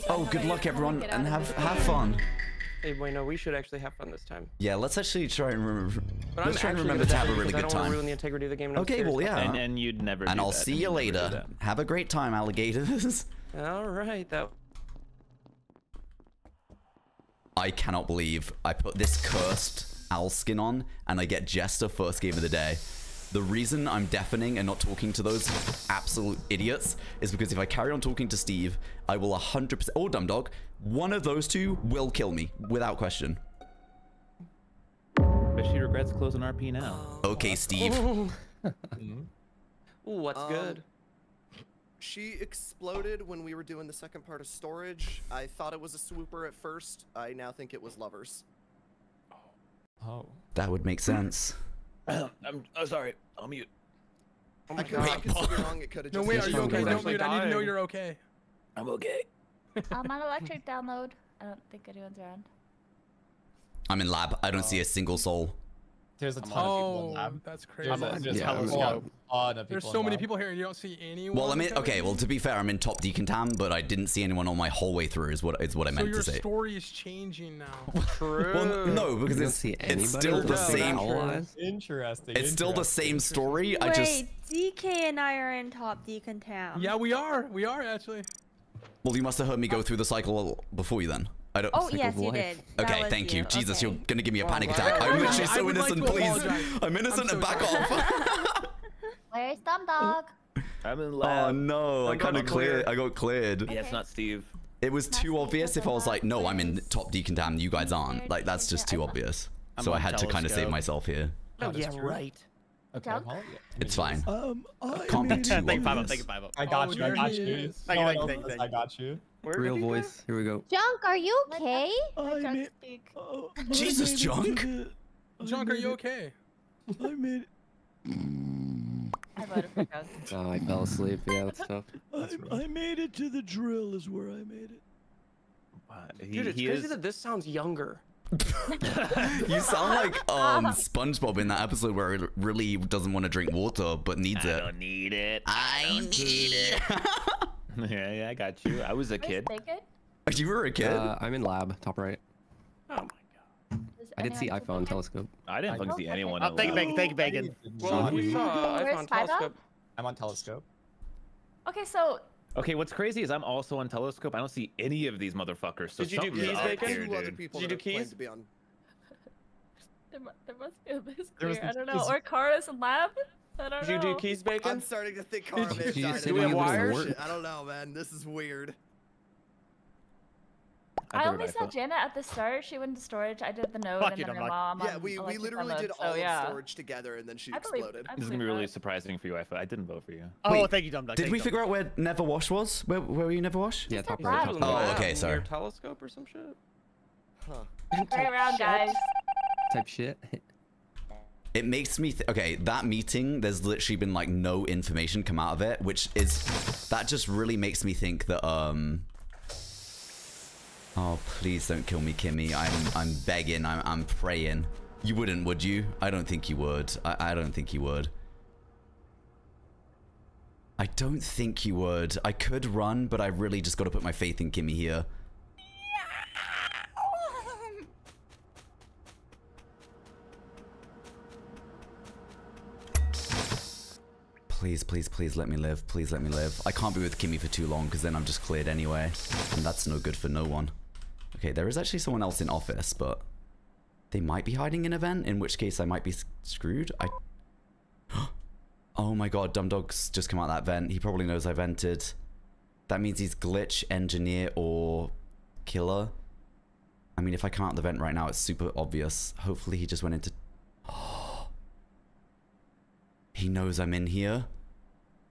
Oh, good luck, everyone, and have fun. Hey, bueno, we should actually have fun this time. Yeah, let's actually try and remember. But Let's try and remember to have a really good I don't want to time. ruin the integrity of the game. Okay, well, yeah. And you'd never. And do I'll that, see and you you'd never do later. that. Have a great time, alligators. All right, that. I cannot believe I put this cursed owl skin on and I get Jester first game of the day. The reason I'm deafening and not talking to those absolute idiots is because if I carry on talking to Steve, I will 100%, or Dumb Dog, one of those two will kill me without question. But she regrets closing RP now. Okay, Steve. Ooh, what's good? She exploded when we were doing the second part of storage. I thought it was a swooper at first. I now think it was lovers. Oh. That would make sense. I'm sorry. I'll mute. Oh my I god. could be wrong. It could have No, just wait, been are you okay? Stronger. Don't mute. I need to know you're okay. I'm okay. I'm on electric download. I don't think anyone's around. I'm in lab. I don't see a single soul. There's a ton of people in lab. That's crazy. There's Yeah, a lot of people There's so in many lab. people here and you don't see anyone. Well, I mean, okay, well, to be fair, I'm in top decontam, but I didn't see anyone on my whole way through is what I meant so your to say. story is changing now. True. Well, no, because it's still the same. Interesting. It's still the same story. I Wait, just. DK and I are in top decontam. Yeah, we are. We are actually. Well, you must have heard me go through the cycle before you then. I don't. Oh, yes, you did. That Okay, was thank you. Jesus, Okay. you're gonna give me a panic wow. attack. I'm literally I so would like innocent, to please. apologize. I'm innocent I'm and so back sorry. off. Where's Dumb Dog? I'm in Oh lab. no, I kind of cleared. I got cleared. Yeah, it's not Steve. It was too obvious if I was like, no, I'm in top decontam, you guys aren't. Like, that's just too obvious. I'm So I on had to kind of save Telescope. myself here. Oh, yeah, right. Okay, Junk? Paul, yeah. It's fine. I Can't be made too it. Thank you, obvious. I got Oh, you. I there got he you. is. No one else says I got you. Where Real did he go? voice. Here we go. Junk, are you okay? I Let Junk made- speak. Jesus, Junk. Junk, are you okay? I made it. I voted for Junk. Oh, I fell asleep. Yeah, that's tough. I made it to the drill is where I made it. Dude, it's crazy that this sounds younger. You sound like SpongeBob in that episode where it really doesn't want to drink water but needs I it. don't need it. I need it. Yeah, I got you. I was a Where's kid. Bacon? You were a kid. I'm in lab, top right. Oh my god. Does I did see anyone iPhone Bacon? telescope. I didn't fucking see anyone. Oh, thank you, alive. Bacon. Thank you, Bacon. Well, we saw Where's iPhone Five Up? telescope. I'm on telescope. Okay, so Okay, what's crazy is I'm also on telescope. I don't see any of these motherfuckers. So Did you do something's keys, up Bacon? here, Two other dude. people Did you that do have planned keys? to be on. there must be a this There was clear. I don't know. this- Or Kara's in lab? I don't Did you know. do keys, I'm Bacon? starting to think Cara may have you died. just say Do we have you wouldn't wires? work? I don't know, man. This is weird. I figured only I saw thought- Janet at the start. She went to storage. I did the node, Fuck and it, then I'm her not- mom. Yeah, we literally did all so, yeah. of storage together, and then she I believe. exploded. I This is believe gonna be really that. surprising for you. I didn't vote for you. Oh, Wait, thank you, Dumb Duck. Did thank we you, figure out where Never Wash was? Where were you, Never Wash? Yeah, top Right. right. Probably Oh, lab okay, near sorry. telescope or some shit. Huh. Right around, guys. Type shit. It makes me okay, that meeting, there's literally been like no information come out of it, which is that just really makes me think that oh, please don't kill me, Kimmy. I'm begging, I'm praying. You wouldn't, would you? I don't think you would. I don't think you would. I don't think you would. I could run, but I really just got to put my faith in Kimmy here. Please, please, please let me live. Please let me live. I can't be with Kimmy for too long because then I'm just cleared anyway. And that's no good for no one. Okay, there is actually someone else in office, but they might be hiding an event, in which case I might be screwed. Oh my god, Dumb Dog's just come out that vent. He probably knows I vented. That means he's glitch, engineer, or killer. I mean, if I come out the vent right now, it's super obvious. Hopefully he just went into... He knows I'm in here.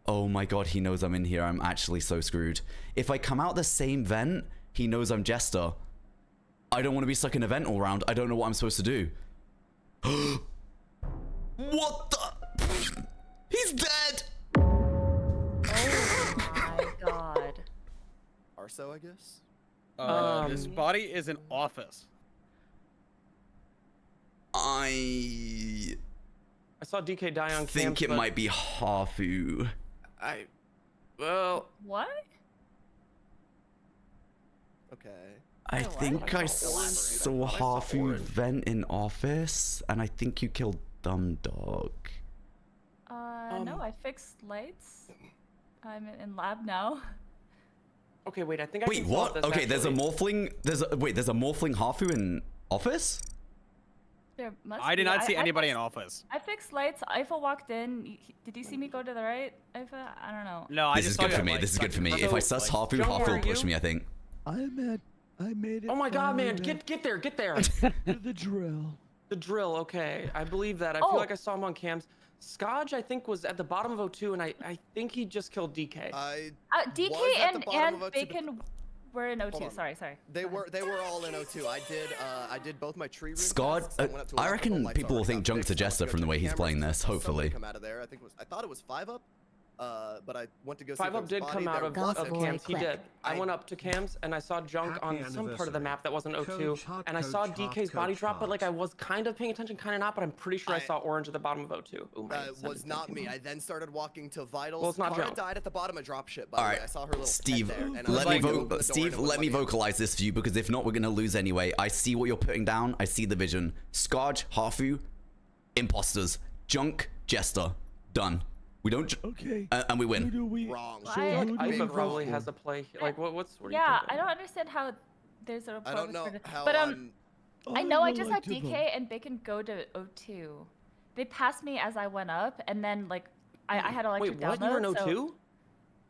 Oh my god, he knows I'm in here. I'm actually so screwed. If I come out the same vent, he knows I'm Jester. I don't want to be stuck in a vent all round. I don't know what I'm supposed to do. What the? He's dead! Oh my god. Arso, I guess. This body is in office. I saw DK die on think camp, it but might be Hafu. Well, What? Okay. I think I saw Hafu vent in office, and I think you killed Dumb Dog. No, I fixed lights. I'm in lab now. Okay, wait. I think I Wait, can solve what? this, Okay, there's a actually. morphling. There's a morphling Hafu in office. There must I did be. not see anybody in fixed- office. I fixed lights. Eiffel walked in. Did you see me go to the right, Eiffel? I don't know. No, I This just is saw good you for at, me. like, This is good for me. fucking If I like, sus John, Hafu, where Hafu are will push you? me, I think. I made it. Oh my god, man! finally, Get there! Get there! the drill. The drill. Okay, I believe that. I Oh. feel like I saw him on cams. Scotch, I think, was at the bottom of O2, and I think he just killed DK. DK was at the and bottom of O2, but- Bacon were in Hold O2. on. Sorry. They were all in O2. I did both my tree room Scott, tests. I went up to I electrical, reckon lights people will already think got Junk's a fixed. I went to jester go from the check way he's cameras. playing this, I saw somebody hopefully. come out of there. I thought it was 5 up. But I went to go see 5 if it Up was did body. come out There of wasn't. cams. He did. I went up to cams and I saw Junk on some part of the map that wasn't O2, and I saw DK's body drop, but like I was kind of paying attention, kind of not. But I'm pretty sure I saw orange at the bottom of O2. Ooh, That was not me. I then started walking to Vitals. Well, it's not Kara Junk. died at the bottom of dropship. By All the right, way, I saw her little Steve, head there, and I let was me like, open the door and Steve, it was let me let in. vocalize this for you, because if not, we're gonna lose anyway. I see what you're putting down. I see the vision. Scarge, Hafu, imposters, Junk, jester, done. We don't. Okay. And we win. Wrong. Well, I- who do Ifa we probably vote has for? a play. Like what? What are you Yeah, thinking? I don't understand how there's a report. I don't was know for the- how. But I'm- I know I would just like saw to vote. DK and Bacon go to O2. They passed me as I went up, and then like I had electric Wait, what? You were in download, so- O2?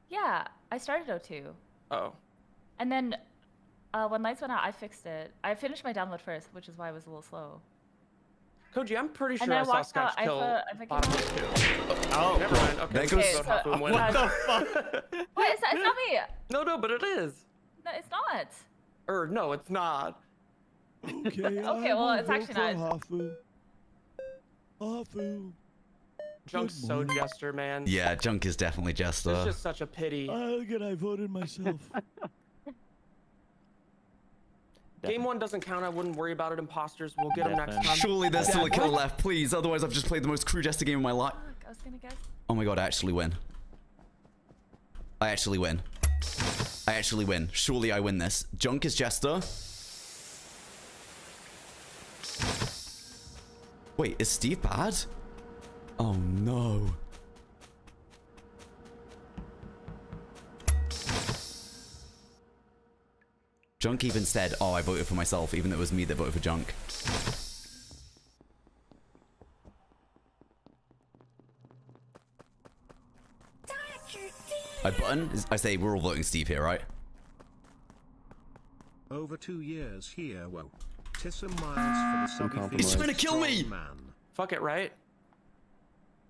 Yeah, I started O2, Oh. and then when lights went out, I fixed it. I finished my download first, which is why it was a little slow. Koji, I'm pretty And sure then I I saw walked Scotch out, kill Ifa came bottom out. of two. Oh, never mind. Okay, There so goes- vote Hafu and win. What the fuck? What? It's not me. No, but it is. No, it's not. Or no, it's not. Okay. Okay, well, it's actually not. Hafu. Hafu. Junk's so jester, man. Yeah, Junk is definitely It's jester. just such a pity. Again, I voted myself. Game 1 doesn't count. I wouldn't worry about it. Imposters. We'll get them next time. Surely there's still a kill left, please. Otherwise, I've just played the most crew jester game of my life. Fuck, I was gonna guess. Oh my god, I actually win. I actually win. I actually win. Surely I win this. Junk is jester. Wait, is Steve bad? Oh no. Junk even said, oh, I voted for myself, even though it was me that voted for Junk. I button? I say we're all voting Steve here, right? Over 2 years here, whoa. Tissa Miles for the sub. He's trying to kill me! Fuck it, right?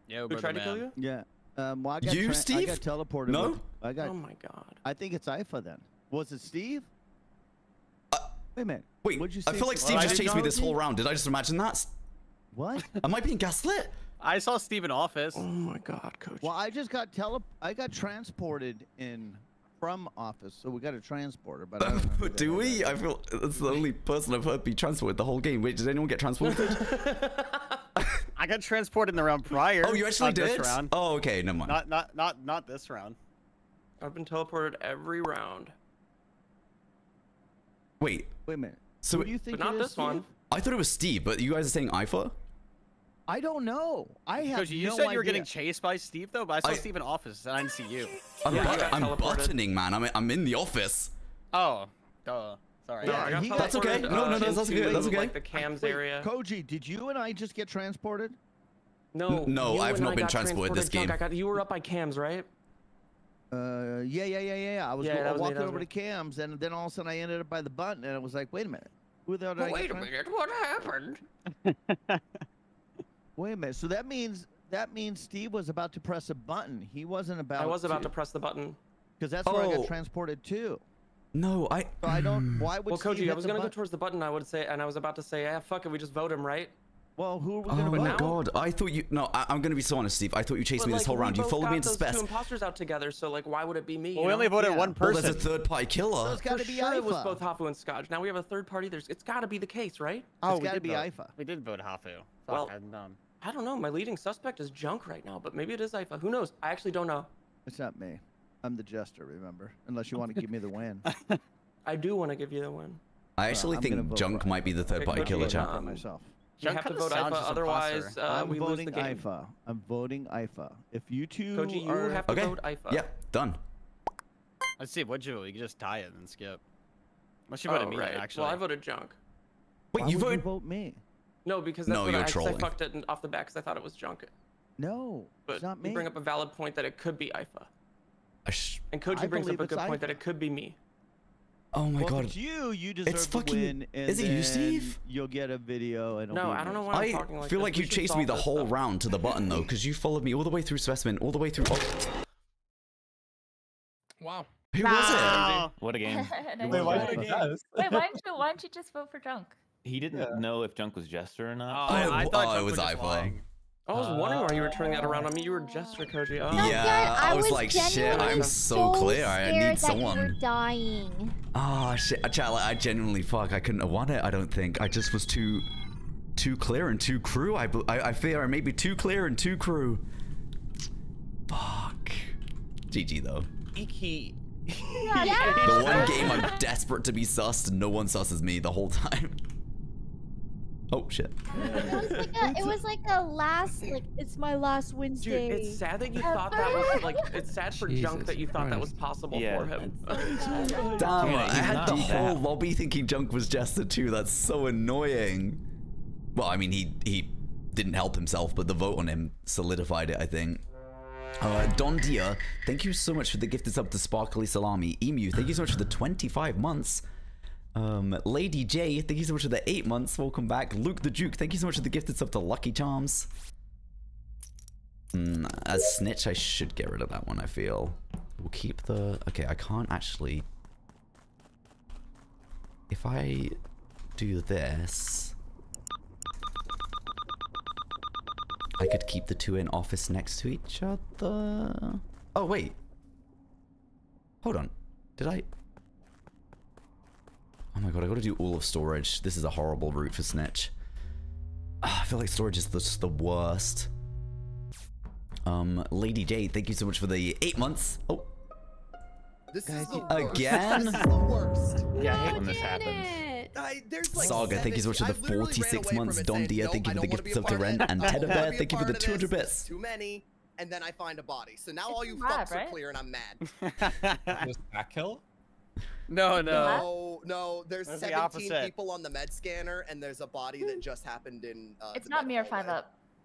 Yo, Who tried to kill you? Yeah. Well, I got You, I Steve? got teleported. No? with- I got. Oh my god. I think it's Ifa then. Was it Steve? Wait a minute. Wait, What'd you I say? feel like Steve I just didn't chased me know this he- whole round. Did I just imagine that? What? Am I being gaslit? I saw Steve in office. Oh my god, coach. Well, I just got I got transported in from office, so we got a transporter. But I don't know who the Do hell we? that I feel that's the only person I've heard be transported the whole game. Wait, did anyone get transported? I got transported in the round prior. Oh, you actually not did? This round. Oh, okay, never mind. Not this round. I've been teleported every round. Wait, Wait a minute. so Who do you think But not it is, this one. Steve? I thought it was Steve, but you guys are saying Ifa? I don't know. I have Because you no said you were idea. getting chased by Steve though, but I saw I- Steve in office and I didn't see you. I'm, Yeah, you got I'm teleported. buttoning, man. I'm in the office. Oh, duh. Sorry. No, Yeah, I got he got- That's okay. teleported, No, that's into, okay. That's okay. Like the cams Wait, area. Koji, did you and I just get transported? No, No, you I've and not I been got transported this Junk. game. You were up by cams, right? Yeah. I was Yeah, that was me, walking that was over me. to Cam's, and then all of a sudden I ended up by the button, and I was like, wait a minute. Who the hell did I get trans- what happened? Wait a minute. So that means Steve was about to press a button. He wasn't about. I was about to press the button. Because that's where I Oh. got transported to. No, I. So I don't. Why would Well, Steve Koji, hit I was the gonna go button? towards the button. I would say, and I was about to say, yeah, fuck it, we just vote him, right? Well, who are we Oh gonna my vote? now- god, I thought you. No, I'm gonna be so honest, Steve. I thought you chased But, me this like, whole we round. You both followed got me into those space. two imposters out together, so like, why would it be me? Well, you we only know? voted Yeah. one Well, person. there's a third party So killer. it's got to For be sure it was Ifa. both Hafu and Scotch. Now we have a third party. It's got to be the case, right? Oh, It's we got to did be vote. Ifa. We did vote Hafu. Fuck, Well- I'm dumb. I don't know. My leading suspect is Junk right now, but maybe it is Ifa. Who knows? I actually don't know. It's not me. I'm the jester. Remember, unless you want to give me the win. I do want to give you the win. I actually think Junk might be the third party killer, chat. Myself. You have to vote IFA, otherwise we lose the game. IFA. I'm voting IFA. If you two Koji, you are... have to vote IFA. Yeah, done. Let's see, what'd you vote? You can just tie it and then skip. Unless you voted me, right. actually. Well, I voted Junk. Wait, you vote me? No, because that's what you're I trolling. fucked it off the bat because I thought it was Junk. No, but it's not me. you bring up a valid point that it could be IFA. And I Koji brings up a believe good it's point that IFA. it could be me. Oh my Well, god. if it's you deserve It's to fucking. win, and Is it you, then Steve? You'll get a video and. No, I don't know why I'm talking like I feel this. like We you should chased me solve the this whole stuff. round to the button though, because you followed me all the way through specimen, all the way through. Wow. Who was it? What a game. Wait, why did you Wait, why don't you just vote for Junk? He didn't know if Junk was Jester or not. I thought it was Junk IFA. lying. I was wondering why you were turning that around on me. You were Jester, Koji. Oh. Yeah, I was like, shit, genuinely I'm so clear. I need scared that you were someone. dying. Oh shit, chat, like, I genuinely I couldn't have won it. I don't think. I just was too clear and too crew. I fear I may be too clear and too crew. Fuck. GG though. Iki. The one game I'm desperate to be sussed, and no one susses me the whole time. Oh shit. It was like a last, like, it's my last Wednesday. Dude, it's sad that you thought that was like. It's sad for Junk that you thought that was possible for him. Damn, I had the whole lobby thinking Junk was Jester too. That's so annoying. Well, I mean, he didn't help himself, but the vote on him solidified it, I think. Don Dia, thank you so much for the gifted sub to Sparkly Salami. Emu, thank you so much for the 25 months. Lady J, thank you so much for the 8 months. Welcome back. Luke the Duke, thank you so much for the gifted sub to Lucky Charms. As Snitch, I should get rid of that one, I feel. We'll keep the... Okay, I can't actually... If I do this... I could keep the two in office next to each other. Oh, wait. Hold on. Did I... Oh my god, I gotta do all of storage. This is a horrible route for Snitch. I feel like storage is just the worst. Lady J, thank you so much for the 8 months. Oh. This is the worst. Again? This is the worst. Yeah, I hate when this happens. There's like Saga, thank you so much for the 46 months. Don Dia, thank you for the gift sub to Ren. And Teddy Bear, thank you for the 200 bits. Too many, and then I find a body. So now all you fucks are clear, and I'm mad. Was back kill? No. There's That's the 17 opposite. people on the med scanner, and there's a body that just happened in. It's not me or 5UP.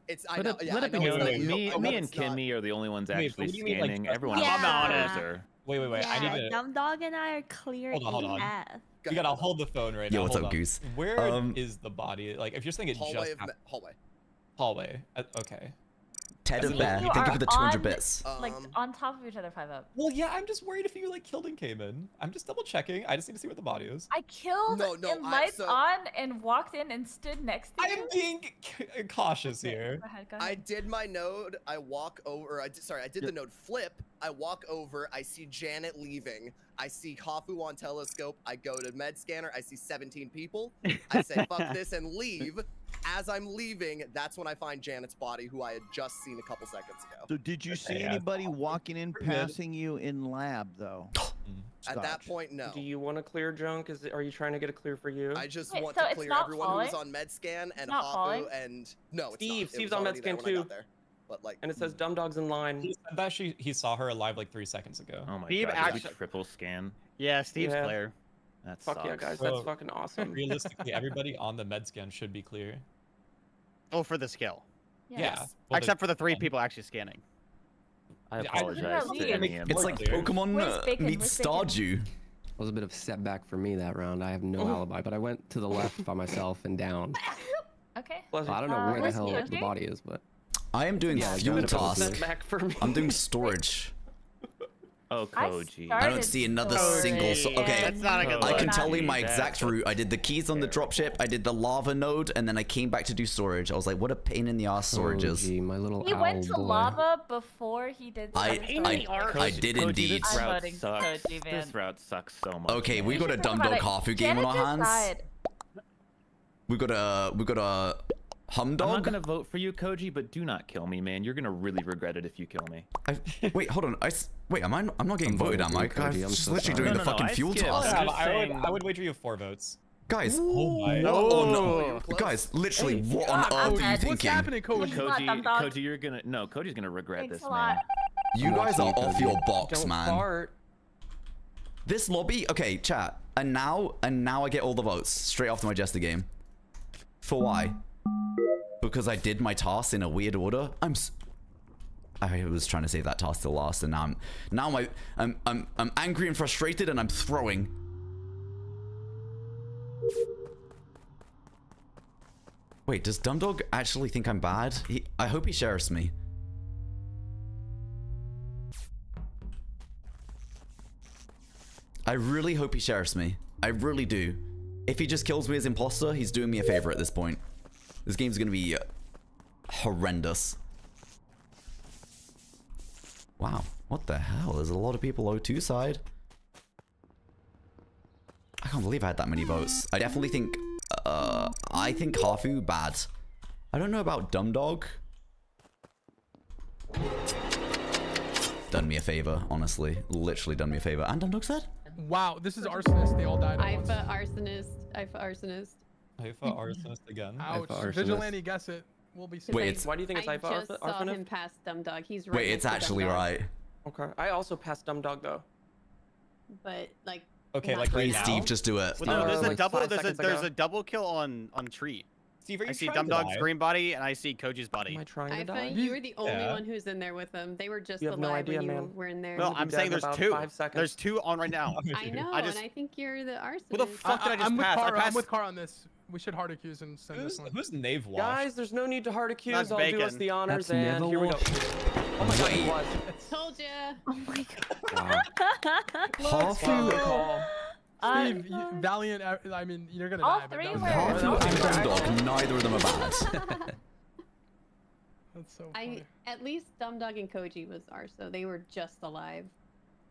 It's I know. Yeah, Let I it be know it's known, not you. me Oh, and it's not. Kimmy are the only ones Wait, actually what do you mean, like, scanning. Everyone Yeah. else are. Wait. I Yeah, need to. Dumb Dog and I are clear Hold on. AF. You gotta hold the phone right now. Yo, what's hold up, on. Goose? Where is the body? Like, if you're saying it Hallway. just Hallway. hallway. Okay. Teddy Bear, thank you for the 200 bits. Like on top of each other, 5UP. Well, yeah, I'm just worried if you like killed and came in. I'm just double checking. I just need to see what the body is. I killed and lights on and walked in and stood next to you. I am being cautious here. Go ahead. I did my node. I walk over. I did the node flip. I walk over. I see Janet leaving. I see Hafu on telescope. I go to med scanner. I see 17 people. I say fuck this and leave. As I'm leaving, that's when I find Janet's body, who I had just seen a couple seconds ago. So did you see anybody walking in, passing you in lab though? At that point, no. Do you want to clear Junk? Are you trying to get a clear for you? I just Wait, want so to it's clear not everyone falling? who was on med scan and not Hafu falling? and no, it's Steve. not. Steve's It was on med already there scan when I too. got there. But like, and it says Dumb Dog's in line. He said that he saw her alive like 3 seconds ago. Oh my Steve god, actually- did we triple scan? Yeah, Steve's Yeah. clear. That Fuck sucks. yeah, guys. So, That's fucking awesome. Realistically, everybody on the med scan should be clear. Oh, for the skill. Yeah. Except for the 3 people actually scanning. I Yeah, I- apologize What to about any It's like Pokemon Where's Bacon? meets Where's Stardew. It was a bit of a setback for me that round. I have no alibi, but I went to the left by myself and down. Okay. I don't know where the where's hell the Koji? body is, but I am doing Yeah, fuel it's a bit of a task. Setback for me. I'm doing storage. Oh, Koji. I don't see another single. Okay, That's not a good I can look. tell you my That's exact route. I did the keys on the dropship. I did the lava node, and then I came back to do storage. I was like, what a pain in the ass storage is. Koji, my little He owl went to boy. lava before he did. I did indeed. This I'm route voting sucks. Koji, man. This route sucks so much. Okay, we man. got a Dumb Dog Hafu game on our hands. We got a I'm Humdog? not gonna vote for you, Koji, but do not kill me, man. You're gonna really regret it if you kill me. Wait, hold on. Wait, I'm not getting voted, am I? I'm just literally doing the fucking fuel task. I would wager you 4 votes. Guys, oh my no. Guys, literally, what on earth are you thinking? What's happening, Koji? Koji, you're gonna Koji's gonna regret this, man. You guys are off your box, Don't man. fart. This lobby, okay, chat. And now I get all the votes straight after my Jester game. For why? Because I did my task in a weird order. I was trying to save that task till last, and now I'm angry and frustrated, and I'm throwing. Wait, does Dumdog actually think I'm bad? I hope he sheriffs me. I really hope he sheriffs me. I really do. If he just kills me as imposter, he's doing me a favor at this point. This game's gonna be horrendous. Wow, what the hell? There's a lot of people O2 side. I can't believe I had that many votes. I definitely think, I think Hafu bad. I don't know about Dumdog. Done me a favor, honestly. Literally done me a favor. And Dumdog said? Wow, this is arsonist. They all died at once. Arsonist. Haifa arsonist again. Ouch. Vigilante, guess it. We'll be. Wait, why do you think it's Haifa I just saw arsonist? him pass Dumdog. He's right. Wait, it's actually right. Okay, I also passed Dumdog though. But like. Okay, like Please, right now? Steve, just do it. Well, no, there's a like double. 5 There's seconds a double kill on tree. Steve, are you I see trying to Dumdog's die? green body and I see Koji's body. Am I trying to I die? thought you were the only one who's in there with them. They were just You have no alive idea, when you man. were in there. Well, I'm saying there's about 2. 5 seconds. There's 2 on right now. I know, I just, and I think you're the arsonist. Who the fuck did I just I'm with pass? Kara. I passed. I'm with Kara on this. We should hard accuse and send this one. Who's Nave Wash? Guys, there's no need to hard accuse. That's I'll do us bacon. the honors, That's and never here we go. Oh my god, it was. Told ya. Oh my god. Wow. Good call. Steve, Valiant. I mean, you're gonna All die. But 3 that was- were. Hafu and Dumdog, neither of them are bad. That's so funny. At least Dumdog and Koji was Arso. They were just alive.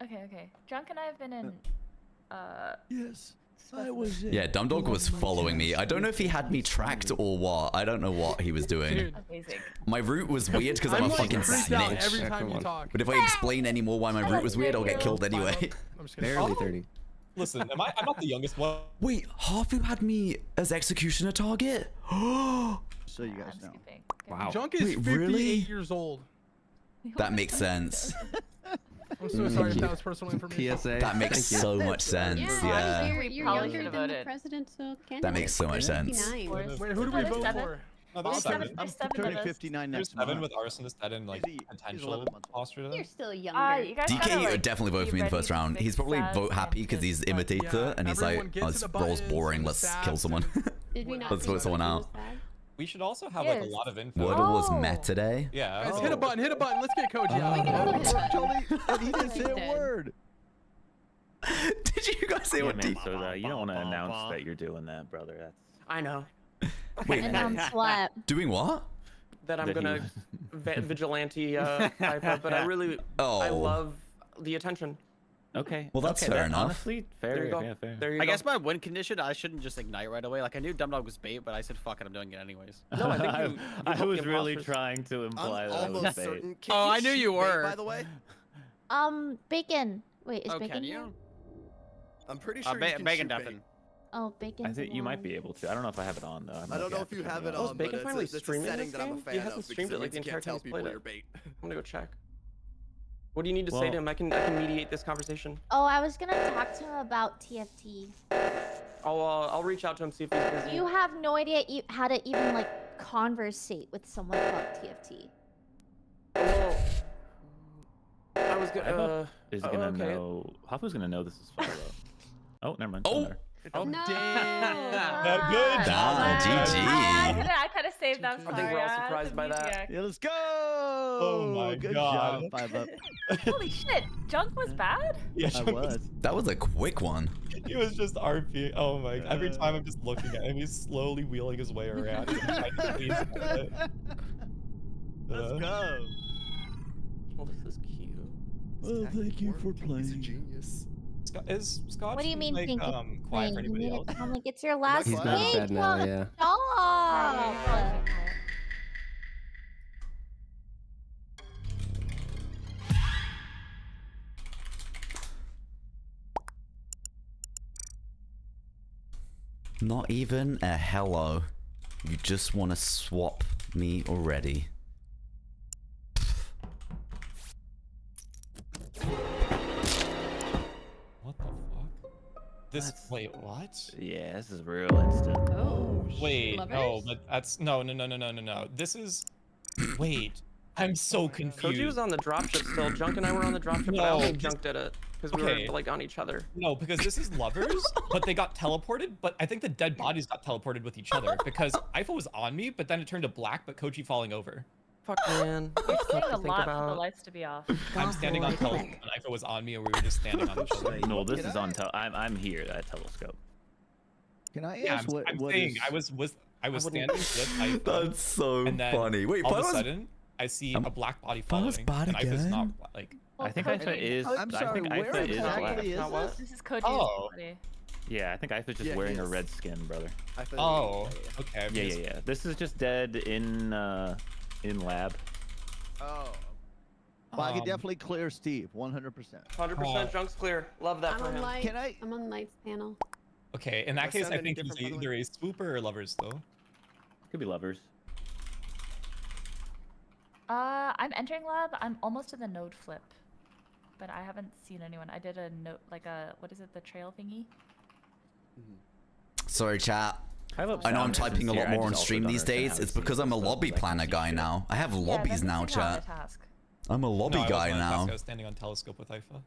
Okay. Drunk and I have been in. Yes, I was. Yeah, Dumdog was following me. I don't know if he had me tracked or what. I don't know what he was doing. Dude, Amazing. My route was weird because I'm a like fucking freaked out snitch. every time you talk. But if I explain any more why my route was weird, I'll get killed anyway. I'm just kidding. Barely Oh, 30. Listen, I'm not the youngest one. Wait, Hafu had me as executioner target? So you guys know. Skipping. Wow. Junk is Wait, 58 really? years old. That makes sense. I'm so sorry if that was personal information. PSA. That makes Thank you. so much sense. Yeah. You're Probably younger should've than the voted. presidential candidate. That makes so much sense. 59. Wait, who do we vote 7? for? No, There's there's 7. 7. There's 7 turning of us. 59 There's next 7 month. with arsonist and like He's potential 11 months. imposter to You're this. still younger. You guys DK gotta, would like, definitely vote be for me in the ready first to round. fix He's probably that vote happy and because he's just, imitator Yeah, and he's everyone like, get oh, to this the role's buttons boring, and let's the kill stats someone. Did we not Let's see vote someone Koji out. was bad? We should also have like a Yes. lot of info. Wordle was Oh. met today. Yeah. Guys, hit a button, hit a button. Let's get Koji out. And he didn't say a Dead. word. Did you guys say Yeah, what? man, so you don't want to announce that you're doing that, brother. That's I know Wait, And I'm slap. doing what? that I'm That he gonna vigilante Haifa, but I really Oh. I love the attention. okay. Well, that's okay, fair enough. Honestly, fair. There you go. Yeah, fair. There you I go. guess my win condition, I shouldn't just ignite right away. Like I knew Dumdog was bait, but I said fuck it, I'm doing it anyways. No, I think you I helped was the really imposters. trying to imply I'm that I was almost bait. certain. Oh, I knew you shoot bait, were. By the way, Bacon. Wait, is Oh, Bacon can here? you? I'm pretty sure you can Bacon shoot bait. deafened. Oh, Bacon. I think you might be able to. I don't know if I have it on though. I don't know if you have it Oh, is on, Bacon but finally it's a streaming setting this that I'm a game? fan He hasn't of streamed because it like the means you entire can't time tell he's people played you're it. bait. I'm gonna go check. What do you need to say Well- to him? I can mediate this conversation. Oh, I was gonna talk to him about TFT. I'll reach out to him, see if he's busy. You have no idea how to even like conversate with someone about TFT. Well, I was Haifa gonna. is oh, gonna okay. know. Hafu's gonna know this is follow. Oh, never mind. Oh. There. Oh, No. damn. Good Ah, GG. I could have saved that. I think we're all surprised by that. Yeah, let's go. Oh my Good God. job. 5 up. Holy shit! Junk was bad. Yeah, I was. That was a quick one. He was just RP. Oh my! Every time I'm just looking at him, he's slowly wheeling his way around. Let's go. Well, this is cute. Well, thank you for He's a playing. genius. Is Scott? What do you mean, like, think it's quiet for You anybody need else? to tell me it's your last He's game. not He's bad now, yeah. Stop. Not even a hello. You just want to swap me already. What the fuck? This wait, what? Yeah, this is real instant. Oh. Wait, no, Lovers? but that's no. This is wait. I'm so confused. Koji was on the dropship still. Junk and I were on the dropship, but I don't think Junk did it because we were like on each other. No, because this is lovers, but they got teleported. But I think the dead bodies got teleported with each other because Eiffel was on me, but then it turned to black, but Koji falling over. Fuck, man. You're saying a lot for the lights to be off. I'm standing on telescope, and Eiffel was on me, and we were just standing on each other. No, this is on. I'm here at telescope. Can I Yeah, ask I'm what saying is... I was standing with Eiffel. That's so and then funny. Wait, all of a Paula's- sudden, I see a black body Paula's following, bad and Eiffel is not again? like. I think Eiffel is. I'm sorry, I think where Eiffel is exactly black. is this? This is Koji's Oh. body. Yeah, I think Eiffel's just Yeah, wearing he a is. red skin, brother. Oh, okay. Yeah. This is just dead in lab. Oh. Well, I can definitely clear Steve, 100%. 100% Junk's clear. Love that I'm for on him. lights. Can I- I'm on lights panel. Okay, in that Does case, sound I any think he's different, by the either a swooper or lovers, though. Could be lovers. I'm entering lab. I'm almost to the node flip, but I haven't seen anyone. I did a note, like a what is it, the trail thingy? Sorry, chat. I I know I'm typing a lot more on stream these days. It's because I'm a lobby planner guy now. I have lobbies now, chat. I'm a lobby No, I guy wasn't on now. task, I was standing on telescope with Eiffel.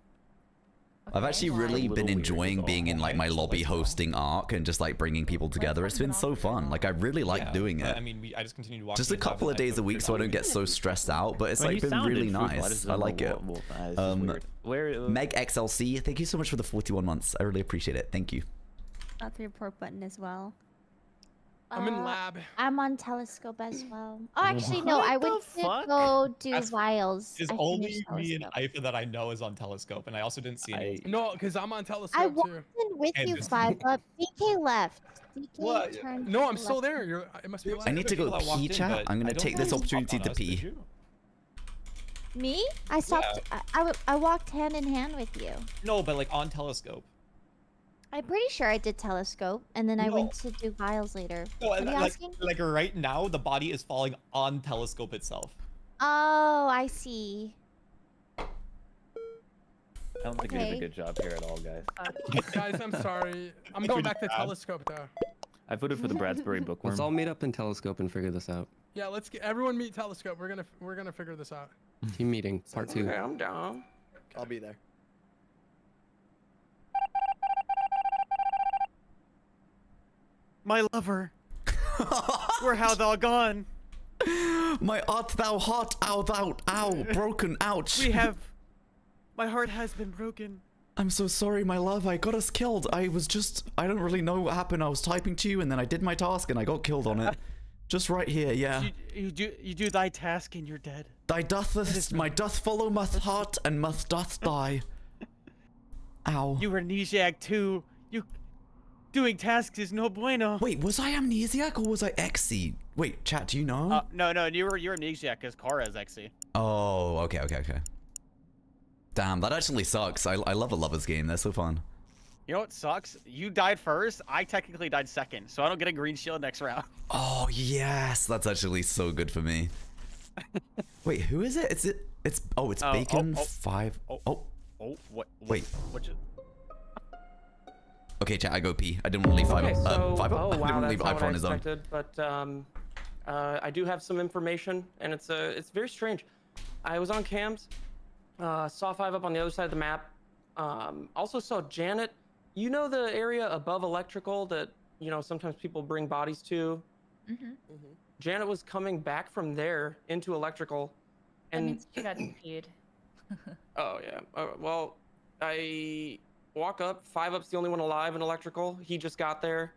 I've actually really been enjoying being in like my lobby hosting arc and just like bringing people together. It's been so fun. Like I really like Yeah, doing but, it. I mean, I just continue to walk. Just a couple of days a week so I don't get so stressed out, but it's like been really nice. I like it. Meg XLC, thank you so much for the 41 months. I really appreciate it. Thank you. Not the report button as well. I'm in lab. I'm on telescope as well. Oh, actually, no. I went to go do That's- vials. It's I only finished me and telescope. Eiffel that I know is on telescope, and I also didn't see any. No, because I'm on I telescope walked too. in with And you, this- Five, but DK left. DK What? turned No, I'm left. still there. It must be. I need to go people that walked pee, in, chat. but I'm I gonna don't take this think opportunity on to us, did pee. you? Me? I stopped. I walked hand in hand with you. No, but like on telescope. I'm pretty sure I did telescope, and then I No. went to do vials later. No, What and are you like, asking? like right now, the body is falling on telescope itself. Oh, I see. I don't think we did Okay. a good job here at all, guys. Guys, I'm sorry. I'm going back to telescope though. I voted for the Bradbury bookworm. Let's all meet up in telescope and figure this out. Yeah, let's get everyone meet telescope. We're gonna figure this out. Team meeting, part 2. Okay, I'm down. I'll be there. My lover. Where how thou gone? My art thou heart, ow thou, ow, broken, ouch. We have. My heart has been broken. I'm so sorry, my love. I got us killed. I don't really know what happened. I was typing to you and then I did my task and I got killed on it. Just right here, yeah. You do thy task and you're dead. Thy doth, my doth follow must heart and must doth die. Ow. You were amnesiac too. You doing tasks is no bueno. Wait, was I amnesiac or was I XC? Wait, chat, do you know? No, you're amnesiac because Kara's XC. Oh, okay. Damn, that actually sucks. I love a lovers game. They're so fun. You know what sucks? You died first. I technically died second, so I don't get a green shield next round. Oh yes, that's actually so good for me. Wait, who is it? It's Bacon 5. Oh, what? Wait. What? Okay, chat, I go pee. I didn't want to leave Okay, so, Five oh I wow, didn't that's leave not Iphone what I on his own. expected, but I do have some information, and it's very strange. I was on cams, saw Five up on the other side of the map. Also saw Janet. You know the area above electrical that sometimes people bring bodies to. Janet was coming back from there into electrical, That and means she got peed. oh yeah. Well, I walk up. Five Up's the only one alive in electrical. He just got there.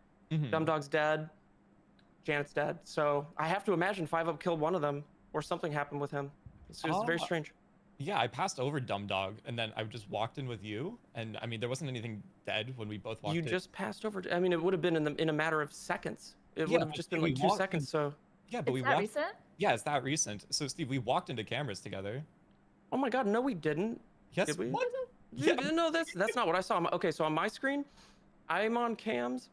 Dumb Dog's dead. Janet's dead. So I have to imagine Five Up killed one of them, or something happened with him. It's very strange. Yeah, I passed over Dumb Dog, and then I just walked in with you, and I mean, there wasn't anything dead when we both walked in. You just passed over. I mean, it would have been in a matter of seconds. It Yeah, would have just been we like 2 walked seconds. in- So. Yeah, but we Is that walked. recent? Yeah, it's that recent. So Steve, we walked into cameras together. Oh my God, no, we didn't. Yes, Did we? what? Yeah. No, that's not what I saw. Okay, so on my screen, I'm on cams.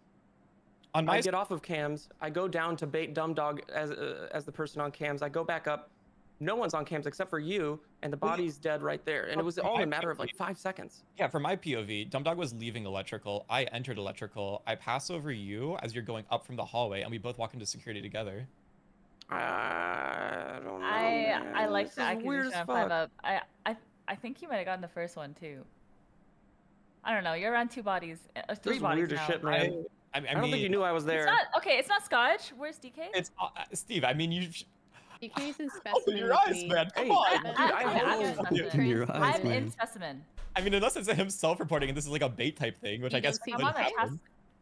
On my I get off of cams. I go down to bait Dumb Dog as the person on cams. I go back up. No one's on cams except for you, and the body's dead right there. And it was all in a matter of like 5 seconds. Yeah, from my POV, Dumb Dog was leaving electrical. I entered electrical. I pass over you as you're going up from the hallway, and we both walk into security together. I don't know. I like This the is accusation weird as of fuck. 5-up. I think you might have gotten the first one too. I don't know. You're around 2 bodies, 3 This is bodies weird as now. shit, man. I don't think you knew I was there. It's not okay. It's not Scotch. Where's DK? It's Steve. I mean, you. DK's in specimen. Open your with eyes, me. man. Come Hey, on. dude, I'm in specimen. I'm in man. specimen. I mean, unless it's him self-reporting and this is like a bait type thing, which I guess He could was on a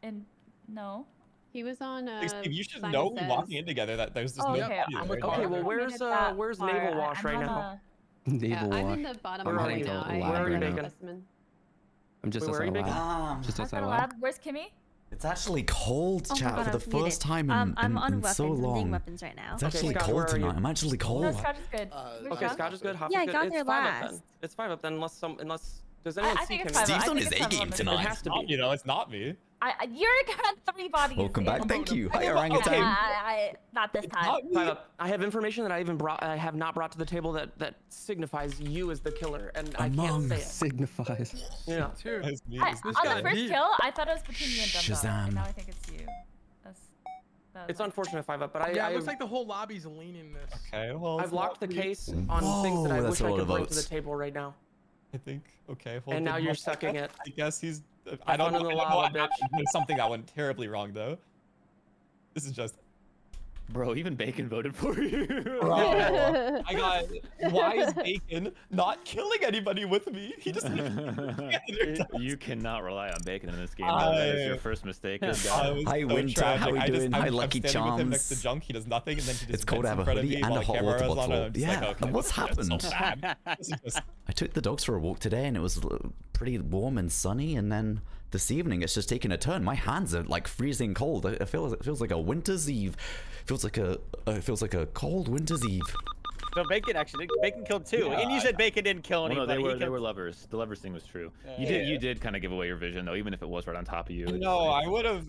happen. No. He was on. Like, Steve, you should Simon know Says. walking in together that there's just Oh, no okay. body there. Okay, well, where's Naval Wash right now? Naval I'm wash. in the bottom I'm right heading to now. a I lab Where are you right now. making? Specimen. I'm just Wait, where are outside you a lab. Just outside a lab. Where's Kimmy? It's actually cold, Oh my chat, God, for I the was muted. first time I'm in on weapons. so I'm doing long. weapons right now. It's Okay, actually Scott, where cold are you? tonight. I'm actually cold. No, Scotch is good. Where's Okay, Scotch? Scotch is good. Hoff Yeah, I is good. got It's there 5 up last. then. It's 5 up then, unless does anyone I see think him? it's 5 up. Steve's I on think his it's A 5 up game on the tonight. It has to Not, be. you know, it's not me. You're got 3 bodies. Welcome back. in. Thank you. Hi, Okay. orangutan. Not this time. Not me. 5 up. I have information that I have not brought to the table that signifies you as the killer, and I can't Among say it. Signifies. Yeah. Dude, It's me. On It's This me. guy the first deep. kill, I thought it was between you and Dumb Dog, Shazam. and now I think it's you. That's It's unfortunate 5 up, but yeah, it looks like the whole lobby's leaning this. Okay, well, I've it's locked the not me. case on things that I Whoa, wish that's a I lot could of bring to the votes. table right now. I think. Okay. Well, And now then you're well, sucking it. I guess he's. I I don't found know. in the I don't know lava, what bitch. happened. There's something that went terribly wrong, though. This is just. Bro, even Bacon voted for you. Bro, I got. Why is Bacon not killing anybody with me? He just. You cannot rely on Bacon in this game. I- That is your first mistake. Good I guy. was Hi, so Winter. tragic. How we I just, doing? I'm, Hi, I'm Lucky standing with him next to Charms. Junk. He does nothing, and then he just It's cold to vents have in a front of hoodie me and while a the hot camera water is on, and bottle. I'm just Yeah, like, okay, what's this is happened? So bad. This is just. I took the dogs for a walk today, and it was pretty warm and sunny. And then this evening, it's just taken a turn. My hands are like freezing cold. It feels like a winter's eve. It feels like a cold winter's eve. So Bacon killed 2, and you said Bacon didn't kill Well, no, anybody. they were lovers. The lovers thing was true. Yeah. You did kind of give away your vision though, even if it was right on top of you. No, I would have.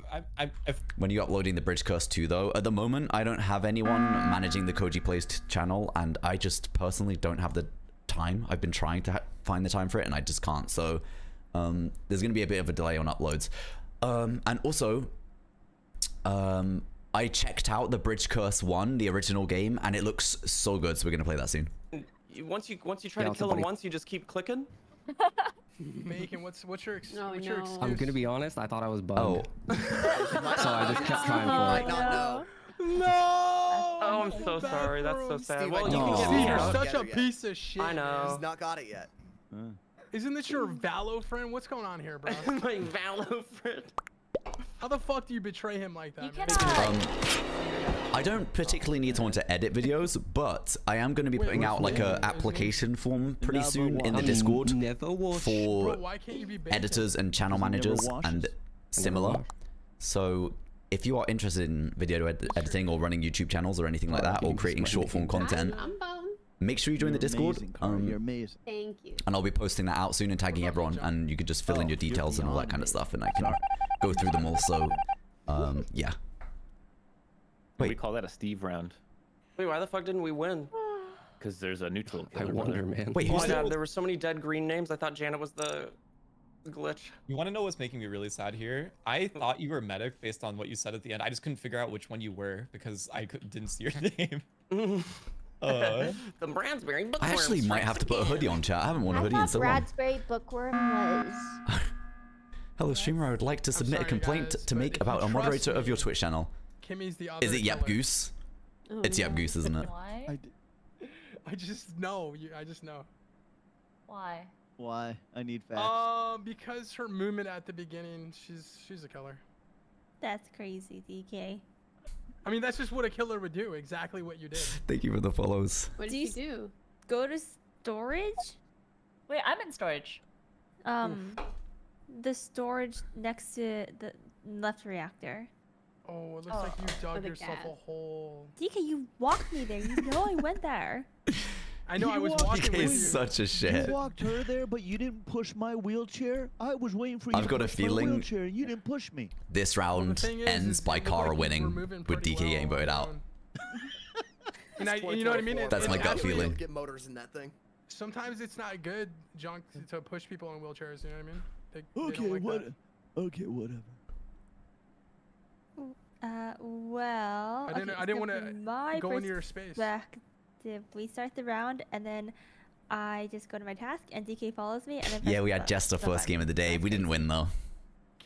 If When you're uploading the Bridge Curse 2, though, at the moment, I don't have anyone managing the Koji Plays channel, and I just personally don't have the time. I've been trying to find the time for it, and I just can't. So there's going to be a bit of a delay on uploads. And also, I checked out the Bridge Curse 1, the original game, and it looks so good. So we're going to play that soon. Once you try Yeah, to it's kill a him buddy. once, you just keep clicking. Bacon, what's your excuse? Oh, What's your no. excuse? I'm gonna be honest. I thought I was bugged. Oh, So I just kept trying You might for it. not know. No! Oh, I'm so sorry. That's so sad. Steve, Well, I you don't can think get Steve, me you're out. such a yet. piece of shit. I know. He's not got it yet. Isn't this your Valo friend? What's going on here, bro? My Valo friend. How the fuck do you betray him like that, You man? cannot. I don't particularly need someone to edit videos, but I am going to be putting out like a application form pretty soon in the Discord Never wash. for Bro, why can't you be Bacon? editors and channel Never managers washes. and similar. wash. So if you are interested in video editing or running YouTube channels or anything like that, or creating short form content, I'm boned. make sure you join the Discord. Amazing, Cara, you're amazing. Thank you. And I'll be posting that out soon and tagging everyone, and you could just fill in Oh, your you're details and all that beyond kind of me. stuff, and I can go through them all. So, yeah. We Wait. call that a Steve round Wait, why the fuck didn't we win? because there's a neutral I killer. wonder, brother. man. Wait, Oh who's my the... god, there were so many dead green names. I thought Janet was the glitch. you want to know what's making me really sad here? I thought you were medic based on what you said at the end. I just couldn't figure out which one you were because I didn't see your name. The Bradsberry bookworm. I actually might have to put a hoodie on, chat. I haven't worn a I hoodie in thought so long. Raspberry Bookworm was. Hello, streamer. I would like to submit a sorry, complaint guys, to but make if you about a trust moderator of your me- Twitch channel. Kimmy's the other Is it Yap killer. Goose? Oh, It's Yap no. Goose, isn't it? Why? I just know. I just know. Why? Why? I need facts. Because her movement at the beginning, she's a killer. That's crazy, DK. I mean, that's just what a killer would do. Exactly what you did. Thank you for the follows. What did Do you you do? Go to storage. Wait, I'm in storage. The storage next to the left reactor. Oh, it looks like you dug the yourself gas. a hole. DK, you walked me there. You know I went there. I know. I You was walked- walking DK with you. is such a shit. You walked her there, but you didn't push my wheelchair. I was waiting for you I've to got a push my feeling- wheelchair. You didn't push me. This round thing is ends by it looked Kara like you were winning moving with pretty DK getting well voted on out. your own. And you know what I mean? That's my gut actually- feeling. Get motors in that thing. Sometimes it's not good, junk, to push people in wheelchairs. You know what I mean? They Okay, don't like what? that. Okay, whatever. Well. I didn't okay, so want from to my go into your space. perspective, we start the round, and then I just go to my task, and DK follows me, and then. Yeah, we had presses Jester the first button. game of the day. We didn't win though.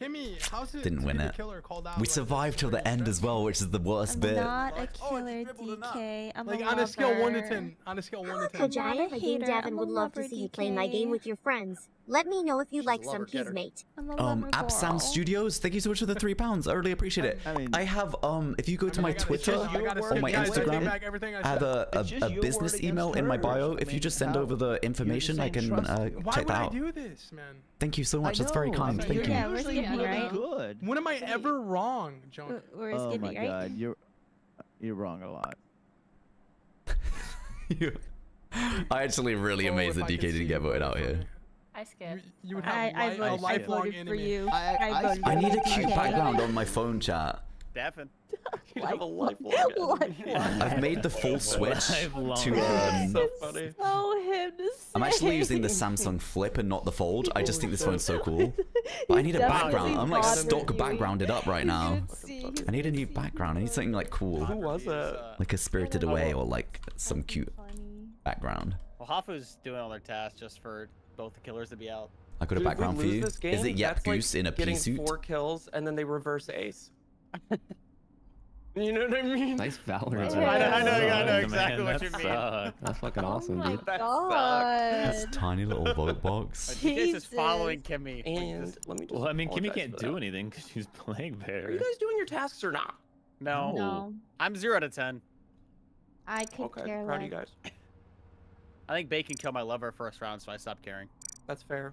Kimmy, how's it Didn't to win be the it. killer called out We like this? survived till Were the you end stressed? as well, which is the worst I'm bit. not a killer, DK. I'm Like a on a scale 1 to lover. 10. On a scale 1 to 10. Not a Kajaya, the game hater, Davin I'm a would love to lover, see you play my game DK. with your friends. Let me know if you'd like a some lover keys, getter. mate. I'm a lover Absam girl. Studios, thank you so much for the £3. I really appreciate it. I mean- I have if you go to I my gotta Twitter skip- I gotta or skip- my guys, I take Instagram, back everything I I have said. It's just a your business word email against in my hers. bio. I If you mean, just send how- over the you're information, I saying can trust me. Why check would that I out. do this, man? Thank you so much. I That's very know, kind. it's Thank like- you. Yeah, we're Usually I skipping, don't right? Good. When am I ever wrong, junk? We're Oh skipping, my right? God, you're wrong a lot. I actually really Oh, amazed if that I DK could see didn't get you voted out voting for here. me. I skipped. You would I have a lifelong voted for enemy. you. I voted I need a for cute DK. background on my phone chat. Devin. You have a lifelong enemy. I've made the full switch Lifelong to So funny. So him to I'm actually using the say. Samsung Flip and not the Fold. I just think this phone's so cool. But I need a background. I'm like stock backgrounded up right now. I need a new background. I need something like cool. Who was it? Like a Spirited Away or like some cute background. Well, Hafu's doing all their tasks just for both the killers to be out. I got a Dude, if we background for lose you. this game, Is it Yap that's like Goose in a pea getting suit? 4 kills and then they reverse ace. You know what I mean? Nice Valorant. I know Man, exactly what that you mean. sucked. That's fucking Oh awesome, my dude. That God. This tiny little vote Uh, box. DK's just following Kimmy. And let me just Well, I mean, Kimmy apologize can't for do that. anything because she's playing Are there. you guys doing your tasks or not? No. No. I'm 0 out of 10. I could Okay, care proud of you less. guys. I think Bacon killed my lover first round, so I stopped caring. That's fair.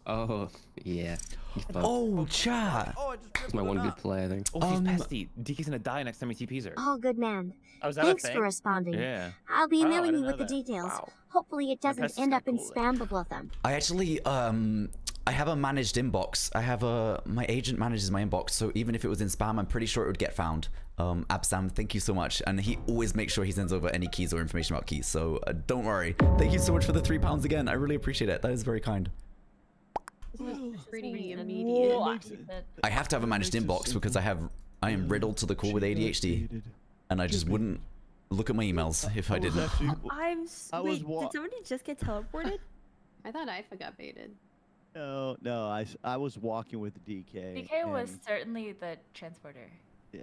Oh, yeah. He's fucked. Oh, chat. That's my one good play, I think. Oh, she's pesty. DK's gonna die next time he TPs her. Oh, good man. Oh, is that Thanks a thing? for responding. Yeah. I'll be Oh, I emailing didn't you with know the that. details. Wow. Hopefully it doesn't That's end up in kinda cool, spam bubble of them. I actually I have a managed inbox. I have my agent manages my inbox, so even if it was in spam, I'm pretty sure it would get found. Absam, thank you so much, and he always makes sure he sends over any keys or information about keys, so don't worry. Thank you so much for the £3 again. I really appreciate it. That is very kind. Pretty immediate. I have to have a managed inbox because I am riddled to the core with ADHD, and I just wouldn't look at my emails if I didn't. Wait, did somebody just get teleported? I thought Ifa got baited. No, I was walking with DK. DK was and- certainly the transporter. Yeah.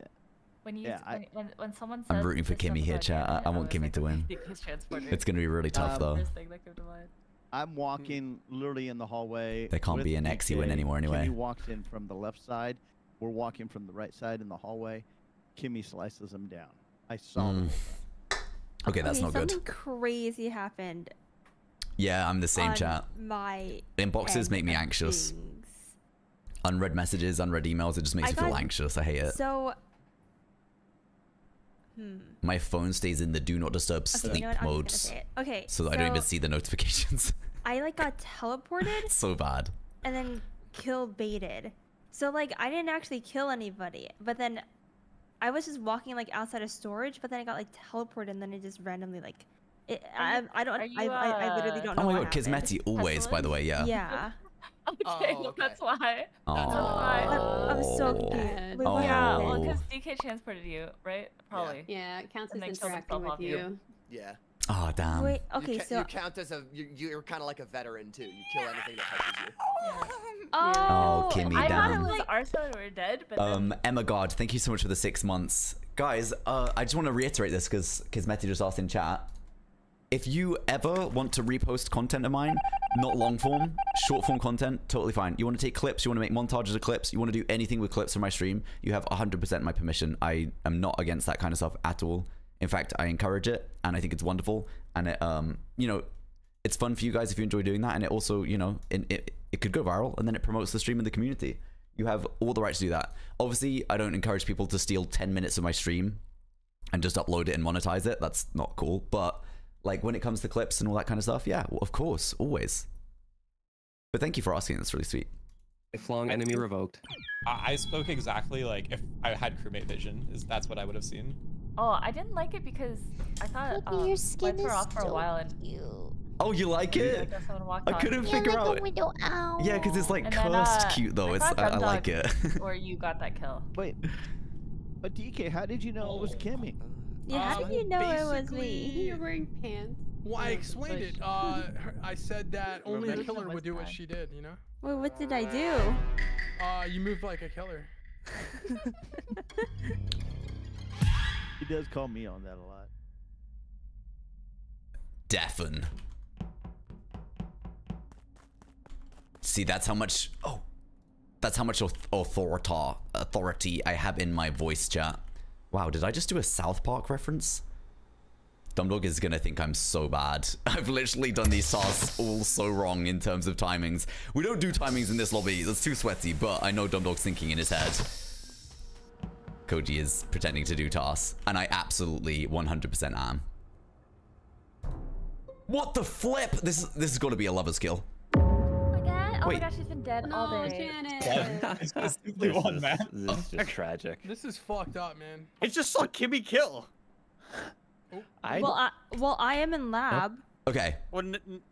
When you Yeah, when someone said I'm rooting for this stuff Kimmy here, about chat. Janet, I want was Kimmy like, to win. DK's transporter. It's gonna be really tough though. First thing that came to mind. I'm walking literally in the hallway. There can't with be an Exy win DK. anymore anyway. Kimmy walks in from the left side. We're walking from the right side in the hallway. Kimmy slices him down. I saw Mm. it. Okay, that's not good. Something crazy happened Yeah, I'm the same, on chat. my Inboxes end make me of anxious. things. Unread messages, unread emails, it just makes I me feel got- anxious. I hate it. So, My phone stays in the do not disturb okay, sleep you know what? I'm mode. just gonna say it. Okay, So that I don't even see the notifications. I like got teleported So bad. and then kill baited. So like I didn't actually kill anybody, but then I was just walking like outside of storage, but then I got like teleported and then it just randomly like it, I literally don't know. Oh my what god, happened. Kismeti always, by the way, yeah. Yeah. Okay, that's why. That's Aw. why. I'm so confused. Wait, what Yeah, well, Oh. because DK transported you, right? Probably. Yeah, it counts And as then killed interacting himself with off you. Yeah. Oh, damn. Wait, okay, you, so you count as you're kind of like a veteran too. You kill anything that touches you. Oh, Kimmy, I damn. thought it was Arso and we're dead, but then Emma God, thank you so much for the 6 months. Guys, I just want to reiterate this because Kismeti just asked in chat. If you ever want to repost content of mine, not long form, short form content, totally fine. You want to take clips, you want to make montages of clips, you want to do anything with clips from my stream, you have 100% my permission. I am not against that kind of stuff at all. In fact, I encourage it and I think it's wonderful. And it, you know, it's fun for you guys if you enjoy doing that. And it also, you know, it could go viral and then it promotes the stream in the community. You have all the right to do that. Obviously, I don't encourage people to steal 10 minutes of my stream and just upload it and monetize it. That's not cool. But Like when it comes to clips and all that kind of stuff, yeah, well, of course, always. But thank you for asking. That's really sweet. Lifelong enemy revoked. I spoke exactly like if I had crewmate vision. That's what I would have seen. Oh, I didn't like it because I thought your skin lights were is off for a so while and Oh, you like it? guess someone walked I on. couldn't figure out. Yeah, because it's like And then, cursed cute though. I It's thought I like Dumdog it. Or you got that kill. Wait, but DK, how did you know it was Kimmy? Yeah, how did you know it was me? You're wearing pants. Well, I explained it. I said that only a Rebecca killer was would do what bad. she did, you know? Wait, what did I do? You moved like a killer. He does call me on that a lot. Deafen. See, that's how much. Oh, that's how much authority I have in my voice chat. Wow, did I just do a South Park reference? Dumdog is gonna think I'm so bad. I've literally done these tasks all so wrong in terms of timings. We don't do timings in this lobby. That's too sweaty, but I know Dumdog's thinking in his head. Koji is pretending to do tasks, and I absolutely 100% am. What the flip? This has got to be a lover's kill. Oh my god! Oh Wait. my gosh, she's been dead all day. It's just simply one, man. This is just tragic. This is fucked up, man. I just saw Kimmy kill. Well, I am in lab. Okay. Well,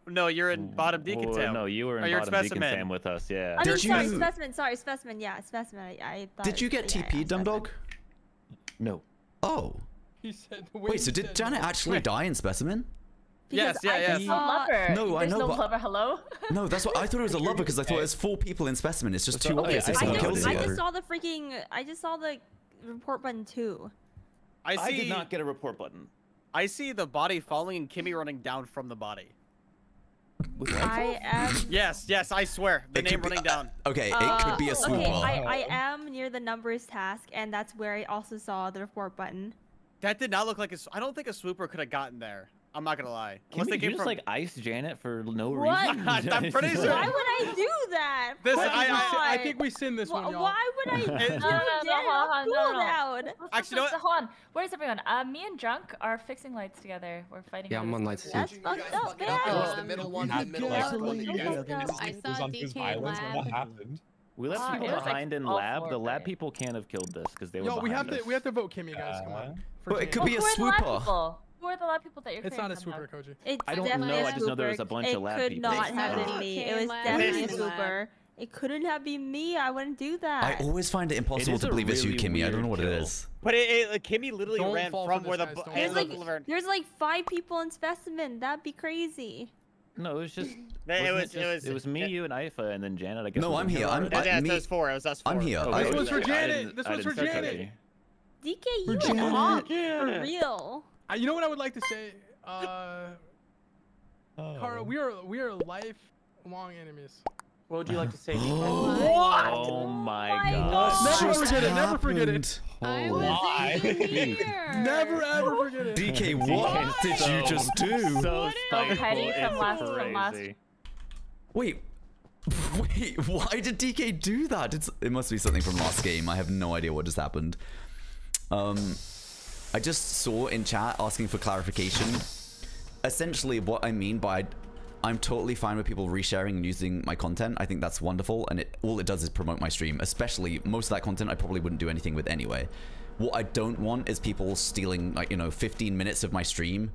no, you're in bottom deacon Well, Sam. no, you were Or in you're bottom deacon specimen. Sam with us, yeah. I mean, Did sorry, you- specimen. Sorry, specimen. Yeah, specimen. I thought. Did you get yeah, TP, Dumdog? No. Oh. He said. the way Wait, he so did said Janet no. actually die in Specimen? Yes, Because I just saw lover. No, I There's know, no but- lover. Hello. No, that's what I thought it was a lover because I thought there's 4 people in Specimen. It's just too obvious if I someone kills just you. saw the freaking. I just saw the report button too. I did not get a report button. I see the body falling and Kimmy running down from the body. I am. Yes, I swear. The It name could be- running down. Okay, it could be a swooper. Okay, I am near the numbers task, and that's where I also saw the report button. That did not look like a. I don't think a swooper could have gotten there. I'm not gonna lie. Unless Kimmy, they you came just from. like iced Janet for no What? reason. I'm pretty sure. Why would I do that? This- Why I not? think we sinned this one, y'all. Why would I do No, that? hold on, Cool no. down. Actually, you know what? Hold on. Where's everyone? Me and Drunk are fixing lights together. We're fighting. Yeah, over I'm on this lights too. That's fucked up, man. The middle one, the middle Like, one. you Yeah. guys I was saw on whose DK violence when that lab. happened. We left it people was, like, behind in all lab. four The lab right? people can't have killed this because they were Yo, we have behind to us. we have to vote Kimmy, guys. Come on. For But it could Janet. be a Who are the lab swooper. people? Who are the lab people that you're? It's not a creating swooper, somehow? Koji. It's I don't definitely know, a I just know there was a swooper. bunch of lab It could people. not It's have not been me. It DK was lab. definitely a It is swooper. It couldn't have been me. I wouldn't do that. I always find it impossible is to a believe it's you, really Kimmy. I don't know what weird it kill. is. But Kimmy literally Don't ran fall from for where this, the. guys, don't There's fall and for the- There's like 5 people in specimen. That'd be crazy. No, it was just. It It was me, you, and Ifa, and then Janet. I guess. No, was I'm in here. here I'm- already. Yeah, me- it was 4. It was us 4. I'm here. Okay, This one's for I Janet. didn't- This I one's didn't for touch Janet. Koji. DK, you Janet. talk for real. You know what I would like to say? Kara, we are lifelong enemies. What would you like to say? DK? Oh my god. Never forget it. Never forget it. I Why? wasn't even here. Never ever forget it. DK, what did you just do? So spiteful. petty from It's last- crazy. Wait, why did DK do that? It must be something from last game. I have no idea what just happened. I just saw in chat asking for clarification. Essentially, what I mean by I'm totally fine with people resharing and using my content. I think that's wonderful, and all it does is promote my stream. Especially most of that content I probably wouldn't do anything with anyway. What I don't want is people stealing, like, 15 minutes of my stream,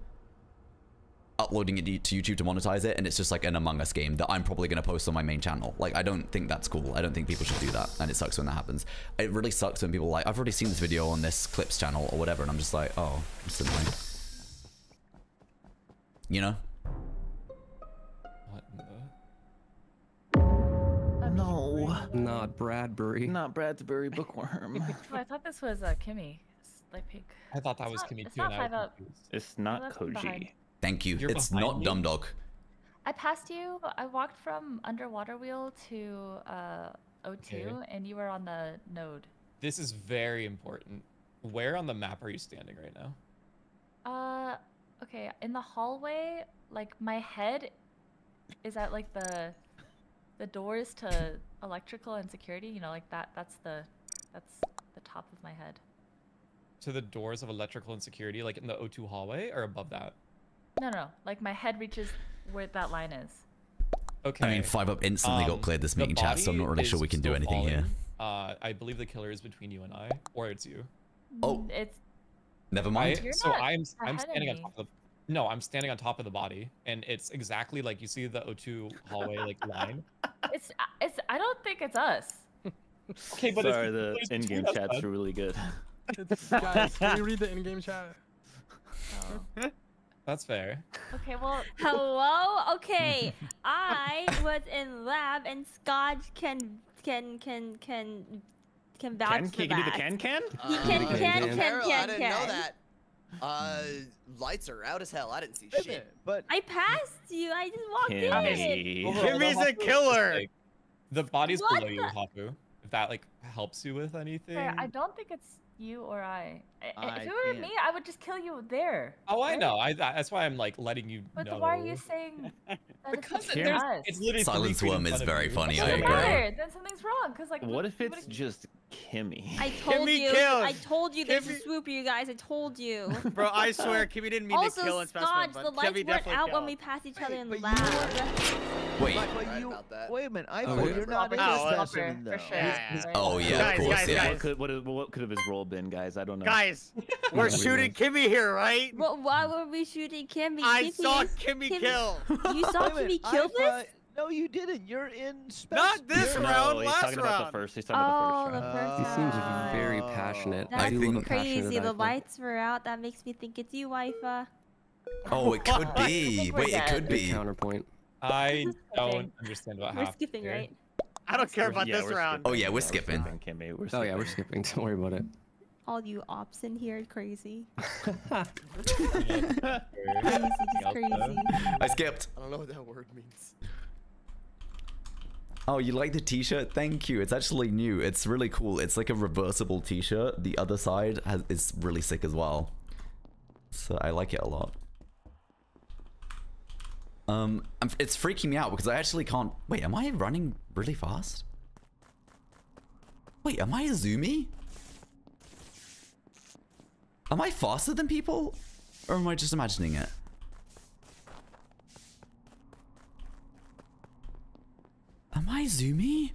uploading it to YouTube to monetize it, and it's just like an Among Us game that I'm probably going to post on my main channel. Like, I don't think that's cool. I don't think people should do that, and it sucks when that happens. It really sucks when people are like, I've already seen this video on this Clips channel or whatever, and I'm just like, oh, it's annoying. You know? What in the... No. Not Bradbury. Not Bradbury Bookworm. Oh, I thought this was Kimmy. Light pink. I thought that was not- Kimmy it's too, not and I was 5 up. confused. It's not left him behind. Koji. Thank you. You're It's behind not me? Dumdog. I passed you. I walked from underwater wheel to O2, Okay. and you were on the node. This is very important. Where on the map are you standing right now? Okay, in the hallway, like my head is at like the doors to electrical and security. You know, like that's the top of my head. To the doors of electrical and security, like in the O2 hallway, or above that? No. Like my head reaches where that line is. Okay. I mean, 5-Up instantly got cleared this the meeting chat, so I'm not body really sure is we can do still anything here. falling. I believe the killer is between you and I, or it's you. Oh. It's Never mind. You're So not I'm ahead of standing on me. top of the. No, I'm standing on top of the body, and it's exactly like you see the O2 hallway like line. it's I don't think it's us. Okay, but Sorry, it's the it's in-game between us, chat's bud. really good. Guys, can we read the in-game chat? Oh. That's fair. Okay, well, Hello? Okay. I was in lab and Scotch can vouch Can for you do the that. can? He can Apparently, I didn't know can. that. Lights are out as hell. I didn't see Wait a shit. minute, but I passed you. I just walked in. Kimmy. Overall, Kimmy's the a Hafu- killer. like, the body's What below you, Hafu. If that like helps you with anything. sorry, I don't think it's you or I. I If it were can't. me, I would just kill you there. Oh, I right? know. That's why I'm like letting you But know. then why are you saying that Because it's there's, us? it's literally Silence 3 feet in Worm is front of very you. funny, I Doesn't agree. matter. Then something's wrong. Cause like. What if it's would've- just Kimmy? I told Kimmy you. kills. I told you there's a Kimmy- swoop, you guys. I told you. Bro, I swear, Kimmy didn't mean Also, to kill in specimen, Scotch, but the lights Kimmy weren't definitely out killed. when we passed each other in but you lab. Wait. but Right you about that. wait a minute. I Oh, thought yeah. you're not in Oh, the well, specimen for though. sure. Yeah. Oh yeah, Guys, of course, guys, yeah. guys. What could have his role been, guys? I don't know. Guys, we're shooting Kimmy here, right? Well, why were we shooting Kimmy? I saw Kimmy- Kimmy kill. You saw Wait a minute, Kimmy kill I this? thought- No, you didn't. You're in specimen. Not this No, round, he's last talking about the round. first. He's talking about Oh, the the first round. first He seems round. very passionate. That's I do love a passionate crazy. The Eiffel. lights were out. That makes me think it's you, Waifa. Oh, it could be. think we're Wait, it could dead. Good be. counterpoint. I Skipping. don't understand what We're happened. skipping, here. right? I don't care about Yeah, this we're round. Oh, yeah, we're skipping. skipping. Kimmy. We're Oh yeah, we're skipping. Don't worry about it. All you ops in here, crazy. Yeah. Crazy, just crazy. I skipped. I don't know what that word means. Oh, you like the t-shirt? Thank you. It's actually new. It's really cool. It's like a reversible t-shirt. The other side is really sick as well. So I like it a lot. It's freaking me out because I actually can't... Wait, am I running really fast? Wait, am I a Zoomy? Am I faster than people? Or am I just imagining it? Am I Zoomy?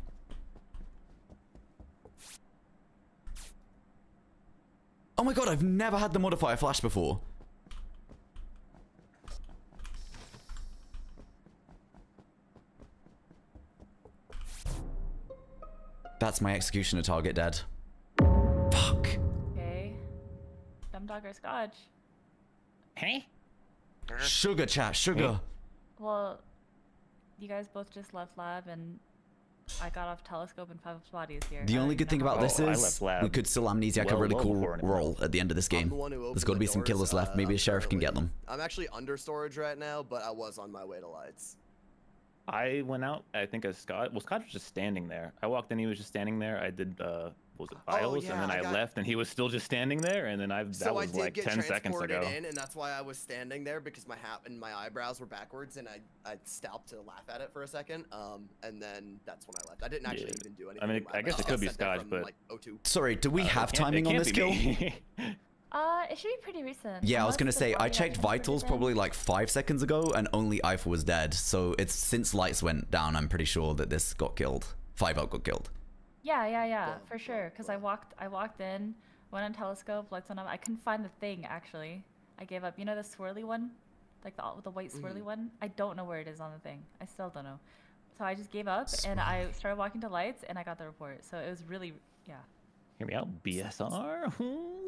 Oh my god, I've never had the modifier flash before. That's my executioner target dead. Fuck. Okay. Dumb dog or Scotch? Hey? Sugar chat, sugar. Well, you guys both just left lab and I got off telescope and 5 bodies here. The I only don't good thing know how- about this Oh, I is left lab we could still amnesiac a well really cool before anyone roll at the end of this I'm game. the one who There's opened got to the be some doors. killers left. Maybe I'm a sheriff can get currently- them. I'm actually under storage right now, but I was on my way to lights. I went out, I think, as Scott. Well, Scott was just standing there. I walked in, he was just standing there. I did, what was it, Biles? yeah, and then I I got- left, and he was still just standing there. And then that So I was did like get 10 seconds transported ago. in, and that's why I was standing there because my hat and my eyebrows were backwards, and I stopped to laugh at it for a second. And then that's when I left. I didn't actually Yeah. even do I anything. mean, in lab. I guess it just could got be sent there Scotch, from, but- like, O2. Sorry, do we have It can't- timing it on can't this be kill? me. It should be pretty recent. Yeah, I was unless gonna the say I body checked got vitals transported in. probably like 5 seconds ago, and only Eiffel was dead. So it's since lights went down. I'm pretty sure that this got killed. 5-0 got killed. Yeah, for sure. Cause I walked in, went on telescope, lights went up. I couldn't find the thing actually. I gave up. You know the swirly one, like the white swirly one. I don't know where it is on the thing. I still don't know. So I just gave up and I started walking to lights and I got the report. So it was really Hear me out, BSR.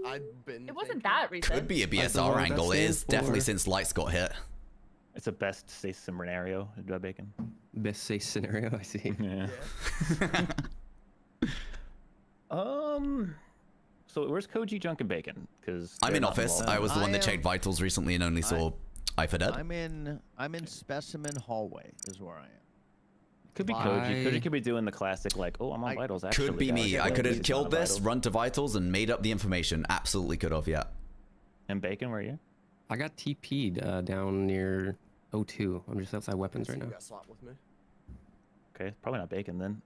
I've been. It wasn't that recent. Could be a I don't know BSR what angle. that It is stands definitely for. since lights got hit. It's a best case scenario, Bacon. Best case scenario, I see. Yeah. So where's Koji, Junk, and Bacon? Because I'm in office. I was the one that I checked am- vitals recently and only saw Eiffel dead. I'm in specimen hallway is where I am. Could be Bye. Koji. Koji could be doing the classic like, oh, I'm on vitals. Actually, Could be guys. me. I Like, could he's have on killed this, vitals. run to vitals, and made up the information. Absolutely could have, yeah. And Bacon, where are you? I got TP'd down near O2. I'm just outside weapons right You now. got swapped with me. Okay, probably not Bacon then.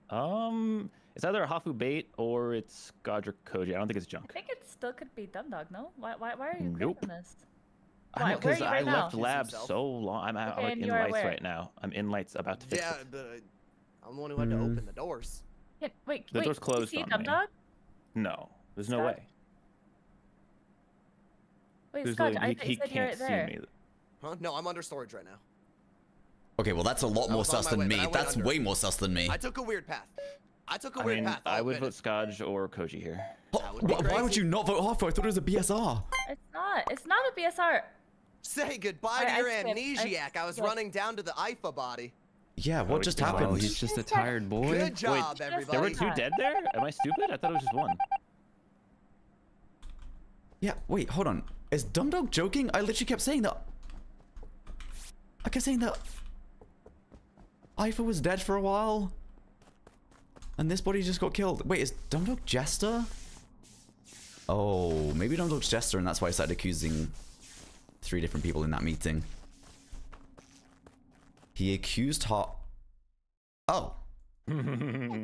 It's either a Hafu bait or it's Godric Koji. I don't think it's I Junk. think it still could be dumb dog. No? Why are you Nope. clicking this? Why? Where are Because you I right now? left lab so long. I'm Okay, like and in you are lights where? right now. I'm in lights, about to fix Yeah, it. but I'm the one who had to open the doors. Wait, The door's closed you see on me. Dumdog? No, there's no Scott? way. Wait, There's Scotch, no- I he, thought he you said you're can't right see there. me. Huh? No, I'm under storage right now. Okay, well that's a lot I more was on sus my than way, me. but I went That's under. way more sus than me. I took a weird path. I took a I weird mean, path. I I'll would admit vote Skadj or Koji here. Why would you not vote Harpo? I thought it was a BSR. It's not. It's not a BSR. Say goodbye to I your skipped. amnesiac. I was skipped. running down to the IFA body. Yeah, what just Oh, happened? he's just a tired boy. Good job, There everybody. were 2 dead there? Am I stupid? I thought it was just 1. Yeah, wait, hold on. Is Dumdog joking? I literally kept saying that. I kept saying that Ifa was dead for a while. And this body just got killed. Wait, is Dumdog Jester? Oh, maybe Dumdog's Jester and that's why I started accusing 3 different people in that meeting. He accused Hot. Oh.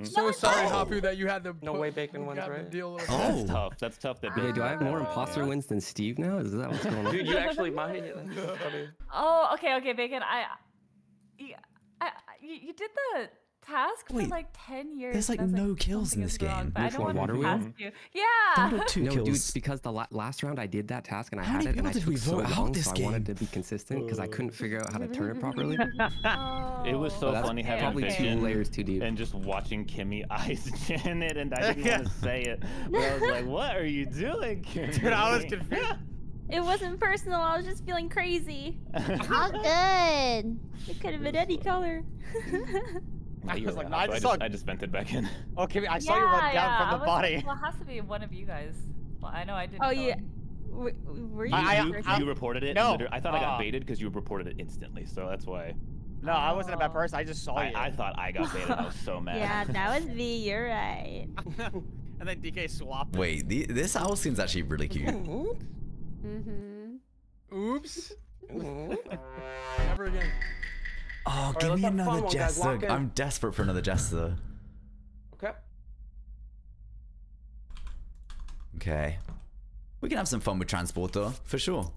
So sorry, Hapu, that you had to. No way Bacon wins, right? Deal That's Oh. tough. That's tough. That Wait, do I have more imposter wins than Steve now? Is that what's going on? Dude, you actually might. That's so funny. Oh, okay, Bacon. You did the task for Wait, like 10 years. there's, like, and I was no kills in something this is wrong, game. but I Which don't one, want to Water Wheel? task you. Yeah. Dumdog 2 No, kills. dude, it's because the last round I did that task and I How had many it and people I did took we so vote out long, this so I game? wanted to be consistent because I couldn't figure out how to turn it properly. It was so that's funny having probably 2 vision layers too deep. and just watching Kimmy eyes Janet, and I didn't want to say it, but I was like, "What are you doing, Kimmy?" Dude, I was confused. It wasn't personal. I was just feeling crazy. All good. It could have been any color. I was like, no, I just saw- I just vented back in. Oh, Kimmy, I saw you run down from the I was body. Like, well, it has to be one of you guys. Well, I know I didn't. Oh kill yeah. him. Were you? You reported it. No. I thought I got baited because you reported it instantly, so that's why. No, I wasn't a bad person. I just saw you. I thought I got baited. I was so mad. Yeah, that was me. You're right. And then DK swapped. Wait, this owl skin's actually really cute. Mm-hmm. Oops. Never again. Oh, Alright, give let's me have fun another one, guys. Jester. Lock in. I'm desperate for another Jester. Okay. Okay. We can have some fun with Transporter, for sure.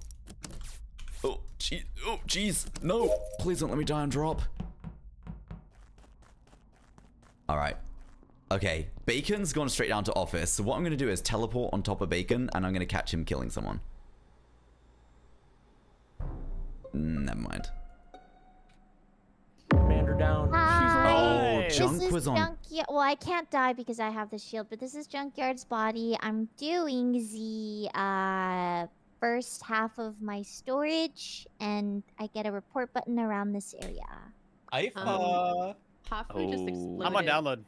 Oh, jeez. Oh, jeez. No. Please don't let me die and drop. Alright. Okay. Bacon's gone straight down to office. So what I'm going to do is teleport on top of Bacon, and I'm going to catch him killing someone. Never mind. Commander down. Oh, This Junk is was on. Junkyard. Well, I can't die because I have the shield, but this is Junkyard's body. I'm doing the first half of my storage, and I get a report button around this area. Ifa. Hafu just exploded. I'm on download.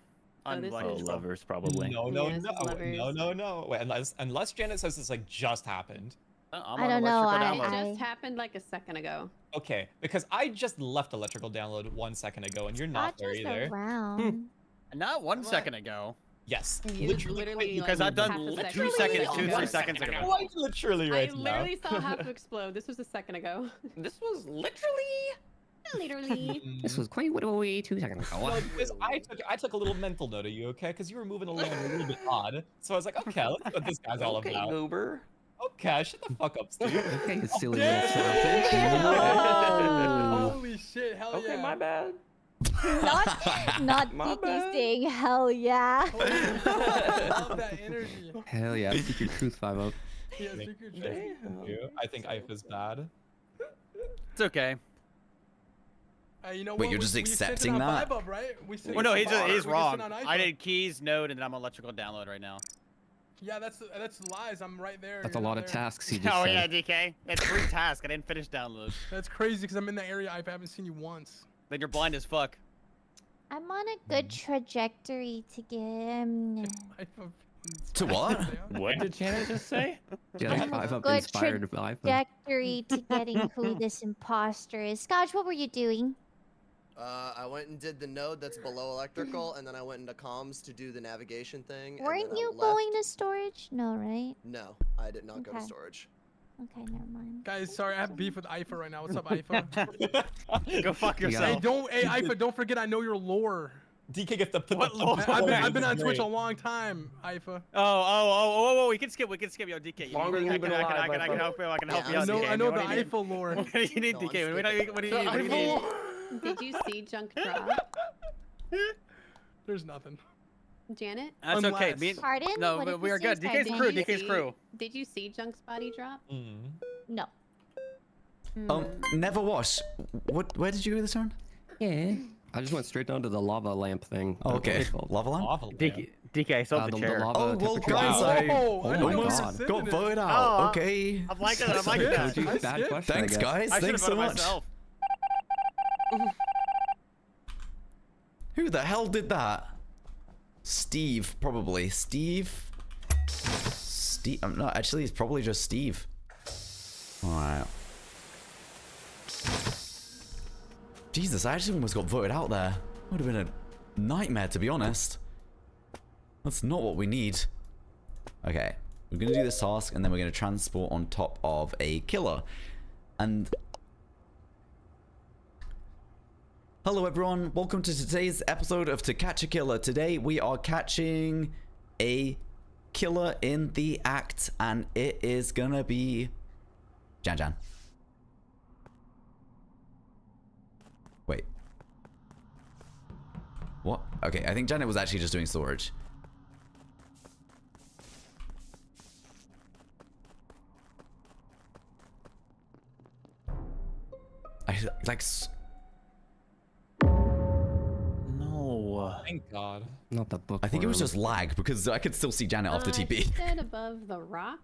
Oh, On this Black Oh, is- Control. lovers probably. No, Yes, lovers. no. Wait, unless Janet says this like just happened. I'm I on don't know, electrical It download. just happened like a second ago. Okay, because I just left electrical download 1 second ago, and you're not there just either. around. Not 1 second ago. Yes, You literally. Because like, I've done half a 2 second. seconds, Literally 2, 3 1 seconds second ago. Like literally I right now. literally saw Hafu explode. This was a second ago. This was literally. Literally. This was quite way 2 seconds ago. No, because I took a little mental note of you, okay? Because you were moving along a little bit odd. So I was like, okay, let's see what this guy's all Okay, about. goober. Okay, shut the fuck up, Steve. Okay, you silly Yeah. little savage. Holy shit! Hell Okay, yeah. my bad. Not My DK bad. saying hell yeah. I love that energy. Hell yeah, Secret Truth 5-0. Yeah, secret Thank truth. you. I think Ifa's bad. It's okay. You know Wait, what? you're just we sent it accepting on that? 5-up, right? We sent Well, no, it on he's 5-up. We wrong. sent it on I iPhone. did keys, node, and then I'm electrical download right now. Yeah, that's lies. I'm right there. That's a you're lot not of there. tasks he just Oh said. yeah, DK. It's 3 tasks. I didn't finish download. That's crazy because I'm in the area. I haven't seen you once. Then you're blind as fuck. I'm on a good trajectory to get. To what? What did Janet just say? Yeah, 5-up Good inspired by iPhone. trajectory to getting who this imposter is. Scotch, what were you doing? I went and did the node that's below electrical, and then I went into comms to do the navigation thing. and Weren't then I you left. going to storage? No, right? No, I did not go to Okay. storage. Okay, never mind. Guys, sorry, I have beef with Ifa right now. What's up, Ifa? Go fuck You yourself. Hey, Ifa, don't forget I know your lore. DK gets to put What the lore? I've been on Twitch a long time, Ifa. Oh, we can skip, yo, DK. Longer than you've been alive, I can help you, I out, know, DK. I know What the do you need? Eiffel lore. What do you need, DK? What do you need? Did you see Junk drop? There's nothing. Janet? That's okay. Unless- Pardon? No, What if we you are good. say DK's pardon? crew, Did you DK's see- crew. Did you see Junk's body drop? No. Never wash. Where did you go this turn? Yeah. I just went straight down to the lava lamp thing. Oh, okay. Lava lamp? Lava lamp. DK, I saw the the chair. lava Oh, well, temperature. guys, Wow. I Oh, I didn't know almost that was got in it. voted Oh, out. Okay. I'm liking that. I'm liking that. Koji, bad skipped. question, Thanks, I guess. guys. I should have Thanks so voted much. myself. Who the hell did that? Steve, probably. Steve? No, actually, it's probably just Steve. Alright. Jesus, I actually almost got voted out there. Would have been a nightmare, to be honest. That's not what we need. Okay, we're gonna do this task, and then we're gonna transport on top of a killer. And hello everyone, welcome to today's episode of To Catch a Killer. Today we are catching a killer in the act, and it is gonna be Jan. Wait. What? Okay, I think Janet was actually just doing storage. No. Thank God. Not the book. I think it was just lag because I could still see Janet after She TP. said above the rock.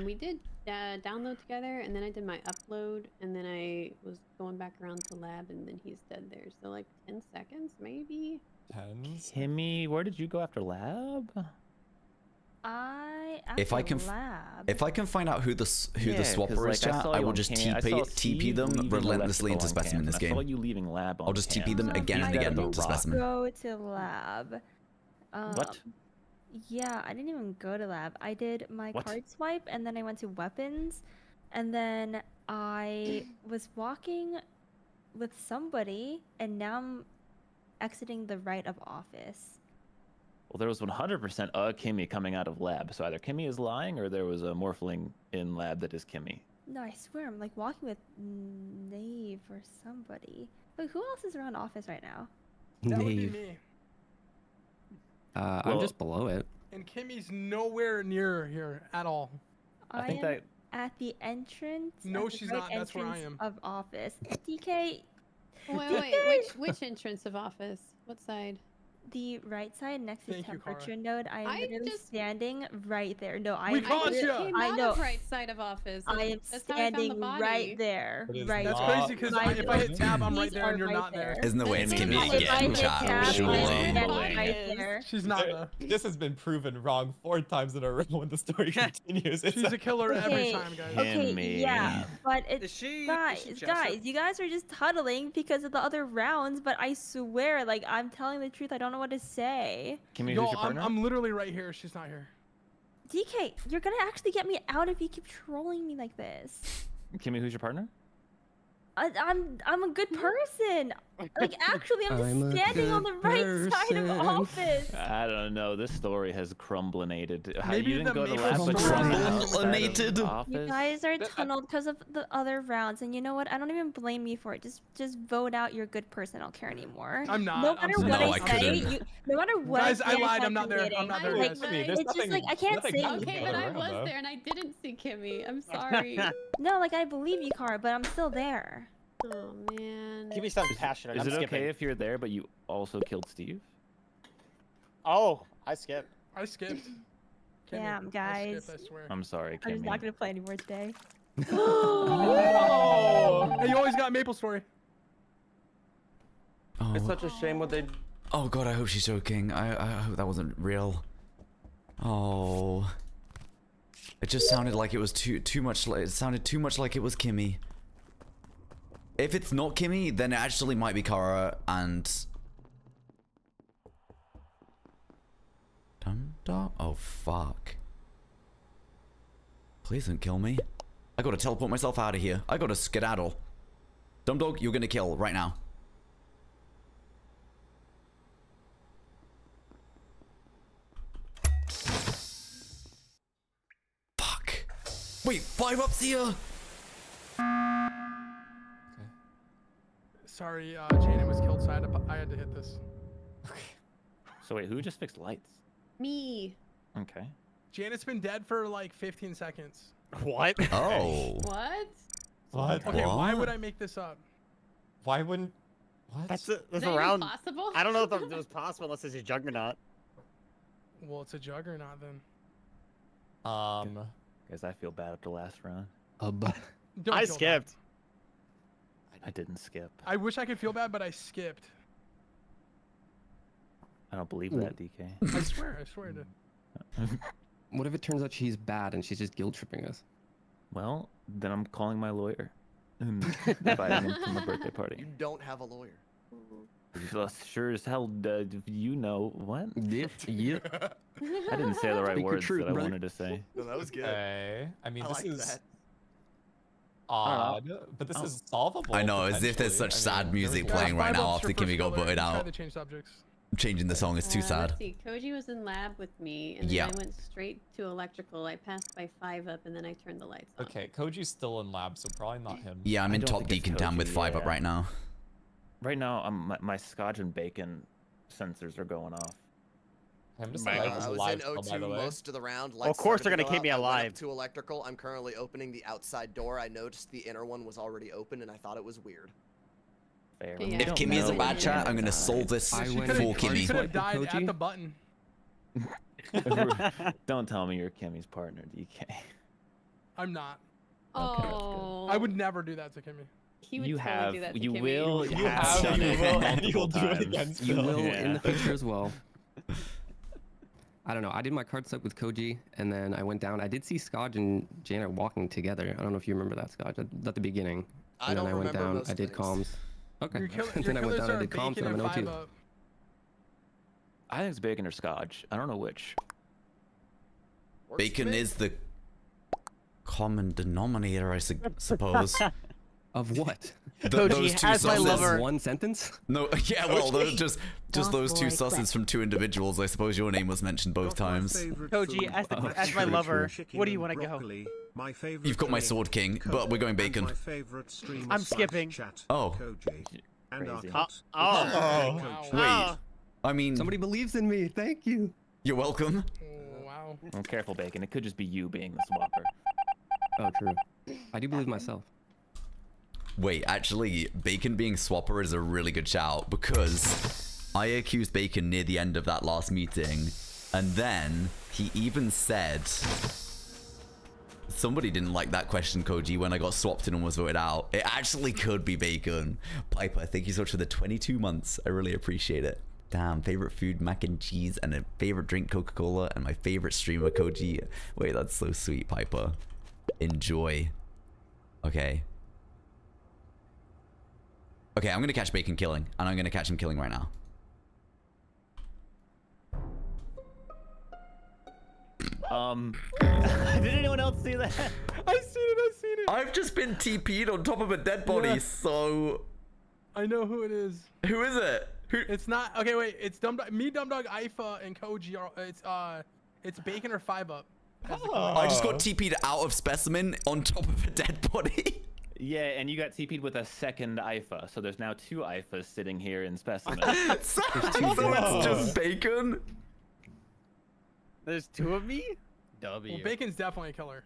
We did download together, and then I did my upload, and then I was going back around to lab, and then he's dead there. So like 10 seconds, maybe. 10. Timmy, where did you go after lab? If I can, if I can find out who the swapper is, chat, I will just TP them relentlessly into specimen this game. I saw you leaving lab. I'll just TP them again and again into specimen. Go to lab. What? Yeah, I didn't even go to lab. I did my What? card swipe, and then I went to weapons, and then I was walking with somebody, and now I'm exiting the right of office. Well, there was 100% a Kimmy coming out of lab. So either Kimmy is lying, or there was a morphling in lab that is Kimmy. No, I swear, I'm like walking with Nave or somebody. Wait, who else is around office right now? That would be Nave. me. I'm just below it. And Kimmy's nowhere near here at all. I think am that- at the entrance. No, at the she's right not. That's where I entrance am. Of office. DK, Wait, which entrance of office? What side? the right side next to Thank you, Kara. temperature node. I am I literally just- standing right there. No, I We am caught lit- ya! Came I out know. of right side of office. I am That's how I found the standing body. right there. It is Right That's not- there. crazy because My if I hit tab, I'm right keys there are and you're right not there. There's no way it's That's Kimmy not- If I again, hit chat. tab, I'm Surely. standing right there. She's not though. This has been proven wrong 4 times in a row when the story continues. It's She's a killer every Okay, time, guys. Okay, Kimmy. yeah, but Is it's she guys, Jessup? you guys are just huddling because of the other rounds. But I swear, like I'm telling the truth. I don't know what to say. Kimmy, Yo, who's your partner? I'm literally right here. She's not here. DK, you're gonna actually get me out if you keep trolling me like this. Kimmy, who's your partner? I'm a good person. Like actually, I'm I'm a just standing on the good right side of person. office. I don't know. This story has crumblenated. How Maybe you didn't the go to maple lab, but story you're has outside of crumblenated. You office? guys are tunneled because of the other rounds, and you know what? I don't even blame you for it. Just vote out your good person. I don't care anymore. I'm not. No I'm matter what No, I I say, couldn't. no matter what. Guys, I say, lied. it's I'm not there. I'm intimidating. not there, I guys. like There's It's just nothing- like I can't nothing say bad Okay, anything. but I around, was though. there and I didn't see Kimmy. I'm sorry. No, like I believe you, Cara, but I'm still there. Oh man. Kimmy sounds passionate. Is I'm it skipping. okay if you're there, but you also killed Steve? Oh, I skipped. I skipped. Kimmy, Damn, I guys. skipped, I swear. I'm sorry, I'm just not Kimmy. gonna play anymore today. Oh! Hey, you always got Maple Story. It's Oh, such a shame what they. oh god, I hope she's joking. I hope that wasn't real. Oh. It just sounded like it was too much. It sounded too much like it was Kimmy. If it's not Kimmy, then it actually might be Kara and. Dum dum. Oh fuck. Please don't kill me. I gotta teleport myself out of here. I gotta skedaddle. Dumb dog, you're gonna kill right now. Wait, 5-Up's here. Sorry, Janet was killed, so I had to hit this. So wait, who just fixed lights? Me. Okay. Janet's been dead for like 15 seconds. What? Oh. What? What? Okay, why What? would I make this up? Why wouldn't? What? That's Is that around. even possible? I don't know if that was possible unless it's a juggernaut. Well, it's a juggernaut then. Guys, I feel bad after last round. Don't I feel bad. skipped. I didn't skip. I wish I could feel bad, but I skipped. I don't believe that, DK. I swear I did. What if it turns out she's bad and she's just guilt tripping us? Well, then I'm calling my lawyer and inviting him to my birthday party. You don't have a lawyer. Well, sure as hell, you know what? Yeah. I didn't say the right Speak your words truth, that I brother. wanted to say. No, that was good. Okay. I mean, I this like is that. odd, but this is solvable. I know, as if there's potentially. such sad there music was- playing right now 5-Up's after your Kimmy first got killer. voted Try out. to change subjects. Changing the song is too sad. Let's see. Koji was in lab with me, and then Yeah. I went straight to electrical. I passed by 5-Up, and then I turned the lights on. Okay, Koji's still in lab, so probably not him. Yeah, I'm I in don't top think it's deacon down with Koji, 5-Up yeah. right now. Right now, my scotch and bacon sensors are going off. I'm just Man, alive. I I'm was alive in still, by the O2 way. most of the round. Well, of course started they're to gonna go keep me out. I went up alive. to electrical. I'm currently opening the outside door. I noticed the inner one was already open, and I thought it was weird. Fair. Yeah. If Kimmy is a No, bad chat, I'm yeah. gonna solve this I She went for in could Kimmy. have died Koji? at the button. Don't tell me you're Kimmy's partner, DK. I'm not. Okay, that's good. Oh. I would never do that to Kimmy. He would You totally have, do that to you Kimmy. will, You have, done you it will, and you will multiple do it times. against You Phil. will Yeah. in the future as well. I don't know. I did my card swipe with Koji, and then I went down. I did see Scotch and Janet walking together. I don't know if you remember that, Scotch, at the beginning. I And then don't I went remember down. most I did things. comms. Okay. Your, And then I went killers down. I are did comms, Bacon and I'm and an O2. 5-Up. I think it's bacon or scotch. I don't know which. Works for Bacon me. is the common denominator, I suppose. Of what? Koji Those two has my sauces. lover. One sentence? No, yeah, well, those, just Don't those two worry, sauces Cliff. from two individuals. I suppose your name was mentioned both times. Koji, as my lover, what do you want to go? You've got my sword king, but we're going bacon. I'm skipping. Oh. Crazy. Oh. Wait. I mean, Somebody believes in me. Thank you. you're welcome. Oh, wow. Well, careful, bacon. It could just be you being the swapper. Oh, true. I do believe myself. Wait, actually, Bacon being swapper is a really good shout because I accused Bacon near the end of that last meeting, and then he even said somebody didn't like that question, Koji, when I got swapped and almost voted out. It actually could be Bacon. Piper, thank you so much for the 22 months. I really appreciate it. Damn, favorite food, mac and cheese, and a favorite drink, Coca-Cola, and my favorite streamer, Koji. Wait, that's so sweet, Piper. Enjoy. Okay. Okay, I'm gonna catch Bacon killing, and I'm gonna catch him killing right now. Did anyone else see that? I seen it. I've just been TP'd on top of a dead body, Yeah. so... I know who it is. Who is it? Who? It's not. Okay, wait. It's me, Dumdog, Ifa, and Koji. It's Bacon or 5-Up. I just got TP'd out of Specimen on top of a dead body. Yeah, and you got TP'd with a second IFA, so there's now two IFAs sitting here in Specimen. So it's just Bacon? There's two of me? Well, Bacon's definitely a killer.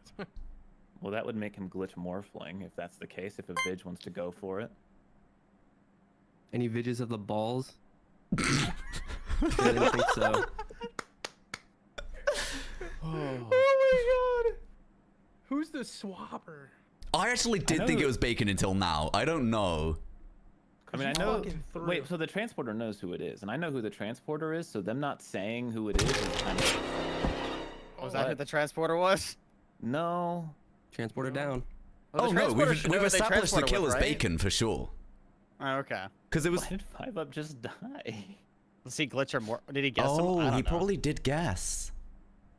Well, that would make him glitch Morphling, if that's the case, if a Vidge wants to go for it. Any vidges of the balls? I didn't think so. Oh my god. Who's the swapper? I actually did think it was Bacon until now. I don't know. I mean, I know. Wait, so the transporter knows who it is, and I know who the transporter is, so them not saying who it is kind of. Was that who the transporter was? No. Transporter down. Well, Oh the no, transporter should know we've who they established the transported killer's with, right? Bacon for sure. Oh, okay. Because it was. Why did 5-Up just die? Let's see, glitch or more. Did he guess him? I Oh, don't he know. probably did guess.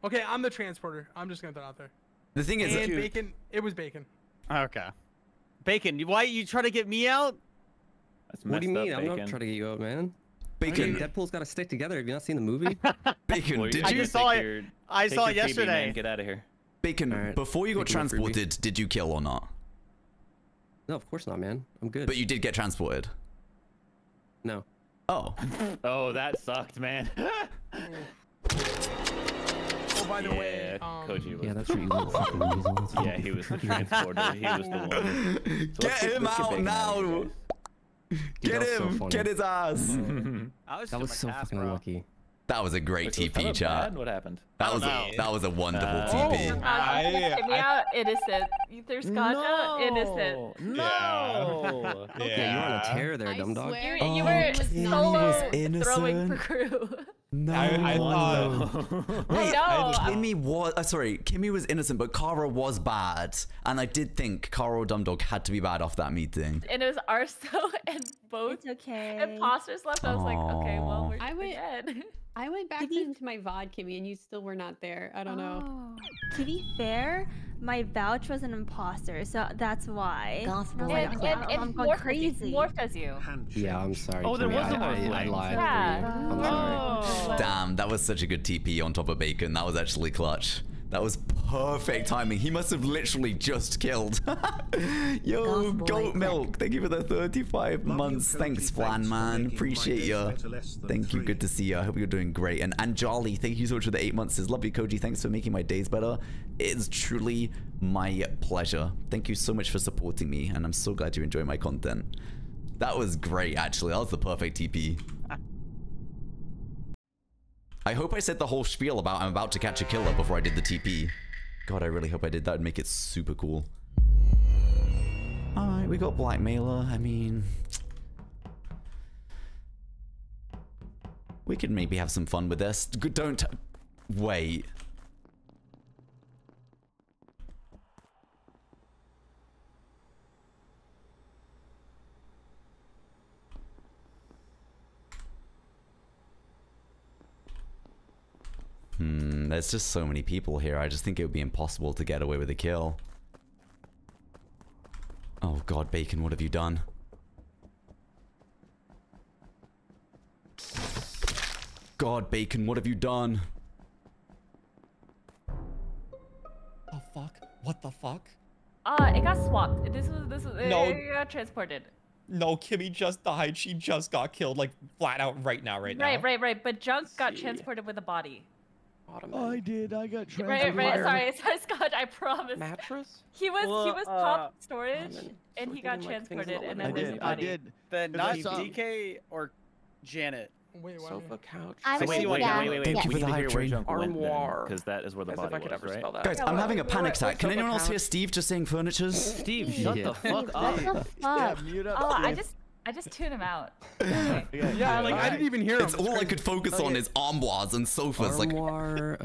Okay, I'm the transporter. I'm just gonna throw it out there. The thing is, And Bacon. It was Bacon. Okay. Bacon, why you try to get me out? That's What do you messed mean? up, I'm not Bacon. trying to get you out, man. Bacon. Deadpool's got to stick together. Have you not seen the movie? Bacon, Well, did I you? just saw it. I Take saw your it freebie, yesterday. man. Get out of here. Bacon, Alright, before you got Bacon went for me. transported, did you kill or not? No, of course not, man. I'm good. But you did get transported. No. Oh. Oh, that sucked, man. Oh, by the way, Koji was. Yeah, that's your evil fucking weasel. That's Yeah, he was the transporter. He was the one. So Get him out now! Get that was so him! funny. Get his ass! That was so fucking unlucky. That was a great Wait, was TP that chat. bad? What happened? That was a wonderful TP. Get me out, innocent. There's Scotch out, innocent. No. Yeah, you're on a tear there, dumb dog. You were solo throwing for crew. No, I thought. Wait, No, Kimmy was sorry. Kimmy was innocent, but Kara was bad, and I did think Kara or Dumdog had to be bad off that meeting. And it was Arso and both It's okay. imposters left. I was like, okay, well, we're I went- dead. I went back into my VOD, Kimmy, and you still were not there. I don't know. Oh. To be fair, my vouch was an imposter, so that's why. Goth I was boy. like, I'm going crazy. Morphed as you. Yeah, I'm sorry. Oh, there Kimmy. was a I morph. lied. Yeah. I'm sorry. Damn, that was such a good TP on top of Bacon. That was actually clutch. That was perfect timing. He must have literally just killed. Yo, Goat Milk, thank you for the 35 months. Thanks, Flan Man. Appreciate ya. Thank you. Good to see you. I hope you're doing great. And Jolly, thank you so much for the 8 months. Says, love you, Koji. Thanks for making my days better. It's truly my pleasure. Thank you so much for supporting me, and I'm so glad you enjoy my content. That was great, actually. That was the perfect TP. I hope I said the whole spiel about I'm about to catch a killer before I did the TP. God, I really hope I did. That would make it super cool. Alright, we got Blackmailer. I mean... we could maybe have some fun with this. Don't... wait. There's just so many people here. I just think it would be impossible to get away with a kill. Oh god, Bacon, what have you done? God, Bacon, what have you done? The fuck? What the fuck? It got swapped. This was No. it got transported. No, Kimmy just died. She just got killed, like flat out right now. Right. But Junk got transported with a body. I did. I got transported. Right. Sorry, Scott. I promise. Mattress? He was top storage, and he got getting, like, things transported, in and the then there's a I body. did. Then 'Cause I not saw- DK or Janet. Wait, Sofa, couch. I So would wait, say wait, yeah. wait, wait. Thank you We for need the to hear hype where train. Junk went then, Armoire. because that is where the As body if I could was, ever right? spell that. Guys, Yeah, I'm what- having a panic what attack. Can sofa anyone else hear couch? Steve just saying furnitures? Steve, shut the fuck What up. the Yeah, fuck? mute up. Oh, Steve. I just tuned him out. Yeah, like I didn't even hear him. It's all I could focus on is armoires and sofas. Like, Armoire,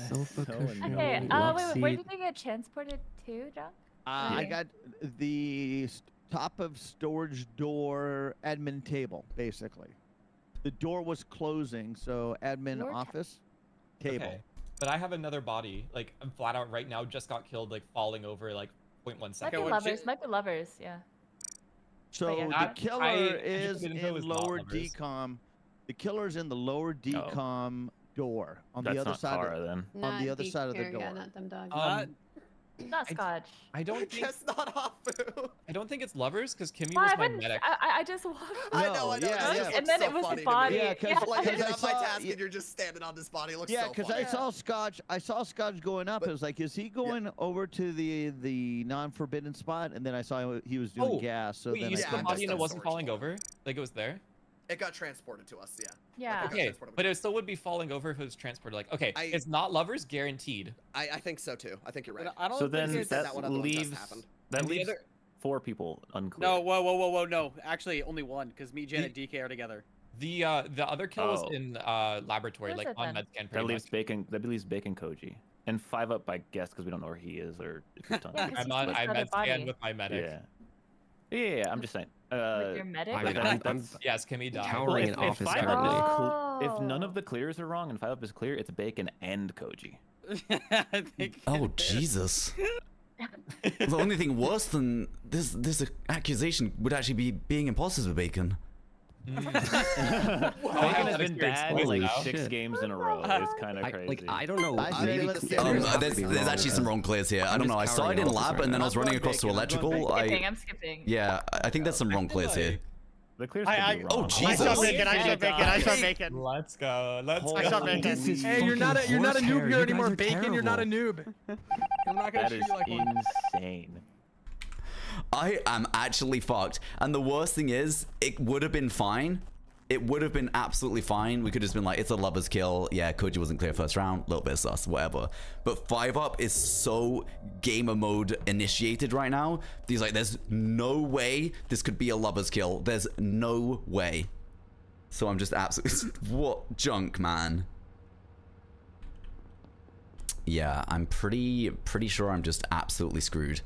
sofa so cushion, Okay. love Wait. Where seat. did they get transported to, Junk? I got the top of storage door admin table, basically. The door was closing, so admin Your ta- office table. Okay. But I have another body. Like I'm flat out right now. Just got killed. Like falling over. Like 0.1 Might second. be well, lovers. Might be lovers. Yeah. So But yeah. the I killer just is didn't know it in was not lower lovers. decom. The killer's in the lower decom door on That's the other not side. Kara, then. On the other side of the Yeah, door. not them dog. Not Scotch. I don't think Guess not Hafu. I don't think it's lovers because Kimmy Well, was I my wouldn't. medic. I just walked. I know. yeah, That just yeah. And looks then so it was funny the to me. body. Yeah, 'cause, Yeah. like, Picking I up my saw- task yeah. and you're just standing on this body. It looks Yeah, so because funny. I saw Scotch. I saw Scotch going up. But- It was like, is he going over to the non-forbidden spot? And then I saw he was doing Oh, gas. So Wait, then you I saw Yeah, the came I'm body just and at it a wasn't storage falling floor. over? Like it was there? It got transported to us. Yeah. Yeah. Like, it got Okay, transported but to it still would be falling over if it was transported. Like, okay, I- it's not lovers guaranteed. I think so too. I think you're right. But I don't So think then it's- that one other one just leaves happened. that And the leaves other- 4 people unclear. No, whoa, no. Actually, only one, because me, Janet, and DK are together. The other kill was Oh. in laboratory, Who's like it on then? med scan. That Pretty leaves much. Bacon. That leaves Bacon Koji. And 5 up, I guess, because we don't know where he is or if he's done. Yeah, 'cause I'm he's on. with I the other med scan body. with my medic. Yeah. I'm just saying. With your medic. I Like, mean, I'm Yes, Kimmy died. towering in if office 5 currently. up is if none Oh. of the clears are wrong and 5 up is clear, it's Bacon and Koji. I think. oh Jesus! The only thing worse than this accusation would actually be being imposters with Bacon. Bacon has been bad Holy like shit. 6 games in a row. It's kind of crazy. Like, I don't know. I maybe let's Clear see. There's actually some wrong clears here. I don't know. I started in lab and then I was running across to electrical. I'm skipping. Yeah, I think there's some wrong clears here. The clears could be wrong. Oh, I Jesus. saw bacon. I saw bacon. I saw bacon. Let's go. Let's I saw bacon. This is Hey, you're not a noob horsehair. here You anymore, guys are Bacon. You're not a terrible. noob. I'm not gonna That treat is you like one. insane. I am actually fucked. And the worst thing is, it would have been fine. It would have been absolutely fine. We could have just been like, it's a lover's kill. Yeah, Koji wasn't clear first round. Little bit sus, whatever. But 5-Up is so gamer mode initiated right now. He's like, there's no way this could be a lover's kill. There's no way. So I'm just absolutely... What junk, man. Yeah, I'm pretty sure I'm just absolutely screwed.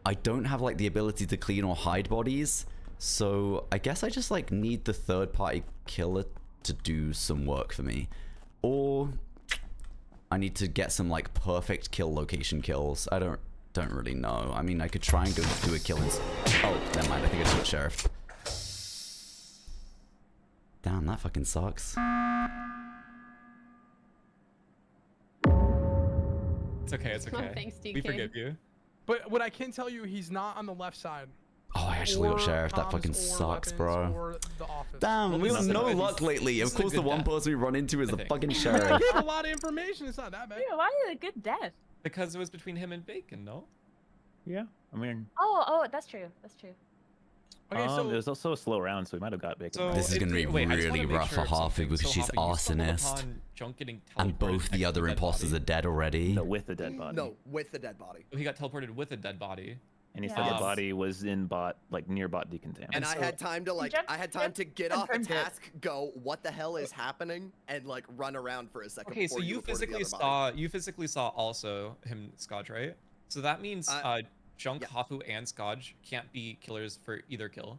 I don't have like the ability to clean or hide bodies, so I guess I just like need the third-party killer to do some work for me, or I need to get some like perfect kill location kills. I don't really know. I mean, I could try and go do a kill in... Oh, never mind. I think I just got sheriff. Damn, that fucking sucks. It's okay. It's okay. Thanks, DK. We forgive you. But what I can tell you, he's not on the left side. Oh, I actually got Or sheriff. That comms fucking or sucks, weapons bro. or the office. Damn, we have no luck lately. Of course, the one person we run into is the fucking sheriff. I gave a lot of information. It's not that bad. Yeah, why is it a good death? Because it was between him and Bacon, no? Yeah, I mean... Oh, that's true. That's true. Okay, so there's also a slow round, so we might have got Bacon. So This is gonna be wait, I just really wanna make rough sure for of Harvey something. because So, she's Harvey, you stumbled arsonist. upon Junk getting And teleported both next the to other dead imposters body. are dead already. No, with the dead body. No, with the dead body. He got teleported with a dead body. And he said Yeah. the body was in bot, like near bot decontam. And I had time to like, I had time to get off a confirmed it. task, go, what the hell is happening, and like run around for a second. Okay, so before you reported the physically other body. saw also him, Scotch, right? So that means Junk, Hafu, and Scotch can't be killers for either kill.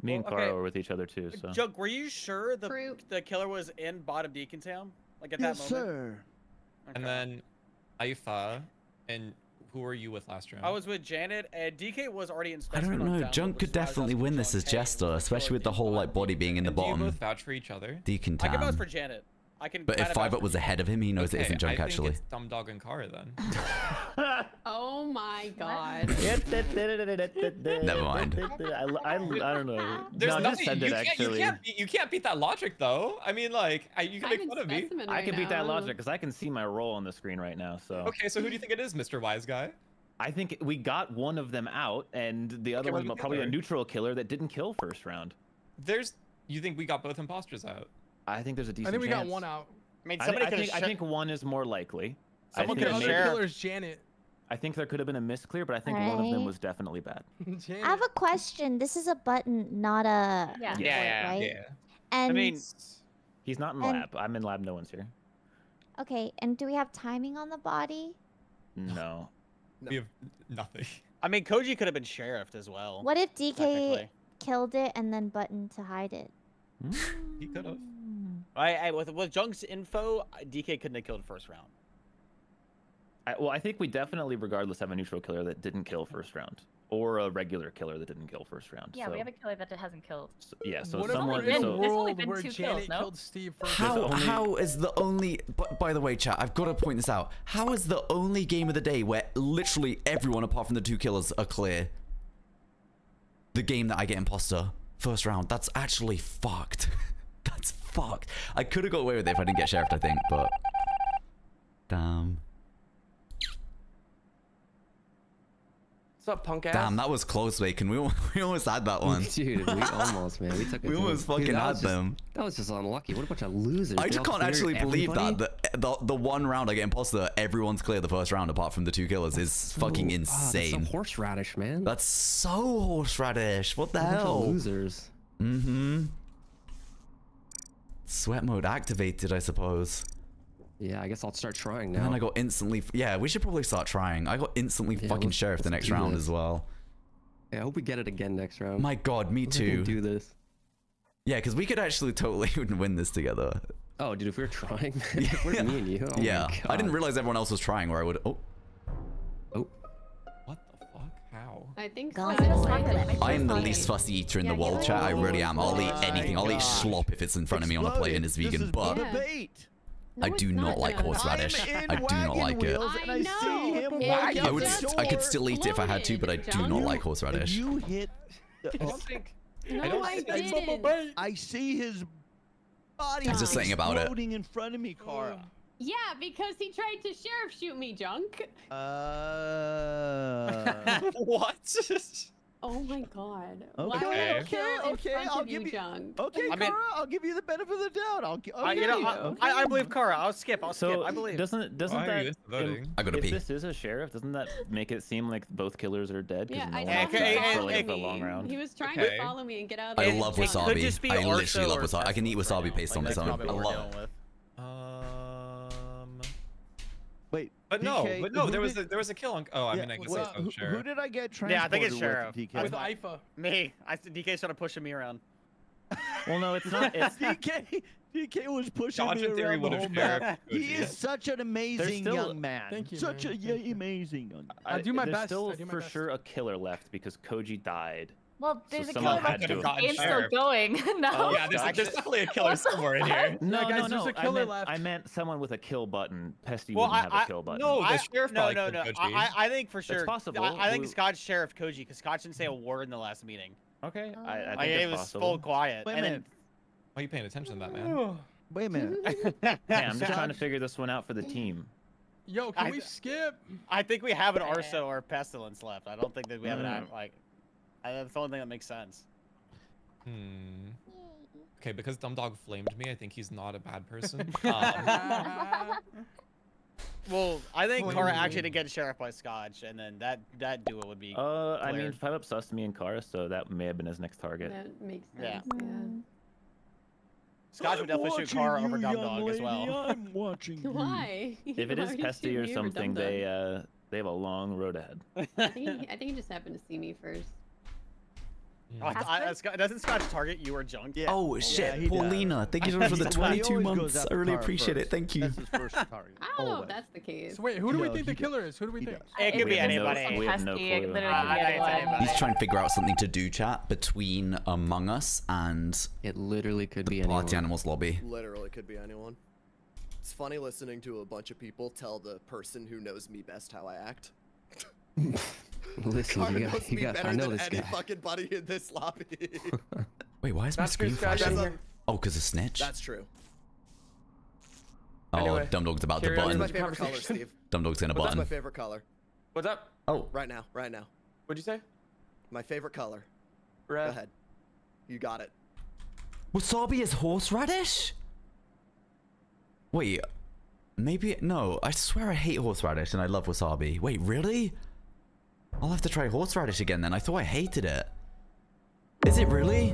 Me and Well, Kara okay. were with each other too, so. Jug, were you sure the killer was in bottom decontam? Like at Yes, that moment? sir. And then Aifa, and who were you with last round? I was with Janet, and DK was already in I specimen don't on know. down, Junk but could was- I was definitely asking win Junk, this as hey, Jester, especially with the whole like body being in the And do you bottom. both vouch for each other? I can vouch for Decontam. Janet. I can. But if kinda vouch 5-Up was ahead of him, he knows it Okay, isn't Junk I think actually. it's Dumb Dog and Kara then. Oh my god. Never mind. I don't know. There's no, just nothing. send it actually. You can't beat that logic though. I mean, like, you can make fun of me. I can beat that logic because I can see my role on the screen right now. So. Okay, so who do you think it is, Mr. Wise Guy? I think we got one of them out, and the other what one about the probably a other? neutral killer that didn't kill first round. You think we got both imposters out? I think there's a decent I think we got chance. one out. I mean, I, somebody I could think I think one is more likely. Someone I could think have The other shared. killer's Janet. I think there could have been a misclear, but I think one of them Alright. was definitely bad. Janet. I have a question. This is a button, not a Yeah. report, Yeah, right? Yeah. And mean- He's not in And- lab. I'm in lab. No one's here. okay, and do we have timing on the body? No. We have nothing. I mean, Koji could have been sheriffed as well. What if DK technically. killed it and then button to hide it? He could have. With Junk's info, DK couldn't have killed first round. Well, I think we definitely, regardless, have a neutral killer that didn't kill first round, or a regular killer that didn't kill first round. Yeah, so, we have a killer that it hasn't killed. yeah. So What if someone. we're in a So, There's only world been where 2 Janet kills, no? killed Steve first? How is the only... By the way, chat, I've got to point this out. How is the only game of the day where literally everyone apart from the 2 killers are clear the game that I get imposter first round? That's actually fucked. That's fucked. I could have got away with it if I didn't get sheriff, I think, but... Damn. What's up, punk ass? Damn, that was close, Bacon. We almost had that one. Dude, we almost, man. We took it. We to almost him. Dude, fucking that had was just- them. That was just unlucky. What a bunch of losers. I They just all can't cleared actually believe everybody? that the one round I get imposter, everyone's clear the first round apart from the 2 killers is fucking insane. That's so horseradish, man. That's so horseradish. What the Bunch of hell? losers. Mm-hmm. Sweat mode activated, I suppose. Yeah, I guess I'll start trying And now. then I got instantly... Yeah, we should probably start trying. I got instantly Yeah, fucking let's- sheriff the let's next do round this. as well. Yeah, I hope we get it again next round. My god, me Hope we can too. do this. Yeah, because we could actually totally win this together. Oh, dude, if we were trying, what me and you? Oh yeah, my I didn't God. realize everyone else was trying where I would... Oh. What the fuck? How? I think Guys, so. I am the least fussy eater in the world, chat. I really am. I'll eat anything. I'll eat slop if it's in front of me on a plate and it's vegan. But debate. I do not like horseradish. I do not like it. And I see him I could still eat it if I had to, but I do not like horseradish. You hit. I don't think. No, I didn't. I see his body. There's just something about it. Exploding in front of me, Kara. Yeah, because he tried to sheriff shoot me, Junk. What? Oh my god. Okay, Why would I kill in okay, front I'll of give you. Junk? Okay, I mean- Kara, I'll give you the benefit of the doubt. I'll give You know, I believe Kara. I'll skip. So I believe. doesn't Why are that you voting? I gotta if pee. this is a sheriff, doesn't that make it seem like both killers are dead? Yeah, no I one saw else him died for, follow like, me. the long round. He was trying Okay. to follow me and get out of I the love It could just wasabi. be I literally Orso love or wasabi. I can eat Pestilence wasabi right paste now. on Like, its that's own. probably I what we're love dealing it. with. Wait, But no, DK, but no, who there was did- a kill on. Oh, I Yeah, mean, I guess well, that's who did I get transported Yeah, I think it's Sheriff. with, DK? With IFA. Me. DK started pushing me around. Well, no, it's not. It's DK was pushing Dodge me in theory around the would have whole map. sheriffed He Koji. is such an amazing still- young man. Thank you, Such man. a amazing young man. I'll do my there's best. still I do my for best. sure a killer left because Koji died. Well, there's a someone killer had left, to but have the gotten game's still sheriff. going. No. Oh, Yeah, there's definitely a killer somewhere in here. No, guys, no, there's no. a killer I meant, left. I meant someone with a kill button. Pesty Well, wouldn't have a kill button. no, the I- sheriff no, probably no, killed no. Koji. I think for sure. possible. I think We- Scott Sheriff Koji, because Scott didn't say a word in the last meeting. Okay, I Like, think it it's was possible. full quiet. Wait a and minute. Why are you paying attention to that, man? Wait a minute. then, Hey, I'm just trying to figure this one out for the team. Yo, can we skip? I think we have an Arso or Pestilence left. I don't think that we have an like. That's the only thing that makes sense. Okay, because Dumdog flamed me, I think he's not a bad person. Well, I think What do Kara you actually mean? did get sheriff by Scotch, and then that duo would be. I mean, clear. 5-up sus me and Kara, so that may have been his next target. That makes sense. Yeah. Yeah. Scotch would definitely shoot Kara over Dumdog as well. I'm watching you. Why? If You it is already Pesty shoot or me over something, Dumdug. they have a long road ahead. I think he just happened to see me first. Doesn't Scotch target you or Junk? Yeah. Oh shit, he does. Paulina, thank you so much for the Well, he 22 always goes months. I after really Kara appreciate it. first. Thank you. That's his first target. I don't know if Always. that's the case. So wait, who do we No, think the he killer is? Who do we He think? does. It could be We have no- anybody. we have no Pesky, it clue. literally could be I think it's anyone. anybody. He's trying to figure out something to do, chat, between Among Us and It literally could be the anyone. Party Animals lobby. Literally could be anyone. It's funny listening to a bunch of people tell the person who knows me best how I act. Listen, Kara you knows me got, better I know than this any guy. fucking buddy in this lobby. Wait, why is my That's screen true, Scott. flashing? That's- Oh, because of Snitch? That's true. Oh, Anyway, Dumdog's about to carry on What's button. with my the favorite color, conversation. Steve? Dumdog's gonna What's button. my favorite color? What's up? Oh, Right now, right now. What'd you say? My favorite color. Red. Go ahead. You got it. wasabi is horseradish? Wait, maybe no. I swear I hate horseradish and I love wasabi. Wait, really? I'll have to try horseradish again then. I thought I hated it. Is it really?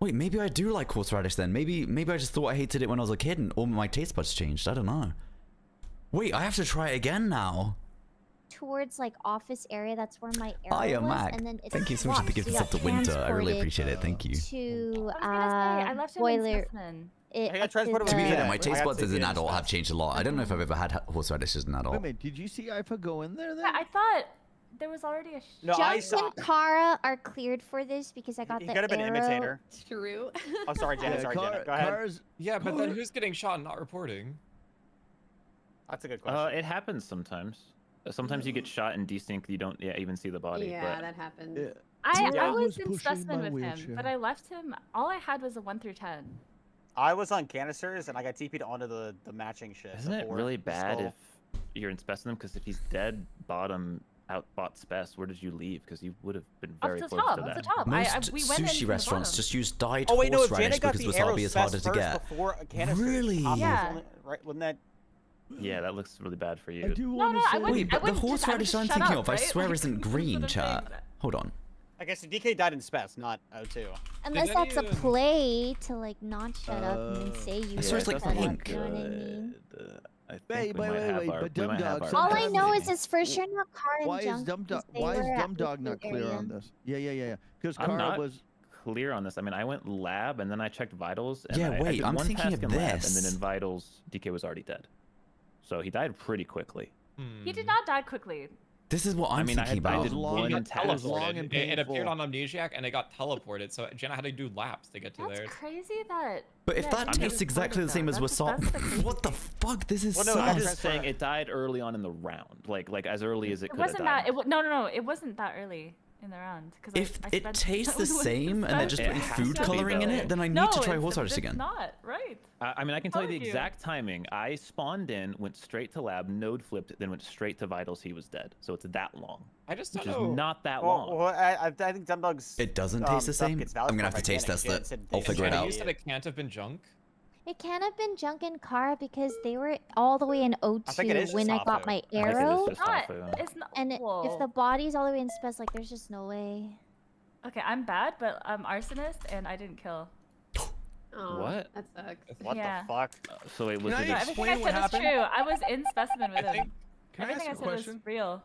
Wait, maybe I do like horseradish then. Maybe I just thought I hated it when I was a kid and all my taste buds changed. I don't know. Wait, I have to try it again now. Towards like office area, that's where my arrow Hiya, was, Mac. and then it's Thank you so much for the swapped, gift so of the got winter. I really transported appreciate it. Thank you. To I left him in boiler. specimen. I got up transported To be with fair, Yeah, my I taste got buds to as be an in adult have fast. changed a lot. I don't know if I've ever had horseradish as an Wait a adult. minute, did you see Ifa go in there then? Yeah, I thought there was already a. No, I Junk saw. and Kara are cleared for this because I got He the could have been arrow. imitator. True. Oh, sorry, Janet. Sorry, Janet. Go ahead. Kara's, Yeah, but then who's getting shot and not reporting? That's a good question. It happens sometimes. Sometimes you get shot in desync, you don't even see the body. Yeah, but that happens. yeah. I Yeah. was Who's in pushing specimen my with him, wheelchair? but I left him. All I had was a 1 through 10. I was on canisters and I got TP'd onto the matching shit. Isn't it really bad if you're in specimen? Because if he's dead, bottom outbot spec, where did you leave? Because you would have been very Up the close top, to up that. the top. Most We went in from sushi the restaurants bottom. just use dyed Oh wait, no, if horseradish Janet got because the arrow wasabi is spec harder to first get. before canisters. Really? Yeah. Right? Wasn't that? Yeah, that looks really bad for I you. do No, want no, to I say. wouldn't- Wait, but the just- I would horseradish just I'm shut thinking up, of, I right? swear Like, isn't that's what green, I'm chat. saying. Hold on. I guess DK died in spec, not O2. Unless Did that's a anyone- play to like not shut up and then say you I swear it's were like cut up, pink. You know what I mean? I think Wait, we wait, might wait, have wait, our, but we might have Dumdog, our All I know is Sometimes- it's for sure not Kara and Why is Junk. Dumdog? 'cause they Why is were at Dumdog the not clear area. on this? Yeah. Because I'm Kara not was. clear on this. I mean, I went lab and then I checked vitals. And Yeah, I wait, did I'm one thinking task of in lab, and this. then in vitals, DK was already dead. So he died pretty quickly. He did not die quickly. This is what I'm thinking I about. did one It task. teleported. It appeared on Amnesiac and it got teleported. So Jenna had to do laps to get to That's there. crazy that. But if yeah, that he tastes exactly the same as Wasabi, what the fuck? This is Well, no, I'm sus. just saying it died early on in the round, like as early as it It could have wasn't died. that. No. It wasn't that early in the round. If I it spent tastes the with same and they're just It putting has food to be, coloring in though. it, then I need No, to try it's horseradish again. not right. I mean, I can tell you the Told you. exact timing. I spawned in, went straight to lab, node flipped, then went straight to vitals. He was dead. So it's that long. I just Which don't is know. not that Well, long. I think Dumbdog's. It doesn't taste the stuff same? gets I'm valid gonna for have to taste organic. test it. It said I'll it figure it Jenna, out. you said it can't have been junk. It can't have been Junk and Kara because they were all the way in think it is O2 when just I got Hafu. my I think it is arrow. just Hafu. It's not. And if Whoa. the body's all the way in Spec, like there's just no way. Okay, I'm bad, but I'm arsonist and I didn't kill. Oh, What? That sucks. What Yeah. the fuck? So it was Can I it No, ex- everything I explain what said was happened? true. I was in specimen with I him. think. Can I ask Everything I a said was question? real.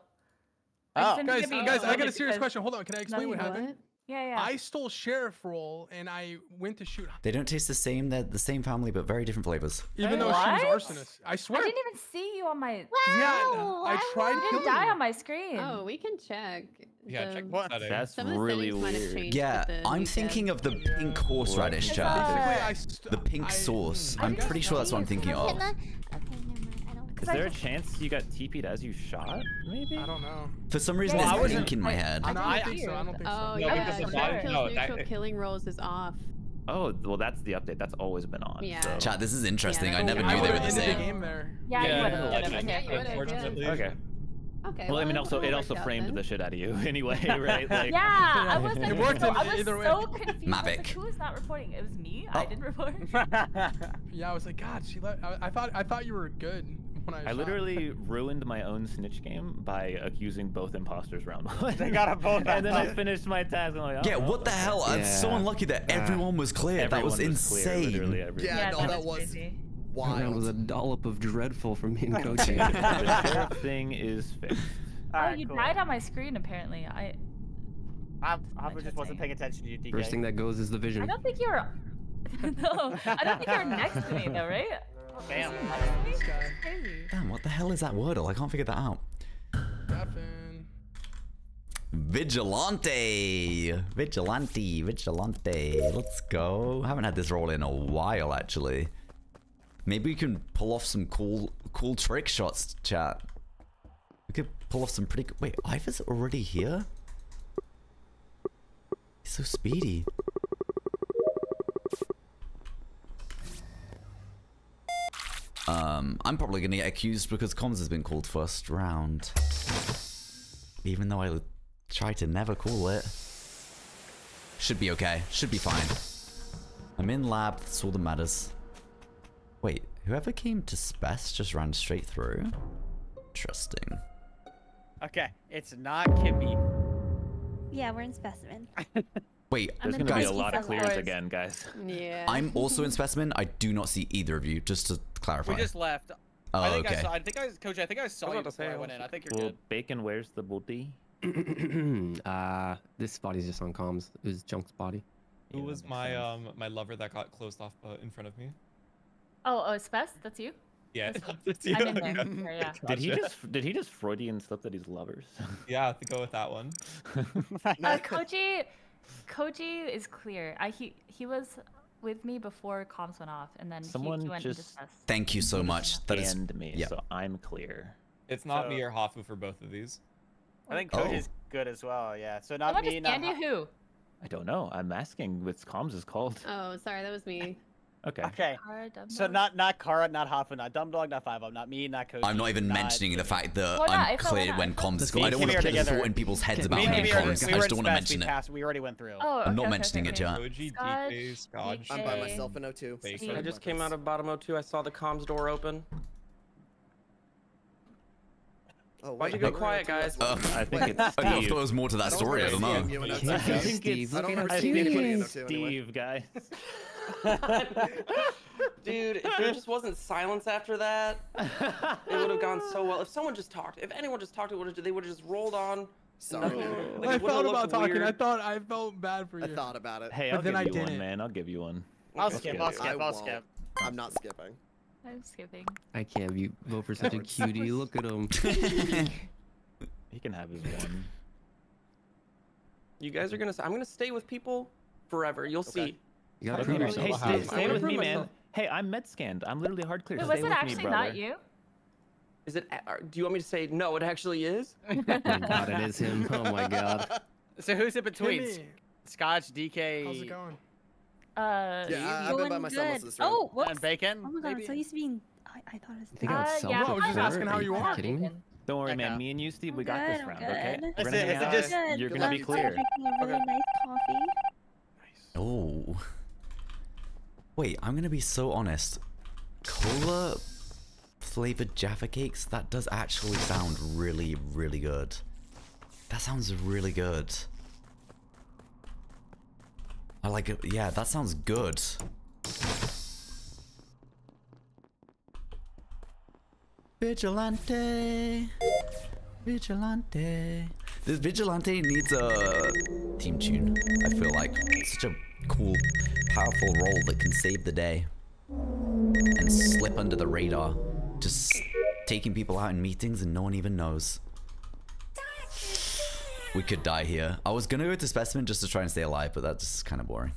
Oh. didn't Guys, give me guys, I got a credit serious because- question. Hold on, can I explain what happened? What? Yeah. I stole sheriff role and I went to shoot, They don't taste the same. They're the same family, but very different flavors. even though What? she was arsonist. I I swear. didn't even see you on my. Yeah, I tried You didn't killing die you. on my screen. Oh, we can check. Yeah, check the- the settings. That's Some of the really settings might have weird. changed Yeah, with the I'm new thinking dev. of the pink horseradish, It's chat. Basically, The pink sauce. I I'm didn't pretty sure that's what I'm see it. thinking of. Can I? Okay, never mind. I don't. Is there a chance you got TP'd as you shot? Maybe. I don't know. For some reason, Yeah, there's I wasn't- pink in my head. I don't I- think so. I don't think so. Oh, No, yeah. because the Neutral body- kills no, neutral that- killing rolls is off. Oh, well, that's the update. That's always been on. Yeah. So. Chat, this is interesting. Yeah, I never I knew they were would've the ended same. the game there. Yeah, you Yeah, would have. legend, Yeah, you would've, yeah. unfortunately. Okay. Okay. Well, I mean, also, it it also worked out framed then. the shit out of you anyway, right? Like, Yeah, I was. It worked so, in I was either way. so confused. I was Mavic. like, who is not reporting? It was me. Oh. I didn't report. Yeah, I was like, God, she let. I thought you were good when I. I shot. literally ruined my own snitch game by accusing both imposters round one. They got it both. And then I finished my task. I'm like, oh, Yeah, well, what the okay. hell? I'm so Yeah. unlucky that everyone was clear. That was Everyone clear, insane. literally everyone. Yeah, no, that was crazy. That round was a wild. dollop of dreadful from me and Koji. The sheriff thing is fixed. Oh, Alright, you cool. died on my screen apparently. I just wasn't paying attention to you, DK. First thing that goes is the I vision. don't think you were. No, I don't think you were next to me though, right? Damn. Was you next to me? This guy. Crazy. Damn, what the hell is that wordle? I can't figure that out. Stefan. Vigilante. Let's go. Haven't had this roll in a while, actually. Maybe we can pull off some cool trick shots, chat. We could pull off some pretty. Wait, Ivor's already here? He's so speedy. I'm probably gonna get accused because comms has been called first round. Even though I try to never call it. Should be okay. Should be fine. I'm in lab, that's all that matters. Wait, whoever came to Spess just ran straight through? Interesting. Okay, it's not Kimmy. Yeah, we're in specimen. Wait, There's in gonna be a guys, lot of Of clears course. again, guys. Yeah. I'm also in Specimen. I do not see either of you, just to clarify. We just left. Oh, I think okay. Coach, I think I saw I was you about to before I say, went in. I think you're Well, good. Bacon, where's the booty? This body's just on comms. It was Junk's body. Who Yeah, was that my makes sense. my lover that got closed off in front of me? Oh, Spess, that's you? Yeah, That's- it's you. I'm in there. Sure, yeah. Did he just Freudian slip that he's lovers? Yeah, I have to go with that one. Koji is clear. He was with me before comms went off, and then Someone he went into just Spess. Thank you so much. That is. And me, yeah. so I'm clear. It's not me So- or Hafu for both of these. I think Oh. Coach is good as well. Yeah, so not Someone me, just not. scanned you who? I don't know. I'm asking what comms is called. Oh, sorry, that was me. Okay. Okay. Kara So Dumbo? not Kara, not Hafu, not Dumbdog, not 5 not me, not Coach. I'm not even mentioning the fact that Why not? I'm I felt clear like when I felt- comms is Me I and don't want Kimmy to are put the together. thought in people's heads Me about Me me and and Kimmy are, comms. we I were just in don't want to Spaz, mention we it. passed. We already went through. Oh, I'm not okay, mentioning it, okay. chat. Koji, Scotch, DK, Scotch, I'm by DK. myself in O2. Baker. I just came out of bottom O2. I saw the comms door open. Oh, Why'd you wait, go we're quiet, in O2 guys? as well. I think Wait, it's I thought Steve. there was more to that I don't story. I don't remember know. seeing you in I O2. can't I see think Steve. it's, Look at I Steve. think anybody in it's O2 anyway. Steve, guys. Dude, if there just wasn't silence after that, it would have gone so well. If someone just talked, if anyone just talked, they would have just rolled on. Sorry. Nothing- I like, it wouldn't thought have about looked talking. weird. I felt bad for you. I thought about it. Hey, But I'll then give I you one, didn't. man. I'll give you one. I'll Okay. skip. I I'll skip. I'll won't. skip. I'm not skipping. I'm skipping. I can't vote for such a cutie. Look at him. He can have his one. You guys are gonna. I'm gonna stay with people forever. You'll see. You gotta Okay, prove hey, yourself. stay with me, man. myself. Hey, I'm med scanned. I'm literally hard clear. Wait, Stay was it with me, actually brother. not you? Is it? Do you want me to say no? It actually is. Oh my god, it is him. Oh my god. So who's in between? Timmy, Scotch, DK, how's it going? Yeah, I've been by myself most of this round. Oh, whoops. and Bacon? Oh my god, I'm maybe? so used to being. I thought it was. I think I was yeah, I was just asking how you are. Kidding me? Don't worry, man. Okay. Me and you, Steve, I'm we got this good, I'm round, okay? good. We're Is gonna it- hang is it out. just- Good. You're I'm gonna be just clear. drinking a really nice coffee. Oh. Wait, I'm gonna be so honest. Cola flavored Jaffa cakes, that does actually sound really, really good. That sounds really good. I like it. Yeah, that sounds good. Vigilante. Vigilante. This Vigilante needs a theme tune. I feel like it's such a cool, powerful role that can save the day and slip under the radar, just taking people out in meetings and no one even knows. We could die here. I was gonna go to Specimen just to try and stay alive, but that's kind of boring.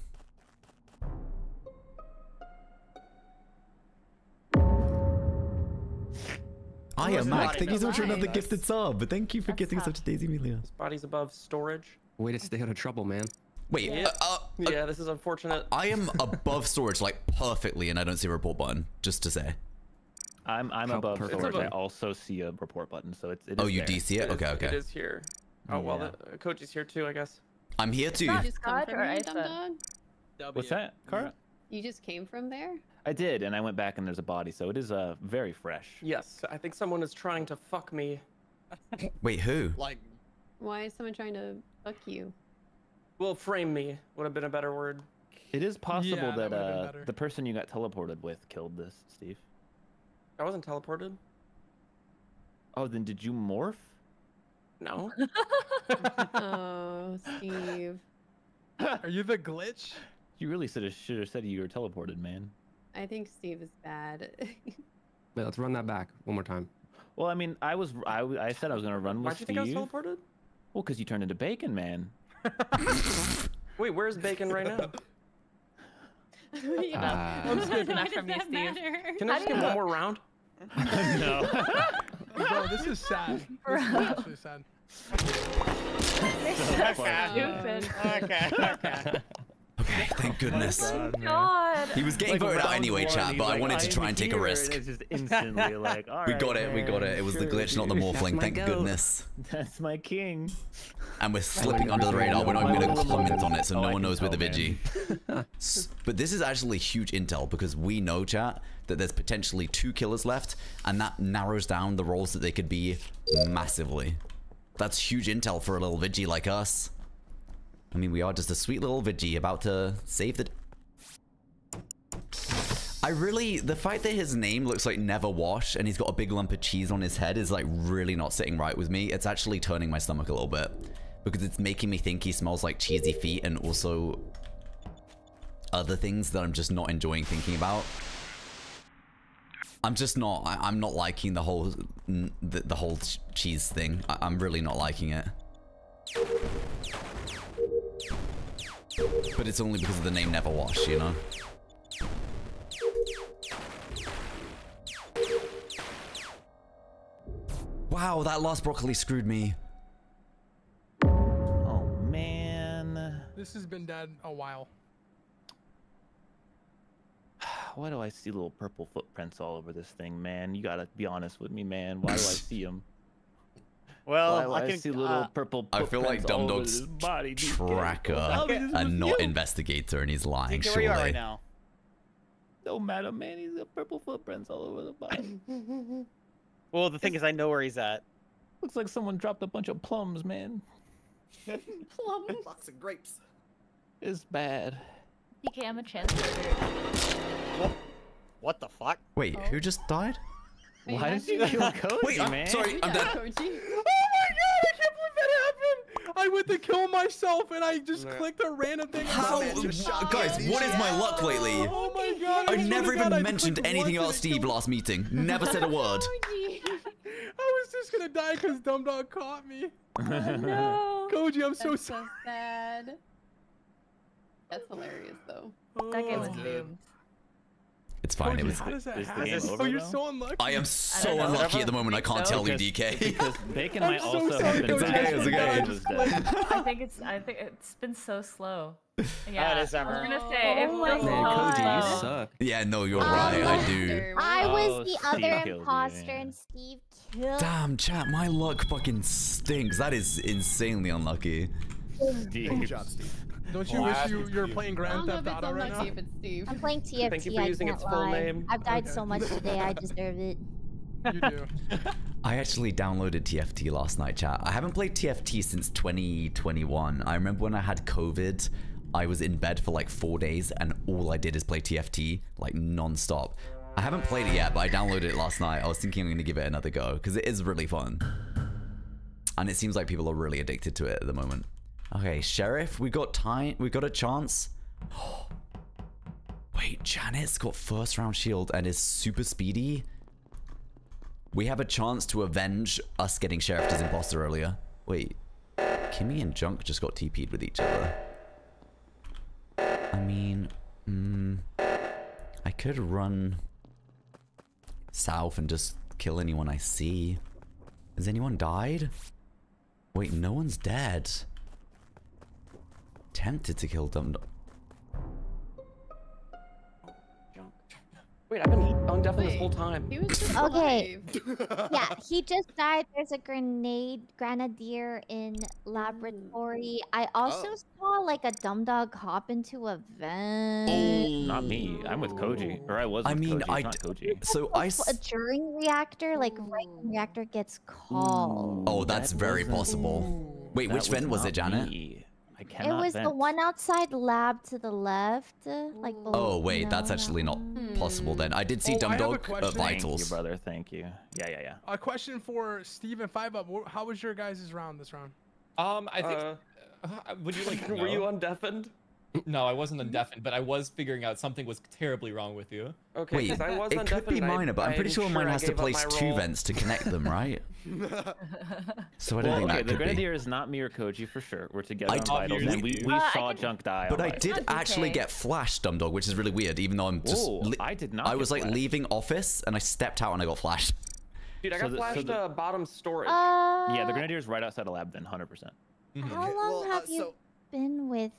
I am Mac. Thank you so much for another gifted sub, but thank you for getting such a Daisy Amelia. This body's above storage. Way to stay out of trouble, man. Wait, Yeah, this is unfortunate. I am above storage like perfectly, and I don't see a report button. Just to say. I'm How above perfect. storage. I also see a report button, so it Oh, is you there. do see it? Okay, It okay. is here. Oh well, Yeah. the coach is here too, I guess. I'm here too. You just come Scott from or there, Ifa? Dumb Dog? What's that, Kara? You just came from there? I did, and I went back and there's a body, so it is very fresh. Yes, I think someone is trying to fuck me. Wait, who? Like, Why is someone trying to fuck you? Well, frame me would have been a better word. It is possible Yeah, that that, would've been better. the person you got teleported with killed this, Steve. I wasn't teleported. Oh, then did you morph? No. Oh, Steve. Are you the glitch? You really should have said you were teleported, man. I think Steve is bad. Wait, let's run that back one more time. Well, I mean, I said I was gonna run with Why'd you think I was Steve. teleported? Well, because you turned into bacon, man. Wait, where's Bacon right now? I'm good enough from you, Steve. Can I just get one more round? No. Bro, this is sad. This is actually sad. Stupid. Okay. Okay, thank goodness. Oh my god. He was getting voted out anyway, chat, but I wanted to try and take a risk. It's just instantly like, all We right, got it, we got it. It was the glitch, not the morphling, thank goodness. That's my king. And we're slipping under the radar, we're not even going to comment on it, so Oh, no I one can knows we're the tell, Vigi. But this is actually huge intel, because we know, chat, that there's potentially 2 killers left, and that narrows down the roles that they could be massively. That's huge intel for a little Vigi like us. I mean, we are just a sweet little Vigi about to save the... the fact that his name looks like Never Wash and he's got a big lump of cheese on his head is like really not sitting right with me. It's actually turning my stomach a little bit because it's making me think he smells like cheesy feet and also other things that I'm just not enjoying thinking about. I'm just not, I'm not liking the whole, the whole cheese thing. I'm really not liking it. But it's only because of the name Never Wash, you know? Wow, that last broccoli screwed me. Oh, man. This has been dead a while. Why do I see little purple footprints all over this thing, man? You gotta be honest with me, man. Why do I see them? Well, Why do I see little purple I feel like footprints all Dumb over Dog's this body, DK? tracker Oh, this was and not you. investigator, and he's lying, DK, where you are right surely. now? No matter, man. He's got purple footprints all over the body. Well, the thing is, I know where he's at. Looks like someone dropped a bunch of plums, man. Box of grapes. It's bad. DK, I'm a chancellor. What the fuck? Wait, who just died? Why did you kill Cody, Wait, man? sorry, I'm dead. Oh my god, I can't believe that happened! I I went to kill myself and I just clicked a random thing. How? Guys, what is my luck lately? Oh my god. I never even mentioned anything about Steve last meeting. Never said a word. I was just gonna die because Dumb Dog caught me. No. Koji, I'm so That's sorry. so sad. That's hilarious though. That game was Oh. doomed. It's fine. It was. How does that is the happen? game Oh, over you're now? so unlucky. I am so know. unlucky at the moment. I can't tell you, Because- DK. Because Bacon I'm might so also sorry, have been Coach. back It's when okay. God was dead. I think it's been so slow. Yeah, it is I was ever. gonna say it Oh feels my so Man, Koji, slow. you suck. Yeah, no, you're right. I do. I Oh, was the Steve other killed you, imposter yeah. and Steve killed. Damn, chat. My luck fucking stinks. That is insanely unlucky. Good job, Steve. Don't you wish you're playing I Grand don't know if Theft it's Auto right unlucky now? if it's Steve. I'm playing TFT. Thank you for I using can't its full lie. name. I've died Okay. so much today. I deserve it. You do. I actually downloaded TFT last night, chat. I haven't played TFT since 2021. I remember when I had COVID, I was in bed for like 4 days and all I did is play TFT like non-stop. I haven't played it yet, but I downloaded it last night. I was thinking I'm going to give it another go because it is really fun. And it seems like people are really addicted to it at the moment. Okay, Sheriff, we got time. We got a chance. Wait, Janet's got first round shield and is super speedy. We have a chance to avenge us getting Sheriff as imposter earlier. Wait, Kimmy and Junk just got TP'd with each other. I mean, I could run south and just kill anyone I see. Has anyone died? Wait, no one's dead. Tempted to kill them. Wait, I've been on deaf this whole time. He was just Okay. alive. Yeah, he just died. There's a grenadier in laboratory. I also saw like a Dumb Dog hop into a vent. Not me. I'm with Koji. Or I was with I mean, Koji. It's not Koji. So During reactor, like right when reactor gets called. Oh, that's That very wasn't- possible. Wait, which vent was it, not Janet? me. I It cannot was the vent. one outside lab to the left, like below. Oh, wait, that's no, actually not possible then. I did see Oh, Dumb I have a Dog at question. Thank you, Vitals. brother. Thank you. Yeah. A question for Steve and 5UP. How was your guys' round this round? I think. Would you like? to Were you know? undeafened? No, I wasn't undeafened, but I was figuring out something was terribly wrong with you. Okay, Wait, 'cause I was it could be undeafened, I- minor, but I'm pretty I'm sure mine sure I has to gave up place my 2 role. vents to connect them, right? So I don't Well, think okay, that the could be. Grenadier is not me or Koji for sure. We're together I on did- Vitals, and we I saw can- Junk die. But on I Vitals. did Not actually DK. get flashed, Dumb Dog, which is really weird, even though I'm just... Whoa, I did not I get was like flashed. leaving office and I stepped out and I got flashed. Dude, I So got the- so flashed the- bottom storage. Yeah, the Grenadier's right outside of lab then, 100%. How long have you been with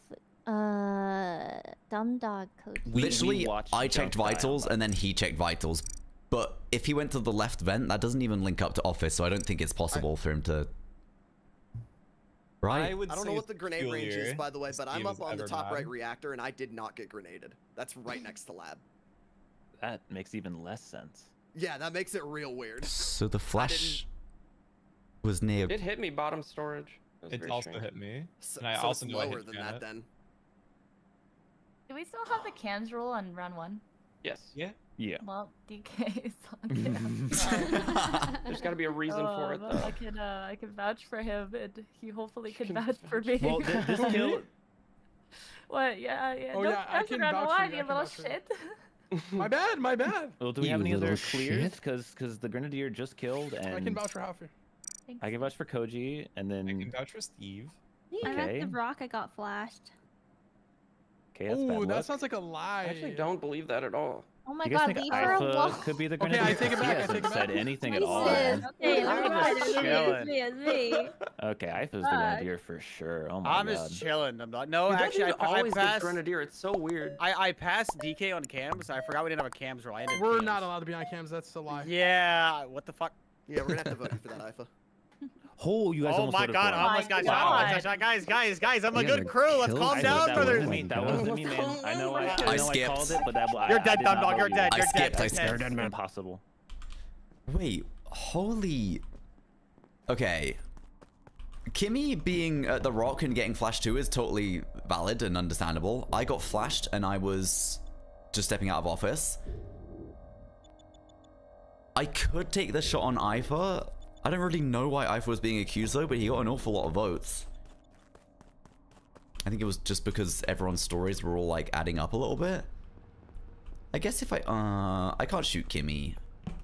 Dumb Dog, Cody? Literally, watched I Junk checked die on vitals and then he checked vitals. But if he went to the left vent, that doesn't even link up to office, so I don't think it's possible for him to... Right? I don't know what the grenade range is, by the way, but I'm Steve up has on the ever top done. right reactor, and I did not get grenaded. That's right next to lab. That makes even less sense. Yeah, that makes it real weird. So the flash was near... It hit me bottom storage. was It very also strange. hit me, So, and I so also it's knew I lower hit than Janet. that then. Do we still have the cams rule on round 1? Yes. Yeah. Yeah. Well, DK is on cams. There's got to be a reason for it, but though. I can vouch for him, and he hopefully can vouch for me. Well, this kill... What? Yeah. Oh, Don't yeah, I press can around vouch for one, you, I you can little vouch for you. shit. My bad, my bad. Well, do we have You any other little clears? shit. Because the Grenadier just killed, and I can vouch for Halfie. I can vouch for Koji, and then... I can vouch for Steve. I'm at Okay. the rock. I got flashed. Okay, that's Oh, bad that luck. sounds like a lie. I actually don't believe that at all. Oh my You guys god, think leave her Alpha alone. could be the Okay, Grenadier? I take it back, He I hasn't take it said back. anything at all. Jesus. Okay, I'm oh my god, just it's me, chilling. it's me. Okay, Alpha's the Fuck. Grenadier for sure. Oh my I'm god. just chilling. I'm not. No, You actually, I, always get passed. grenadier. It's so weird. I passed DK on cams. I forgot we didn't have a cams roll. I ended We're cams. not allowed to be on cams. That's a lie. Yeah. What the fuck? Yeah, we're gonna have to vote you for that, Ifa. Oh, you guys Oh almost my voted god! for I him. almost got God. shot. I almost got shot. Guys! I'm a You good gotta crew. Let's kill calm I someone. down, that brothers. wasn't me. That wasn't me, man. I know I skipped. called it, but that You're I dead, did Dumb not Dog. vote You're you. dead. I You're skipped, dead. I skipped. You're dead. Impossible. Wait, holy... Okay. Kimmy being at the rock and getting flashed too is totally valid and understandable. I got flashed and I was just stepping out of office. I could take the shot on Ifa. I don't really know why Ifa was being accused though, but he got an awful lot of votes. I think it was just because everyone's stories were all like adding up a little bit. I guess if I can't shoot Kimmy.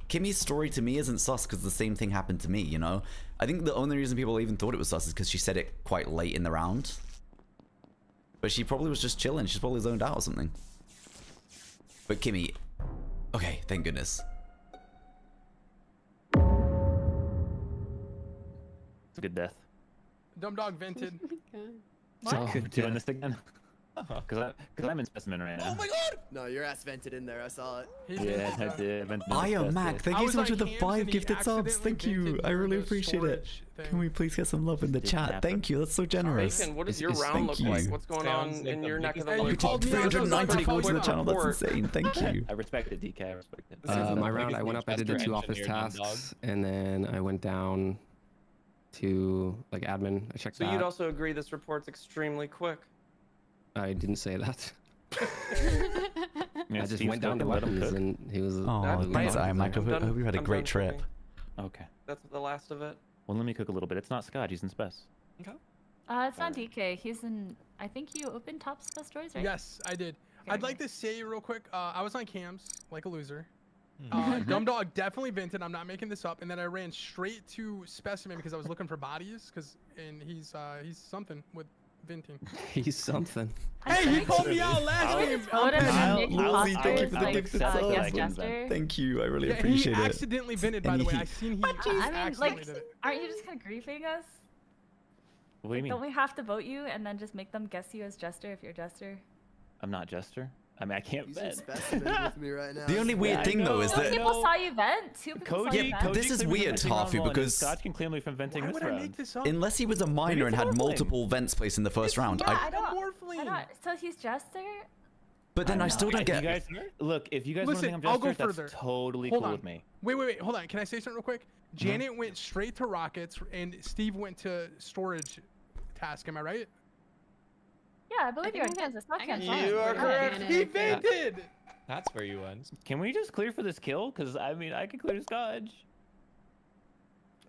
Kimmy's story to me isn't sus because the same thing happened to me, you know? I think the only reason people even thought it was sus is because she said it quite late in the round. But she probably was just chilling. She's probably zoned out or something. But Kimmy... Okay, thank goodness. It's a good death. Dumb dog vented. So doing this again? Because I'm in specimen right now. Oh my god! No, your ass vented in there. I saw it. Yeah, I did. Iron Mac, thank you so much for the 5 gifted subs. Thank you. I really appreciate it. Can we please get some love in the chat? Thank you. That's so generous. Bacon, what does your round look like? What's going on in your neck of the You woods? told 390 gold to the channel. That's insane. Thank you. I respect it, DK. I respect it. My round, I went up, I did the 2 office tasks, and then I went down to like admin. I checked So that. you'd also agree this report's extremely quick. I didn't say that. Yeah, I just Steve's went down to cooking, let him weapons cook. and he was. Oh, thanks, Iron Mac. I I'm hope you had a I'm great done trip. cooking. Okay. That's the last of it. Well, let me cook a little bit. It's not Scott. He's in spec. Okay. It's not DK. He's in. I think you opened top stories, right? Yes, I did. Okay. I'd like to say real quick, I was on cams like a loser. Dumb dog definitely vented. I'm not making this up. And then I ran straight to specimen because I was looking for bodies. And he's something with venting. He's something. Hey, he called me out last game. Lizzie, thank you for the gifted subs. Thank you. I really appreciate he it. accidentally vented, by the way. I seen he I mean, accidentally like, did it. aren't you just kind of griefing us? What do you mean? Don't we have to vote you and then just make them guess you as Jester if you're Jester? I'm not Jester. I mean, I can't He's bet. specimen with me right now. The only weird thing though is Two that people saw you vent. Two people saw you vent. this is weird, Hafu, because Scott can clear me from venting this round. unless he was a minor and had multiple vents placed in the first round, Yeah, I don't. So he's Jester. but then I still don't If get. you guys, look, if you guys want to think I'm I'll go Jester, further. that's totally Hold cool on. with me. Wait, hold on. Can I say something real quick? Janet went straight to rockets, and Steve went to storage task. Am I right? Yeah, I believe you're in Kansas. Not Kansas. You are correct. He vented. That's where you went. Can we just clear for this kill? Because I mean, I can clear Scotch.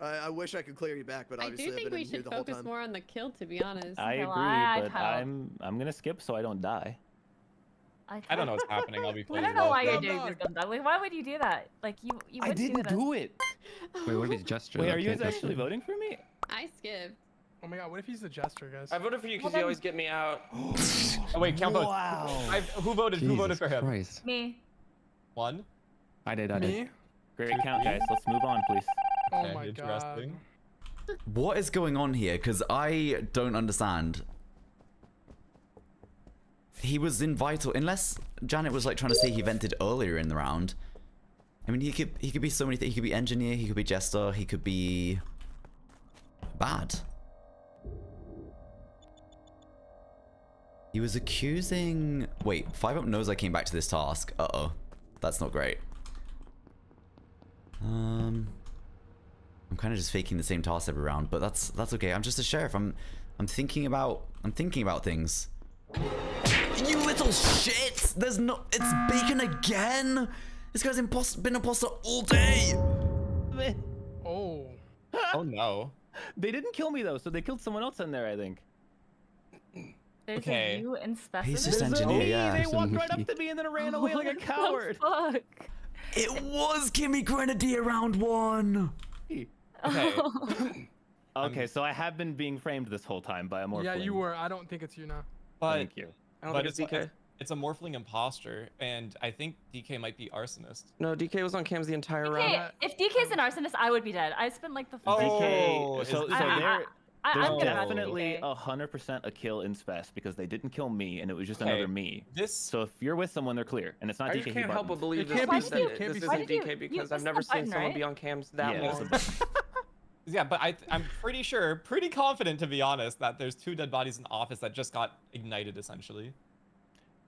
I wish I could clear you back, but I obviously do think I've been we in here should the whole focus time. more on the kill, to be honest. I No, agree, I'd but help. I'm gonna skip so I don't die. I don't know what's happening. I'll be I playing. don't know why you're doing this, Dumb Dog. Like, why would you do that? Like, you I wouldn't didn't do do it. Wait, what if he's Jester? Wait, I are you can't guys Jester. actually voting for me? I skipped. Oh my god, what if he's the Jester, guys? I voted for you because you always get me out. Oh, wait, count votes. Wow. Who voted? Who voted Jesus for him? Christ. Me. One. I did. Me? Great count, guys. Let's move on, please. Oh Okay, my god. interesting. What is going on here? Because I don't understand. He was in vital, unless Janet was like trying to say he vented earlier in the round. I mean, he could be so many things. He could be engineer. He could be Jester. He could be bad. He was accusing. Wait, 5 Up knows I came back to this task. Uh-oh, that's not great. I'm kind of just faking the same task every round, but that's okay. I'm just a sheriff. I'm thinking about things. You little shit! There's no. It's Bacon again. This guy's been imposter all day. Oh. Oh no. They didn't kill me though, so they killed someone else in there, I think. There's Okay. a you in specimen. He's just engineer, yeah. They walked right up to me and then ran away like a coward. Fuck. It was Kimmy Grenadier round 1. Okay. Okay, so I have been being framed this whole time by a morphling. Yeah, you were. I don't think it's you now. But Thank you. I don't but think it's DK. it's a morphling imposter, and I think DK might be arsonist. No, DK was on cams the entire round. DK, if DK's an arsonist, I would be dead. I spent like the. Oh, DK, is so this- I'm there's gonna vote definitely DK. 100% a kill in spec because they didn't kill me and it was just Okay, another me. This So if you're with someone, they're clear, and it's not I DK. just can't help but believe It this, can't be this, Steve, this can't be isn't Steve. DK You because I've pressed never the seen button, someone right? be on cams that Yeah. long. Yeah, but I'm pretty sure, pretty confident to be honest, that there's 2 dead bodies in the office that just got ignited essentially.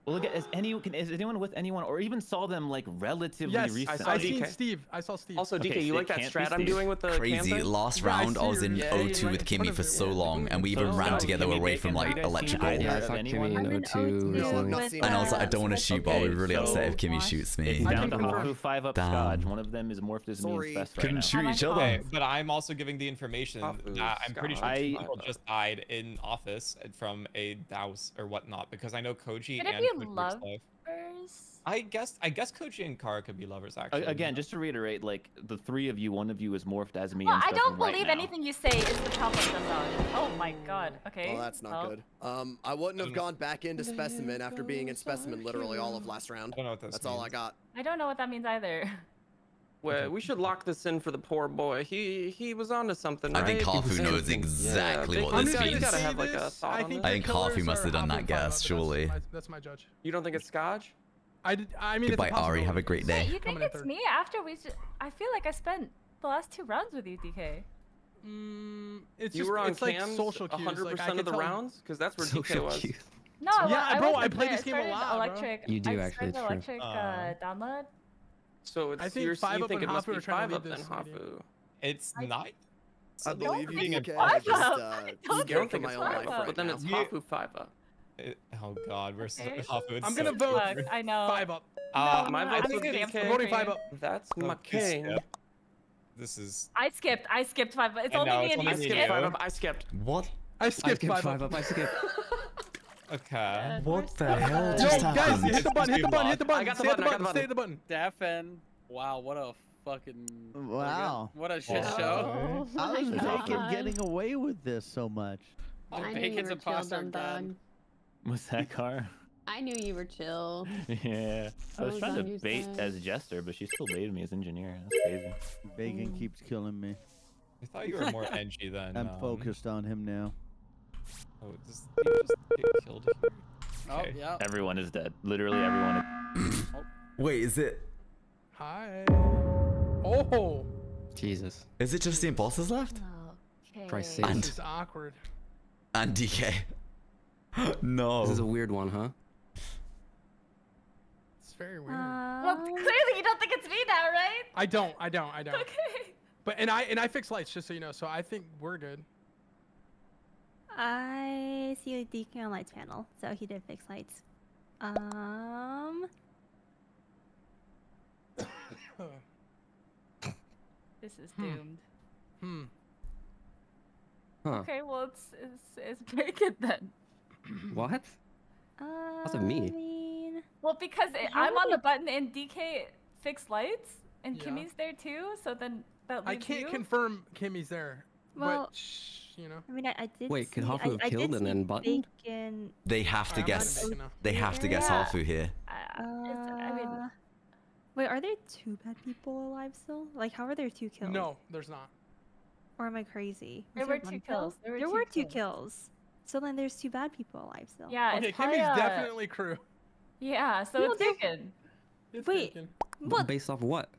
Well, look at is anyone with anyone, or even saw them like relatively Yes, recent? I seen Steve. I saw Steve. Also, DK, Okay, you so like it that can't be strat I'm Steve. doing with the cam Crazy. thing? Last Yeah, I round, see I was in your- O2 right with in front Kimmy of for it, so yeah. long, and we even So, ran so together Kimmy away Bacon, from like have you guys seen electrical. either Yeah, I of saw anyone? Kimmy in I'm in O2 O2 recently. I've not with, seen And I was like, I uh, don't want to shoot, but I'll be really so- upset if Kimmy shoots me. It's I down can to confirm. Hafu 5 up Damn. Scotch. One of them is morphed as me Sorry. and Fest right Couldn't now. shoot each Oh, other. Okay, but I'm also giving the information Hafu, that I'm pretty sure Scott. people just died in office from a douse or whatnot, because I know Koji Could it and be Koji Rick's lovers? life. I guess Koji and Kara could be lovers actually. Again, just to reiterate, like the three of you, one of you is morphed as me Well, and I stuff don't right believe now. anything you say is the top of the dog. Oh my god. Okay. Well, that's not well, good. I wouldn't have gone back into Specimen after being in Specimen literally all of last round. I don't know what this That's all I means. got. I don't know what that means either. Well, we should lock this in for the poor boy. He was onto something, I right? think Hafu He was knows thinking- exactly what Bacon, this you means. gotta have like a thought on think it. I think the Hafu killers must have are done that Hafu and guess, Five, surely. That's my judge. You don't think it's Scotch? I mean, Goodbye, it's a Ari. Have a great day. Wait, you Coming think in it's third. me after I feel like I spent the last 2 rounds with you, DK. It's You just were on it's like cams social cues. 100% like, I of could the tell- rounds? Because that's where DK Social was. cues. No, Yeah, bro, I wasn't played there. this game a started lot, bro. electric. You do I actually, started it's true. electric download. So it's I think you're, Five you Up think and it must Hafu be are trying Five to Up lead then this Hafu. It's not. I believe you, think DK. it's I Five just Up. scared don't for think my it's own Five life Up, right but then now. it's Hafu 5 Up. Oh God, we're so Okay. Hafu. It's I'm so gonna vote different. I know. 5 Up. My I vote's think with it's DK. I'm voting 5 Up. That's Oh, my please king. skip. This is. I skipped 5 up. It's I only know, me it's and only you me Skip and skipped. you. 5 Up. I skipped. What? I skipped I 5 5 up. up. I skip. Okay. What the Where's hell the- just Yo, guys, happened? hit the button, hit the button, hit the I button. got the Stay at button, the I got the button, stay at the button. Stefan, wow, what a fucking Wow. what a shit Wow. show. How is God. Bacon getting away with this so much? Oh, I knew you Bacon's were chill, imposter dumb again. dog. What's that car? I knew you were chill. Yeah. I was Rose trying on to your bait side. as Jester, but she still baited me as engineer. That's crazy. Bacon keeps killing me. I thought you were more edgy than. I'm focused on him now. Oh, does Steve just get killed here? Oh, Okay. yeah. Everyone is dead. Literally everyone. Wait, is it Hi. Oh, Jesus. just the imposters left? Okay. Christ's sake. And- this is awkward. And DK. No. This is a weird one, huh? It's very weird. Well, clearly you don't think it's me now, right? I don't. Okay. But and I fix lights just so you know. So I think we're good. I see a DK on lights panel, so he did fix lights. This is doomed. Huh. Okay, well it's Bacon then. What? How's it me? I mean, Well, because I'm on the button and DK fixed lights, and Yeah. Kimmy's there too. So then that leaves I can't you. confirm Kimmy's there. well, but shh, you know. I mean, I did. Wait, could see, Hafu have I killed did and see then buttoned? Bacon. They have to I'm guess. not Bacon now. They have to guess Yeah. Hafu here. I mean, Wait, are there 2 bad people alive still? Like, how are there 2 kills? No, there's not. Or am I crazy? There Was were 1 2 kill? kills. There were There 2 were 2 kills. kills. So then there's 2 bad people alive still. Yeah, Okay, it's probably Kimmy's definitely crew. Yeah, so No, it's there- Bacon. It's Wait. Bacon. What? Based off what?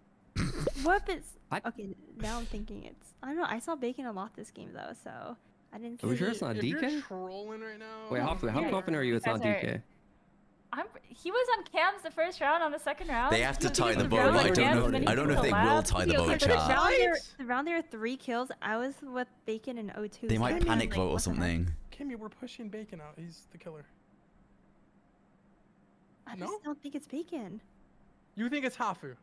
What if it's I- okay? Now I'm thinking it's. I don't know. I saw Bacon a lot this game though, so I didn't. Are we see- sure it's not If you're DK? trolling right now. Wait, how Yeah, confident are you it's not guys are- DK? He was on cams the first round. On the second round, They have to he tie was the on vote. cams, I and don't then know. he I don't know took if they the will lab. tie the Okay, vote, but chat. the round there are 3 kills. I was with Bacon and O2. They so I might didn't panic like, vote or what the heck? something. Kimmy, we're pushing Bacon out. He's the killer. I No? just don't think it's Bacon. You think it's Hafu?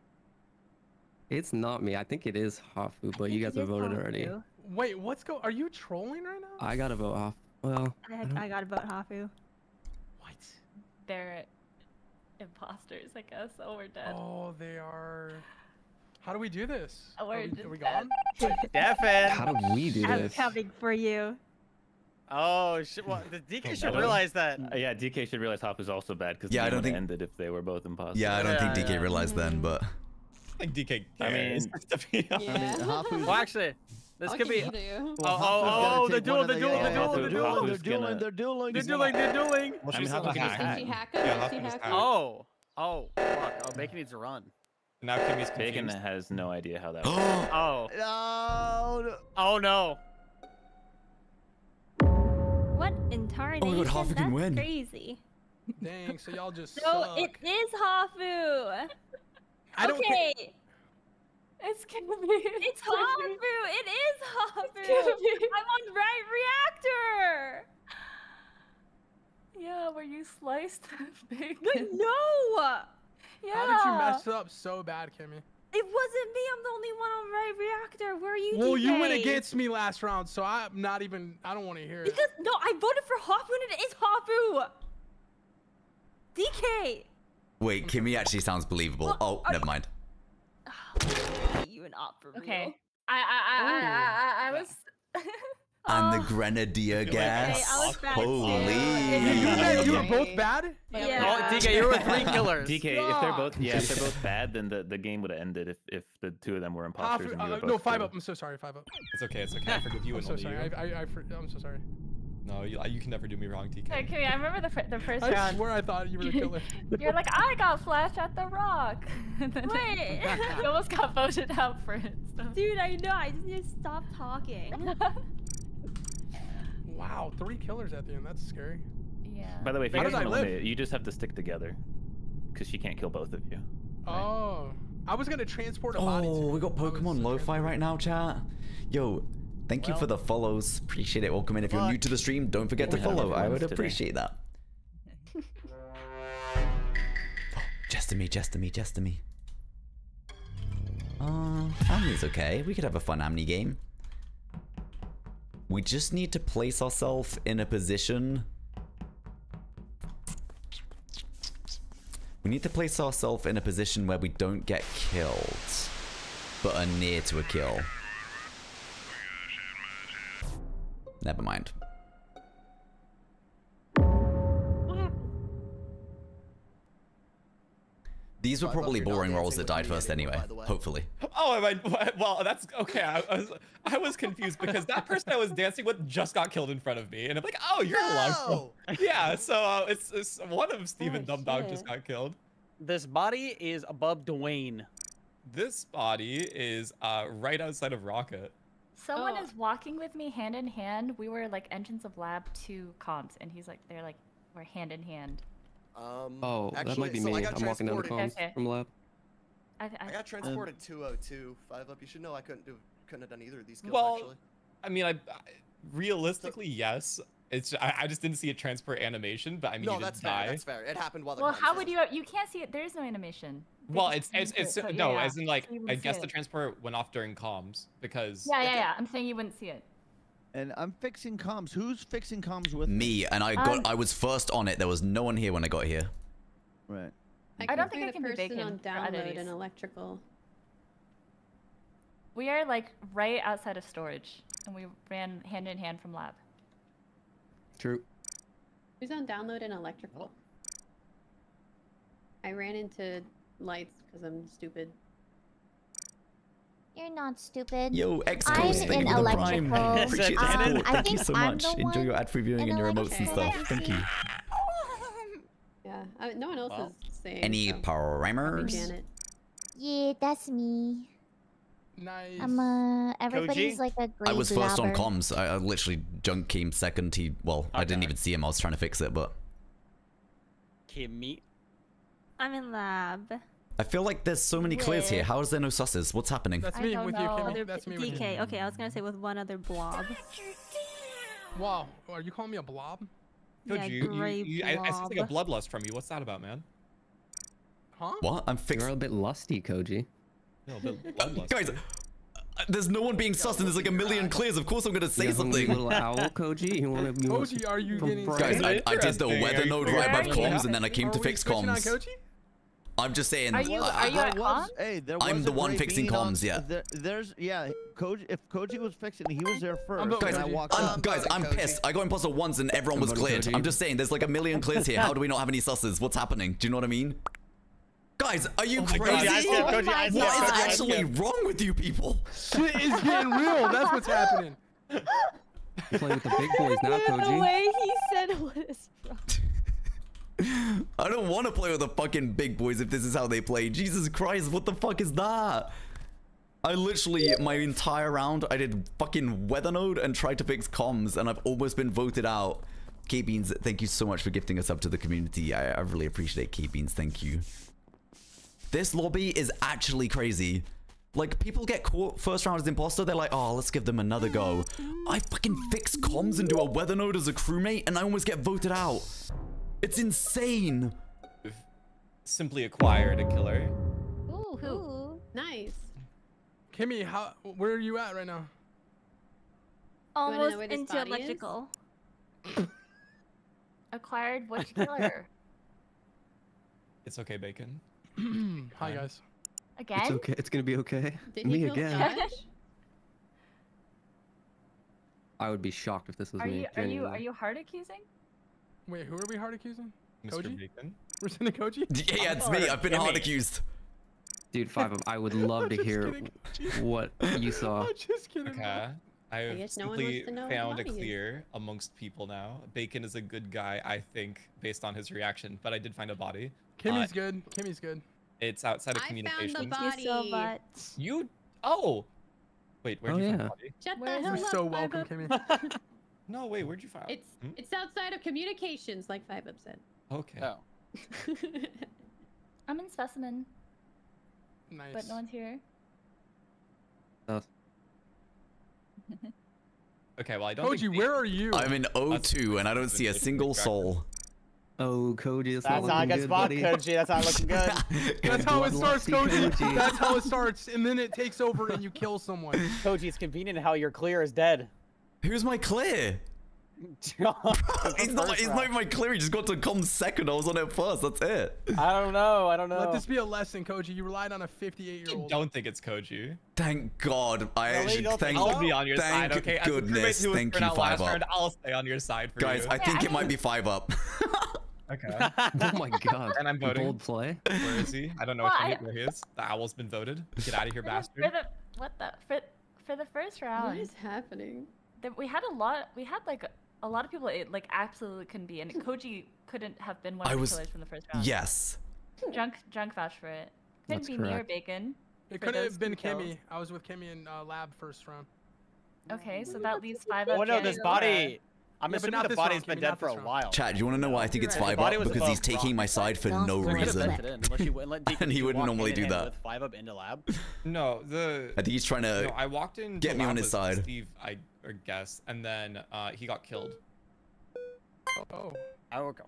It's not me. I think it is Hafu, but you guys have voted already. Wait, Are you trolling right now? I gotta vote Hafu. Well, I gotta vote Hafu. What? They're imposters, I guess. Oh, we're dead. Oh, they are. How do we do this? Oh, we're Are we gone? Stefan. how do we do I'm this? coming for you. Oh shit! Well, the DK should realize that. Yeah, DK should realize Hop is also bad because Yeah, I don't think- ended if they were both imposters. Yeah, I don't think Yeah, DK yeah. realized then, but I think DK I cares. mean- to be honest. Yeah. Hafu's, Well, actually, this I'll could be. give you two. well, Oh, Hafu's gotta the take duel, one of the duel, the yeah, duel, Hafu- the duel. They're Hafu's dueling, gonna- they're dueling. They're dueling. They're dueling. Well, I she's mean, not Hafu's gonna gonna hack. Is he hacker? Yeah, Is he Hafu's hacker? hack. Oh, fuck. Oh, Bacon needs to run. Now Kimmy's Bacon confused. has no idea how that works. Oh, No. oh no. What in tarnation? Hafu can That's win. crazy. Dang, so y'all just No, suck. it is Hafu. I don't okay. It's gonna be. It's Hafu. It is Hafu. gonna be- I'm on right reactor. Yeah, where you sliced the bacon. But no. Yeah. How did you mess up so bad, Kimmy? It wasn't me. I'm the only one on right reactor. Where are you? Well, you went DK? against me last round, so I'm not even. I don't want to hear it. Because no, I voted for Hafu and it is Hafu. DK. Wait, Kimmy actually sounds believable. Well, Oh, are never mind. You and op for real. Okay. I was. And the Grenadier gas. I was bad Holy. You were both bad? Yeah. Oh, DK, you were with 3 killers. DK, if they're both if they're both bad, then the game would have ended if the 2 of them were imposters and you were both no, 5 good. up. I'm so sorry. 5 up. It's okay. It's okay. I forgive you I'm and so only sorry. you. I'm so sorry. No, you can never do me wrong, TK. Okay, I remember the first I round. swear I thought you were the killer. You're like, I got flashed at the rock. And then Wait. you almost got voted out for it. So. Dude, I know. I just need to stop talking. Wow, 3 killers at the end. That's scary. Yeah. By the way, if you How guys did I want to live? eliminate it, you just have to stick together. Because she can't kill both of you. Oh, I was gonna transport a body. Oh, to we got Pokemon Lo-Fi right now, chat. Yo, thank you for the follows. Appreciate it. Welcome in. If you're new to the stream, don't forget to We have follow. I everyone's would today. appreciate that. Just to me. Amni's okay. We could have a fun Amni game. We just need to place ourselves in a position. We need to place ourselves in a position where we don't get killed, but are near to a kill. Never mind. These were probably boring rolls that died first anyway. Hopefully. Oh, well, that's okay. I was confused because that person I was dancing with just got killed in front of me, and I'm like, oh, you're alive. Yeah, so it's one of Steve and Dumb Dog just got killed. This body is above Dwayne. This body is right outside of Rocket. Someone is walking with me hand in hand. We were like entrance of lab to comms, and he's like, we're hand in hand. Oh, that actually, might be so I me. got I'm walking down the transported. comms from lab. I got transported 202. 5 up. You should know I couldn't have done either of these kills Well, actually. I mean, I realistically, yes. It's I just didn't see a transport animation, but I mean, No, you that's didn't fair. die. That's fair. It happened while the Well, comms how hit. would you can't see it? There is no animation. They Well, just it's moved it, but no, yeah, as in like so you I wouldn't see guess the it. transport went off during comms because Yeah. I'm saying you wouldn't see it. And I'm fixing comms. Who's fixing comms with Me, and I was first on it. There was no one here when I got here. Right. I don't think I the can be person bacon on for other download these. and electrical. We are like right outside of storage, and we ran hand in hand from lab. True. Who's on download and electrical? I ran into lights because I'm stupid. You're not stupid. Yo, I'm X-Coast, thank in you for the prime. electrical. Appreciate the support. I Thank you think so I'm much. the Enjoy your one ad free viewing in and your emotes and electrical. stuff. Thank you. Yeah, no one else Well, is saying. Any so. Probably parameters? Janet. Yeah, that's me. Nice. Everybody's like a great I was first on blabber. comms. I literally Junk came second. I didn't even see him. I was trying to fix it, but Kimmy. I'm in lab. I feel like there's so many clears here. How is there no susses? What's happening? That's I me don't with you, know. Kimmy. That's me with you. DK. Okay, I was gonna say with one other blob. Wow, are you calling me a blob? Told Yeah, you, gray I sense like a blob. bloodlust from you. What's that about, man? Huh? What? I'm fixing. You're a bit lusty, Koji. No, bloodlust. Guys, there's no one being sus and there's like a million clears. Of course I'm gonna say You hungry something. little owl, Koji. You want to? Koji, are you getting? Guys, I did the Interesting. weather Are you node right above correct? comms and then I came Are to we fix switching on comms. Koji? I'm just saying. Are you at comms? Hey, there I'm was the a one gray fixing bean on- comms, yeah. There's Koji. If Koji was fixing, he was there first. voting and I Koji. walked up. Guys, I'm pissed. I got imposter once and everyone was I'm voting cleared. Koji. I'm just saying, there's like a million clears here. How do we not have any susses? What's happening? Do you know what I mean? Guys, are you my God. crazy? I see it, Koji, I see it, What is Koji, I see actually it. wrong with you people? Shit is getting real. That's what's happening. You play with the big boys now, The Koji. way he said what is wrong. I don't want to play with the fucking big boys if this is how they play. Jesus Christ, what the fuck is that? I literally, my entire round, I did fucking weather node and tried to fix comms and I've almost been voted out. K-Beans, thank you so much for gifting us up to the community. I really appreciate K-Beans. Thank you. This lobby is actually crazy. Like, people get caught first round as imposter. They're like, oh, let's give them another go. I fucking fix comms into a weather node as a crewmate, and I almost get voted out. It's insane. Simply acquired a killer. Ooh, nice. Kimmy, where are you at right now? wanna know Almost where this into body is? electrical. Acquired which killer? It's okay, Bacon. Hi, guys. Again? It's okay. It's gonna be okay. Did Me you kill again. Josh? I would be shocked if this was me. Are you genuinely. hard accusing? Wait, who are we hard accusing? Mr. Koji? Bacon. We're sending Koji? Yeah, it's me. I've been hard accused. Dude, 5 of I would love to just hear kidding. what you saw. I'm just kidding. Okay. I've guess no one simply wants to know who the found a body is. clear amongst people now. Bacon is a good guy, I think, based on his reaction, but I did find a body. Kimmy's good. Kimmy's good. It's outside of I communications. found the Thank you so body. much. You? Oh! Wait, where'd Oh, you find the yeah. body? Shut Where the is hell You're up, so 5 welcome, Up. Kimmy. No, wait, where'd you find? It's outside of communications, like 5 Up said. Okay. Oh. I'm in specimen, Nice. but no one's here. Okay, well, I don't Koji, think where are you? I'm in O2 and I don't see a single soul. Oh, Koji, it's not That's not a looking good good, spot, buddy. Koji. That's not looking good. That's how it starts, Bloodlusty Koji. That's how it starts, and then it takes over and you kill someone. Koji, it's convenient how your clear is dead. Who's my clear? He's not even my clear. He just got to come second. I was on it first. That's it. I don't know. I don't know. Let this be a lesson, Koji. You relied on a I 58-year-old. don't think it's Koji. Thank God. I Really? actually You don't think thank. so? I'll be on your Thank side, okay? As a crewmate goodness. who was Thank turned you, out last 5 round, Up. I'll stay on your side for Guys, you. I think it might be 5 Up. Okay. Oh my god. And I'm voting. Bold play. Where is he? I don't know Well, where he is. The owl's been voted. Get out of here, For bastard. the first What round, is happening? we had like a lot of people it like absolutely couldn't be, and Koji couldn't have been one I of the was- killers from the first round. Yes. Drunk vouch for it. Couldn't That's be me or correct. Bacon. It for could those have been 2 kills. Kimmy. I was with Kimmy in lab first round. Okay, so that leaves 5 Oh up. no, this Janet, body. I'm Yeah, but assuming not the this body's round, been Kimmy, dead not for a this round. while. Chat, do you want to know why I think it's You're right. 5 The body Up? was Because he's above rock. taking my side for no So he could've reason. sent it in, unless you let Deacon And he just wouldn't walk normally hand do in hand that. With 5 Up into lab. No, the. I think he's trying to No, I walked in. get to me on lab his with side. Steve, I guess, and then he got killed. Oh. Oh, okay.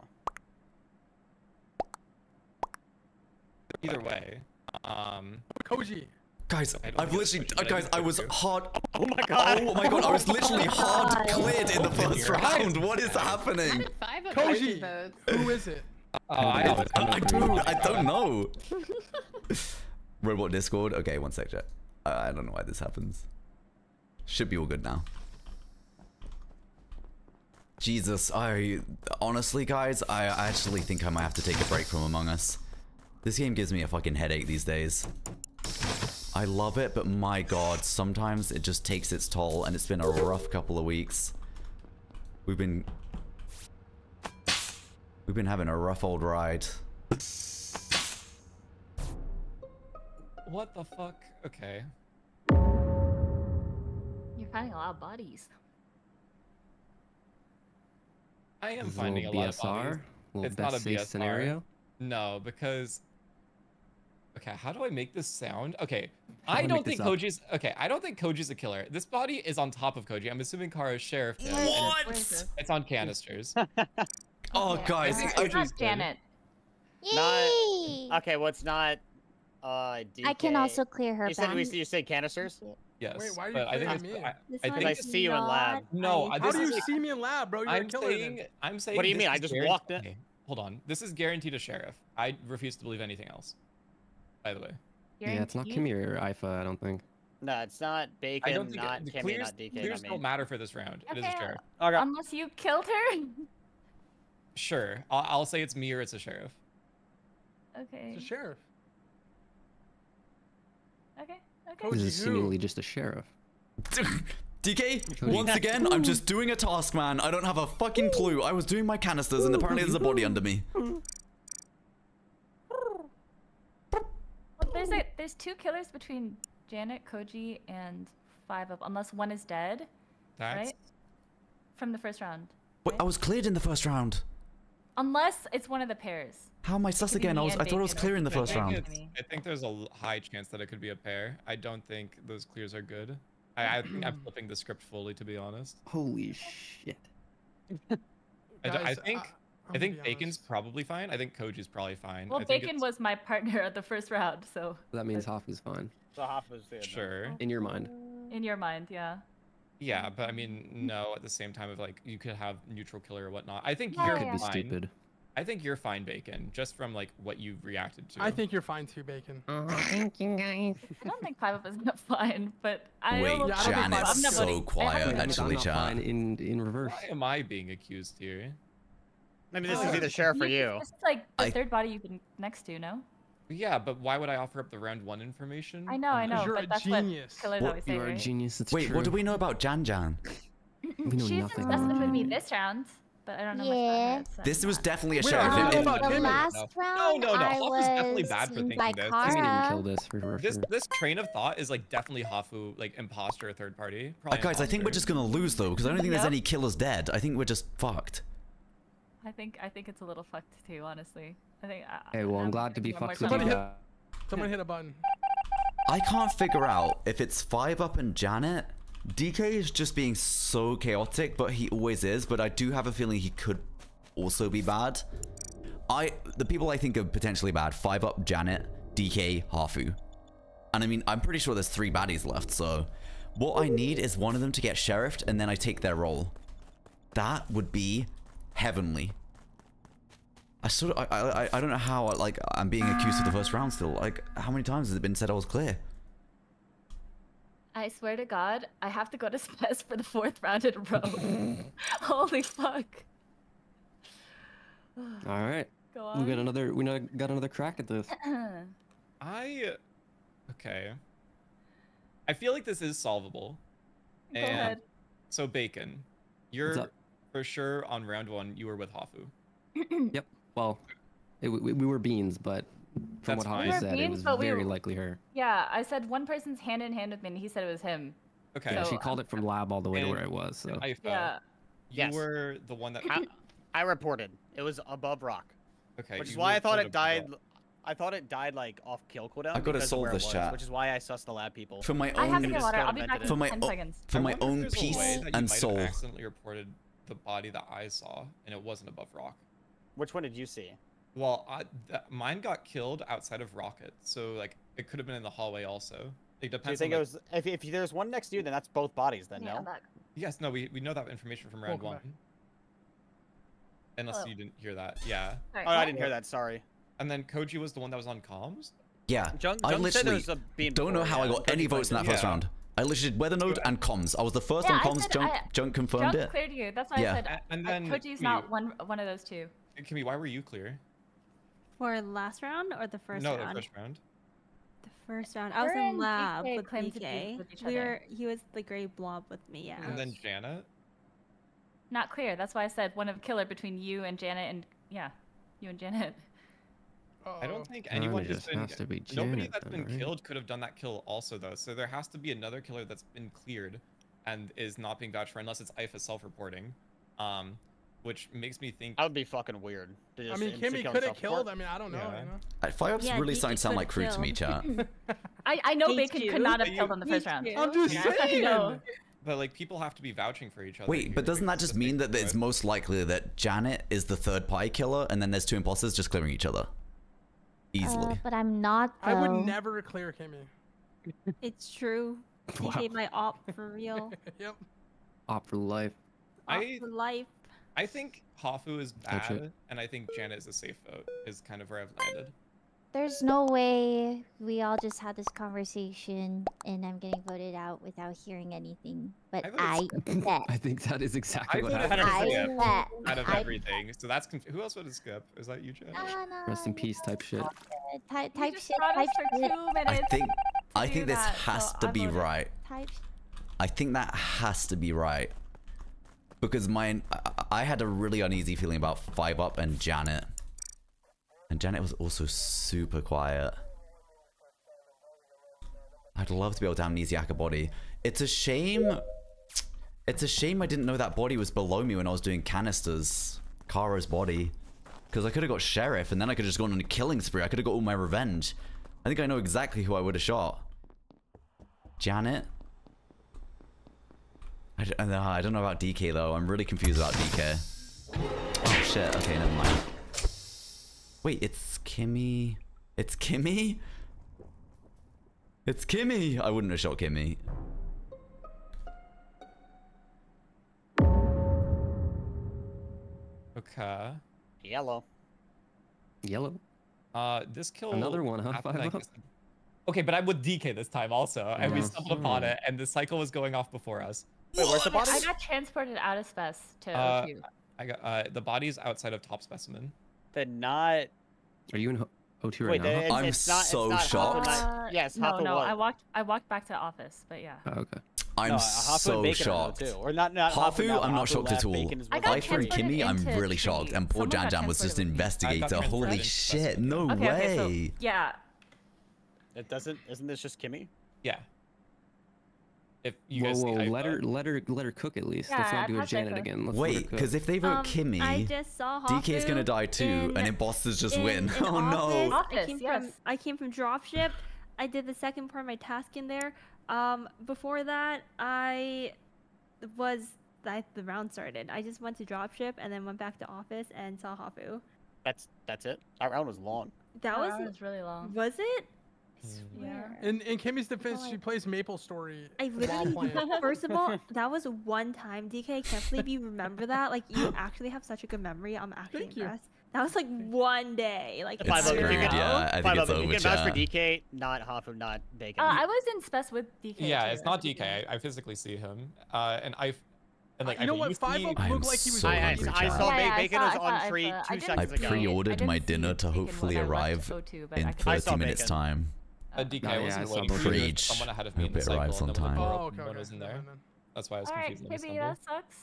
Either way, Koji. Guys, I don't I've think it's literally, Koji, but I guys, think I it's was Koji. hard. Oh my god. Oh my God, I was literally hard God. cleared in the first Here. round. What is How happening? did 5 Up Koji. votes? Who is it? I don't know. Robot Discord. Okay, one sec, chat. I don't know why this happens. Should be all good now. Jesus, honestly, guys, I actually think I might have to take a break from Among Us. This game gives me a fucking headache these days. I love it, but my God, sometimes it just takes its toll, and it's been a rough couple of weeks. We've been having a rough old ride. What the fuck? Okay. You're finding a lot of bodies. I am This is finding a little lot of bodies. BSR, little It's not a best safe BSR. scenario. No, because. Okay, how do I make this sound? Okay, How do I I don't make think this up? Koji's. Okay, I don't think Koji's a killer. This body is on top of Koji. I'm assuming Kara's sheriff did. and Where is this? It's on canisters. Oh, Okay, guys, it's Koji's not good. Janet. Yay! Okay, well it's not. DK. I can also clear her You said back. you said canisters? Yes. Wait, why are you but I think killing it's, me? This I one think I is see you in lab. not No, ice. How this do is you like- see me in lab, bro? You're a I'm killer saying. then. I'm saying. What do you this mean? I is just guaranteed- walked in. okay, hold on. This is guaranteed a sheriff. I refuse to believe anything else. By the way. Yeah, it's not Guaranteed? Kimmy or Ifa, I don't think. No, it's not Bacon, I don't think not the Kimmy, clears, not DK, clears not don't me. matter for this round. It is a Okay, sheriff. Okay. Unless you killed her. Sure. I'll say it's me or it's a sheriff. Okay. It's a sheriff. Okay. Koji, This is who? seemingly just a sheriff. DK, once again, I'm just doing a task, man. I don't have a fucking clue. I was doing my canisters, and apparently there's a body under me. Well, there's 2 killers between Janet, Koji, and 5 Up, unless one is dead That's right from the first round. Wait, I was cleared in the first round. Unless it's one of the pairs. How am I sus could be again? me I and thought I was Bacon clear or in the first Bacon. round. I think there's a high chance that it could be a pair. I don't think those clears are good. I think I'm flipping the script fully, to be honest. Holy shit. I think Bacon's probably fine. I think Koji's probably fine. Well, I think Bacon was my partner at the first round, so. That means Hafu's fine. So Hafu's the Sure. In your mind. In your mind, yeah. Yeah, but I mean, no. At the same time, of like, you could have neutral killer or whatnot. I think Yeah, you're yeah. Could be fine. stupid. I think you're fine, Bacon, just from like what you've reacted to. I think you're fine too, Bacon. Thank you, guys. I don't think 5 up is not fine, but I Wait, almost- I don't think Janet's I'm not so voting. quiet, I'm actually, not chat. fine in reverse. Why am I being accused here? Maybe this is either sheriff or you. This is like the third body you've been next to, no? Yeah, but why would I offer up the round 1 information? I know, you're but a that's genius. what killers What? always say, You are a right? genius. It's Wait, true. what do we know about Jan Jan? We know She's nothing. invested with me this round, but I don't know much about her. so This was definitely a Wait, sheriff. I don't know It- about The Kimmy. last round, no, I Hafu's definitely was bad for seen thinking by this. Kimmy didn't Kara. kill this for This train of thought is like definitely Hafu, like imposter, third party. Probably guys, I think we're imposter. just gonna lose though, because I don't think there's Yep. any killers dead. I think we're just fucked. I think it's a little fucked too, honestly. I think. Hey, well, I'm glad to be one more fucked with time. you Somebody guys. Someone hit a button. I can't figure out if it's 5 up and Janet. DK is just being so chaotic, but he always is. But I do have a feeling he could also be bad. The people I think are potentially bad: 5 up, Janet, DK, Hafu. And I mean, I'm pretty sure there's 3 baddies left. So what I need is one of them to get sheriffed, and then I take their role. That would be heavenly. I don't know how I'm being accused of the first round still. Like, how many times has it been said I was clear? I swear to God, I have to go to Spez for the 4th round in a row. Holy fuck. All right. Go We got on. got another crack at this. Okay. I feel like this is solvable. Go ahead. So Bacon, you're for sure on round 1. You were with Hafu. Yep. Well, we were beans, but from That's what fine. Hafu We were said, it beans, was but we very were- likely her. Yeah, I said one person's hand in hand with me, and he said it was him. Okay. Yeah, So, she called it from lab all the way to where and it was. So Ifa, Yeah. you Yes. were the one that. I reported. It was above rock. Okay. Which is you why I thought reported it died. above. I thought it died like off kill cooldown. I gotta because of solve where it this was, chat. Which is why I sussed the lab people. For my I have own, to get water. I'll be back in for my 10 o- seconds. for I my wonder if own there's a peace way that you and might have soul. accidentally reported the body that I saw, and it wasn't above rock. Which one did you see? Well, mine got killed outside of Rocket, so like it could have been in the hallway also. It Do you depends. think on, it was? If there's one next to you, then that's both bodies. Then Yeah, no. I'm back. Yes, no, we know that information from round Welcome 1. back. Unless Hello. you didn't hear that, yeah. Sorry, Oh, I what? didn't hear that. Sorry. And then Koji was the one that was on comms. Yeah, Junk I said there literally was a beam don't know before, how I yeah. got any Koji votes in that claimed it. first Yeah. round. I literally did weather node and comms. I was the first Yeah, on I comms. said Junk confirmed Junk it. cleared you. That's why Yeah. I said And then Koji's Kimmy, not one of those two. Kimmy, why were you clear? For last round or the first no, round? the first round. The first round. I was Her in and lab DK with claimed to be DK. with each We other. were. He was the gray blob with me. Yeah. And then Janet. Not clear. That's why I said one of killer between you and Janet, and yeah, you and Janet. I don't think Kinda anyone just has been. has to be Nobody Janet that's then, been right? killed could have done that kill also though. So there has to be another killer that's been cleared, and is not being vouched for unless it's IFA self-reporting, which makes me think. That would be fucking weird. To I just mean, instantly Kimmy kill could have himself killed. for- I mean, I don't know. Yeah. You know? Fireup's Yeah, really DK starting to sound like could've crew to me, chat. I know Thank Bacon you. could not have You- killed on the first Thank round. you. I'm just Yeah. saying. No. But like people have to be vouching for each other. Wait, but here, doesn't that because just the mean big that it's threat- most likely that Janet is the third pie killer, and then there's 2 imposters just clearing each other? Easily. But I'm not. I would though. never clear Kimmy. It's true. Wow. DK my op for real. Yep. Op for life. Op I for life. I think Hafu is Touch it. bad, and I think Janet is a safe vote. Is kind of where I've landed. There's no way we all just had this conversation and I'm getting voted out without hearing anything. But I I bet. I think that is exactly I what voted happened. for I Skip bet. out of I- everything, so that's who else would skip? Is that you, Janet? Rest in peace type shit. Type You just shit. brought Type us for shit. 2 minutes. I do think this that, has so to I be voted. right. Type. I think that has to be right. Because I had a really uneasy feeling about 5 up and Janet. And Janet was also super quiet. I'd love to be able to amnesiac a body. It's a shame. It's a shame I didn't know that body was below me when I was doing canisters. Kara's body. Because I could have got Sheriff, and then I could have just gone on a killing spree. I could have got all my revenge. I think I know exactly who I would have shot. Janet? I don't know about DK, though. I'm really confused about DK. Oh, shit. Okay, never mind. Wait, it's Kimmy. It's Kimmy? It's Kimmy! I wouldn't have shot Kimmy. Okay. Yellow. Yellow. This kill. Another one, huh? happened, 5 I up. guess- Okay, but I'm with DK this time also, and we Yeah. stumbled upon it, and the cycle was going off before us. Wait, where's the body? I got transported out of Spec to Uh, O2. I got the body's outside of top specimen. Then not. Are you in O2 right Wait, now? it's, I'm it's not, so it's shocked. not Hafu, not, yes, no, Hafu no, was. I walked back to office, but yeah. Oh, okay. I'm Hafu and so Bacon are shocked. though, too. Or not Hafu, now, I'm not Hafu shocked left, at all. Bacon is I with got I for transported Kimmy, I'm into really shocked. And poor Someone got Jan Jan was just transported with me. investigator. I got Holy transported. shit, no Okay, way. okay, so yeah. It doesn't. Isn't this just Kimmy? Yeah. If you Whoa, guys whoa, see, let her cook at least. Yeah, Let's not do a I've had Janet Ifa. again. Let's let her Wait, cook. because if they vote I Kimmy, just saw DK's gonna Hafu die too, in- and imposters just in win. an Oh no. Office, I came from dropship. I did the second part of my task in there. Before that, the round started. I just went to dropship and then went back to office and saw Hafu. That's it. That round was long. That That was was really long. Was it? I Mm. swear. In Kimmy's defense, Oh, she plays Maple Story I while literally, playing. first of all, that was one time. DK, I can't believe you remember that. Like, you actually have such a good memory. I'm actually Thank you. impressed. That was like one day. Like, It's Five of screwed, you can- yeah. I think Five it's of you over, can vouch for chat. DK, not Hafu, not Bacon. I was in Spec with DK. yeah, too, it's not actually. DK. I physically see him. And like You know I what? used to 5 be- Up I am looked like he was. so I hungry, saw chat. Yeah, I Bacon saw- was I on saw tree Ifa. I 2 didn't seconds I ago. pre-ordered I didn't my see dinner to Bacon hopefully when I left arrive O2, but in I could- I saw 30 minutes Bacon. time. DK Oh, yeah, wasn't I saw waiting both for of me. Preach. Someone ahead of I me in hope the it arrives cycle, on and then when time. the Oh, door okay, one okay. was in Never there. mind then. That's why I was Alright, confused when I Kibby, stumbled. that sucks.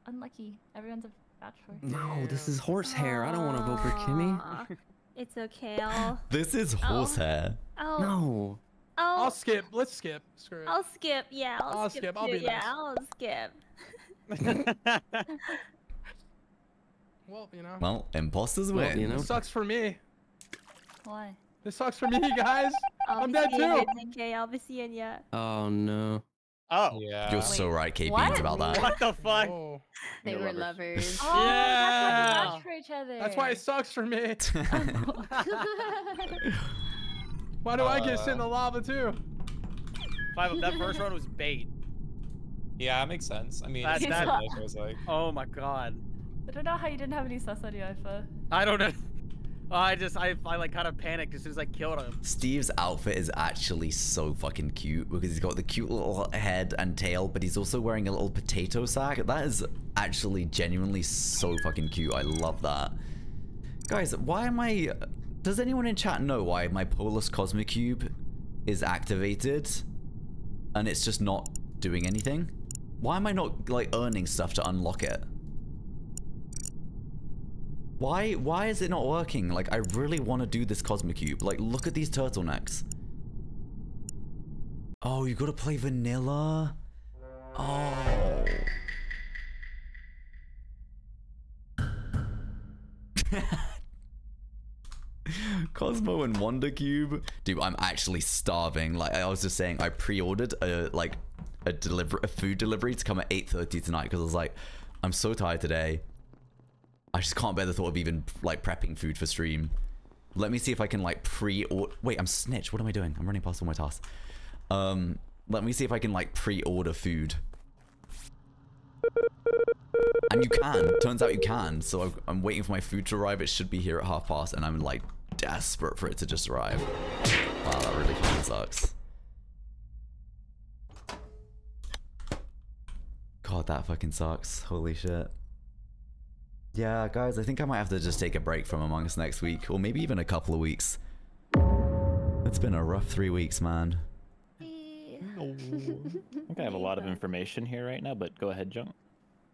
Unlucky. Everyone's a bachelor. No, this is horsehair. I don't want to vote for Kimmy. Aw, it's okay. I'll. This is horsehair. I'll. No. I'll skip. Let's skip. Screw it. I'll skip. Yeah, I'll, I'll skip, I'll too. be Yeah, nice. I'll skip. Well, you know. Well, imposters Well, win. you know. This sucks for me. Why? This sucks for me, guys. I'll I'm be dead seeing too. you, DK. I'll be seeing you. Oh no. Oh. Yeah. You're so right, K what? Beans, about that. What the fuck? Oh. They You're were lovers. lovers. Oh, that's why we Yeah. vouched for each other. That's why it sucks for me. Why do I get sent in the lava too? 5 Up. That first round was bait. Yeah, it makes sense. I mean, That- it's that- I was like, Oh my god. I don't know how you didn't have any sus on you, Ifa. I don't know. I like kind of panicked as soon as I killed him. Steve's outfit is actually so fucking cute because he's got the cute little head and tail, but he's also wearing a little potato sack. That is actually genuinely so fucking cute. I love that. Guys, why am I... Does anyone in chat know why my Polus Cosmic Cube is activated and it's just not doing anything? Why am I not, like, earning stuff to unlock it? Why is it not working? Like, I really want to do this Cosmic Cube. Like, look at these turtlenecks. Oh, you gotta play vanilla? Oh. Cosmo and Wonder Cube. Dude, I'm actually starving. Like, I was just saying, I pre-ordered a food delivery to come at 8:30 tonight because I was like, I'm so tired today. I just can't bear the thought of even, like, prepping food for stream. Let me see if I can, like, pre-order... Wait, I'm snitched. What am I doing? I'm running past all my tasks. Let me see if I can, like, pre-order food. And you can. Turns out you can. So I'm waiting for my food to arrive. It should be here at past, and I'm, like, desperate for it to just arrive. Wow, that really fucking sucks. God, that fucking sucks. Holy shit. Yeah, guys, I think I might have to just take a break from Among Us next week, or maybe even a couple of weeks. It's been a rough 3 weeks, man. I think I have a lot of information here right now, but go ahead, Junk.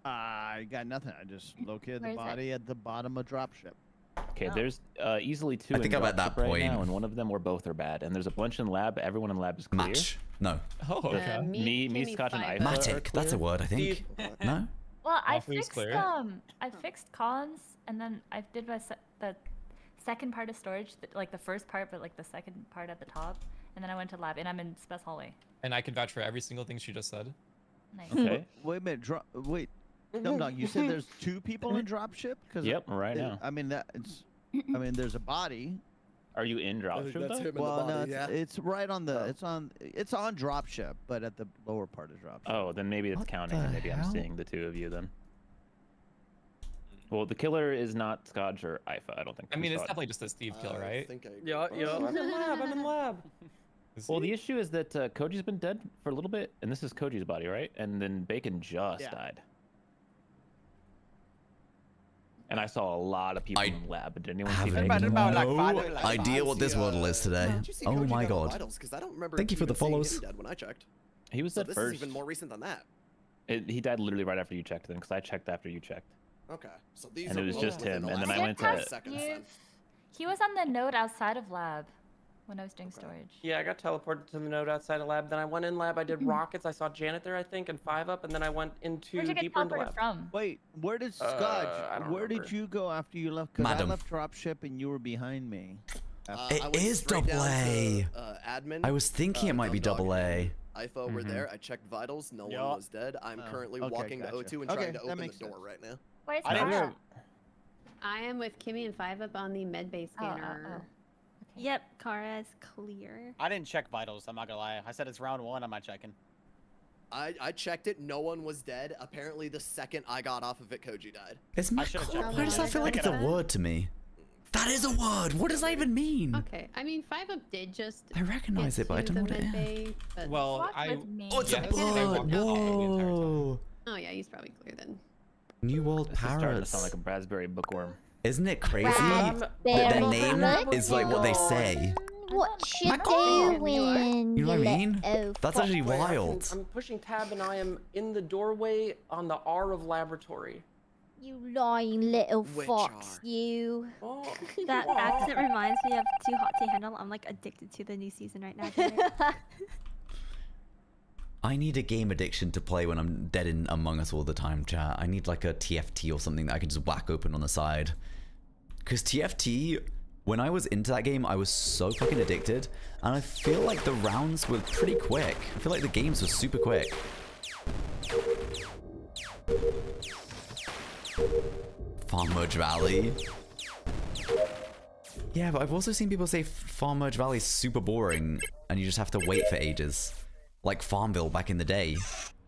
I got nothing. I just located Where the is it? body at the bottom of dropship. Okay, No. there's easily two. I think in I'm at that dropship right point. now, and one of them or both are bad. And there's a bunch in lab. Everyone in lab is clear. Match. No. Oh, okay. Me, Kimmy, Scotch, and Five. Ifa are Matic. That's a clear. word, I think. No? Well, I Awfully fixed clear. I fixed cons, and then I did the second part of storage, like the first part, but like the second part at the top, and then I went to lab, and I'm in spec hallway. And I can vouch for every single thing she just said. Nice. Okay. Wait a minute. Wait. Dum you said there's 2 people in dropship? Yep, right now. I mean there's a body. Are you in dropship that's though? him in Well, the no, body, it's right on the it's on dropship, but at the lower part of dropship. Oh, then maybe it's What counting, the and maybe I'm hell? seeing the two of you then. Well, the killer is not Scotch or Ifa. I don't think. I mean, it's Scotch. definitely just a Steve kill, I right? think I Yeah, yeah. I'm in lab. I'm in lab. Is Well, he? the issue is that Koji's been dead for a little bit, and this is Koji's body, right? And then Bacon just Yeah. died. And I saw a lot of people I in the lab. Did anyone see have Bacon? no idea what this See, model is today. Did you see Oh Koji my got on god. Vitals? 'Cause I don't remember Thank you for the even seeing him follows. dead when I checked. He was So dead this first. is even more recent than that. He died literally right after you checked, then, because I checked after you checked. Okay, so these And are it was both just within him, the and then last I went to- 5 seconds then. He was on the node outside of lab when I was doing storage. Yeah, I got teleported to the node outside of lab. Then I went in lab. I did rockets. I saw Janet there, I think, and 5 up, and then I went into Where'd you get deeper into teleported lab. from? Wait, where did I Scotch? don't Where did remember. you go after you left? Because I Madam. left dropship and you were behind me. I It went is straight down double A. to, admin. I was thinking it might be Dumdog double A. and IFO were there. I checked vitals. No Yup. one was dead. I'm Oh, currently okay, walking gotcha. to O2 and Okay, trying to that open the makes door sense. right now. Where's I didn't Kara? know. I am with Kimmy and 5 up on the medbay scanner. Okay. Yep, Kara is clear. I didn't check vitals. I'm not gonna lie. I said it's round 1. I'm not checking. I checked it. No one was dead. Apparently, the second I got off of it, Koji died. It's I should've checked Why does that feel like it's a word to me? That is a word. What does that even mean? Okay, I mean 5 up did just. I recognize get it, but I to don't know the what it is. medbay, but- Well, Walk I. with me. Oh, it's Yeah, a I think I bird. walked out the entire time. Whoa. Oh yeah, he's probably clear then. New World This is starting to Parrots. sound like a raspberry bookworm. Isn't it crazy Raspberry that their name Bookworm. is like what they say? What you Macaw. doing? You know what I mean? little That's actually fucker? wild. I'm pushing tab, and I am in the doorway on the R of laboratory. You lying little Which fox, are? you. Oh, That accent reminds me of Too Hot to Handle. I'm like addicted to the new season right now. Janet. I need a game addiction to play when I'm dead in Among Us all the time, chat. I need like a TFT or something that I can just whack open on the side. Because TFT, when I was into that game, I was so fucking addicted. And I feel like the rounds were pretty quick. I feel like the games were super quick. Farm Merge Valley. Yeah, but I've also seen people say Farm Merge Valley is super boring and you just have to wait for ages. Like Farmville back in the day.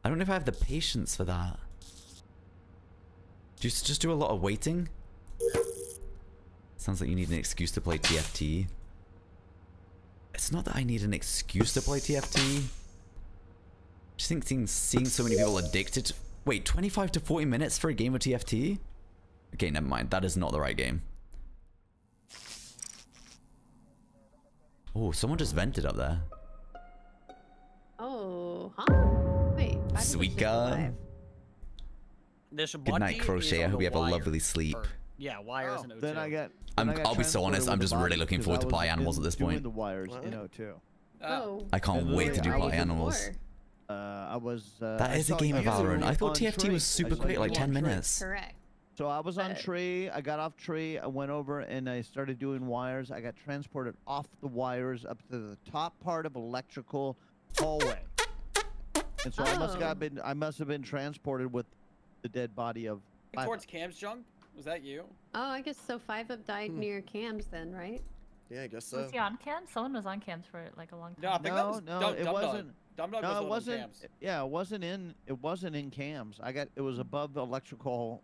I don't know if I have the patience for that. Do you just do a lot of waiting? Sounds like you need an excuse to play TFT. It's not that I need an excuse to play TFT. I just think seeing so many people addicted. Wait, 25 to 40 minutes for a game of TFT? Okay, never mind. That is not the right game. Oh, someone just vented up there. Oh, huh? Wait. 5 up is Sweet just guy. alive. This Good night, Crochet. I hope you have a lovely sleep. Yeah, wires and O2. Then I got. I'll be so honest, I'm just really looking forward to Party Animals at this point. The wires in O2. Oh. I can't And wait to where do are you Party Animals. before? I was. That I is a saw game of you Valorant. I thought on TFT Tree. was super I saw quick, you like on 10 Tree. minutes. Correct. So I was on But- Tree. I got off Tree. I went over and I started doing wires. I got transported off the wires up to the top part of electrical hallway. And so I must Oh. have been. I must have been transported with the dead body of. Towards Cam's junk? Was that you? Oh, I guess so. 5 up died near Cam's then, right? Yeah, I guess so. Was he on cam? Someone was on cams for like a long time. No, I think that was No, Dum it Dum wasn't. Dum Dum No, was it the one on wasn't. Cam's. Yeah, it wasn't in. It wasn't in cams. It was above the electrical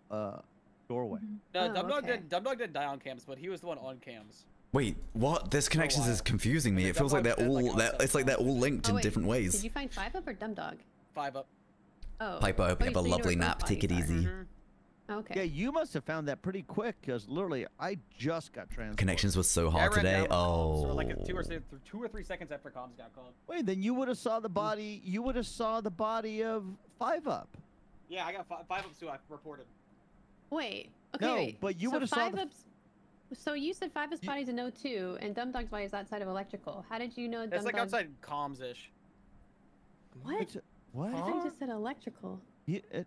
doorway. No, Oh, okay. Dum Dog didn't die on Cam's, but he was the one on Cam's. Wait, what? This connections is confusing me. It feels like they're all. It's like they're all linked Oh, in wait, different Did ways. you find 5 up or Dumb Dog? 5 up. Oh. Piper, I hope you have a so know lovely where nap. both Take it bodies are. easy. Okay. Yeah, you must have found that pretty quick because literally I just got transported. Connections was so Yeah, I hard ran today. down with comms, Oh. or like 2 or 3 seconds after comms got called. Wait, then you would have saw the body. You would have saw the body of 5 Up. Yeah, I got 5 ups too. I reported. Wait. Okay. No, wait. but you So would've saw 5 the- ups. So you said 5's body's in O2 and Dumdog's body is outside of electrical. How did you know It's like Dumdog- outside comms-ish. What? What? I thought you just said electrical. Yeah, Did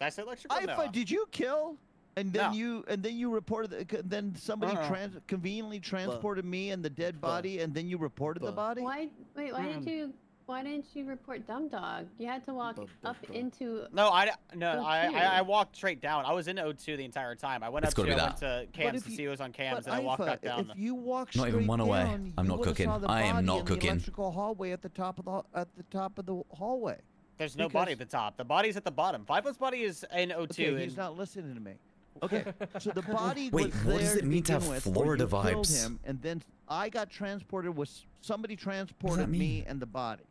I say electrical? Did you kill? And then No. you reported then somebody Uh-uh. conveniently transported me and the dead body, and then you reported the body. Why didn't you report Dumdog? You had to walk up into. No, I O2. walked straight down. I was in O2 the entire time. I went It's up gotta to, be I went to cams to see who was on cams, and I walked back down. If you walk Not even straight one away. down, I'm you not would've cooking. saw the I am body not in cooking. The electrical hallway at the top of the hallway. There's no body at the top. The body's at the bottom. 5's body is in O2. Okay, he's not listening to me. Okay, so the body Wait, was what does there it mean to have begin with, or Florida you killed vibes? him, and then I got transported with somebody transported mean? me and the body.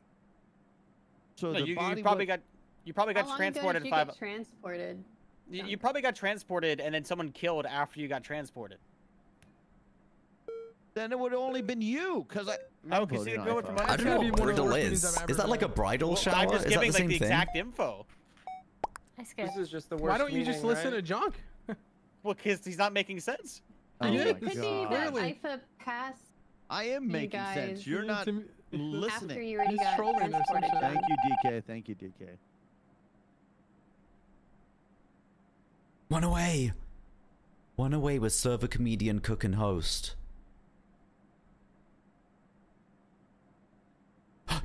So No, the you body probably was, got you probably got How long transported ago did you 5. get transported? You probably got transported, and then someone killed after you got transported. then it would have only been you, because I. No, I'm because you voting go with iPhone. money. I don't know what bridal is. Is that like a bridal shower? I'm just is that giving the like same the thing? exact info. I skipped. This is just the worst. Why don't you just meeting, listen right? to Junk? Well, because he's not making sense. I Oh mean, my it could be that God. IFA passed I am you making guys sense. You're not to me- listening. after you already He's got trolling or some transported. shit. Thank you, DK. Thank you, DK. One away. One away with server, comedian, cook, and host.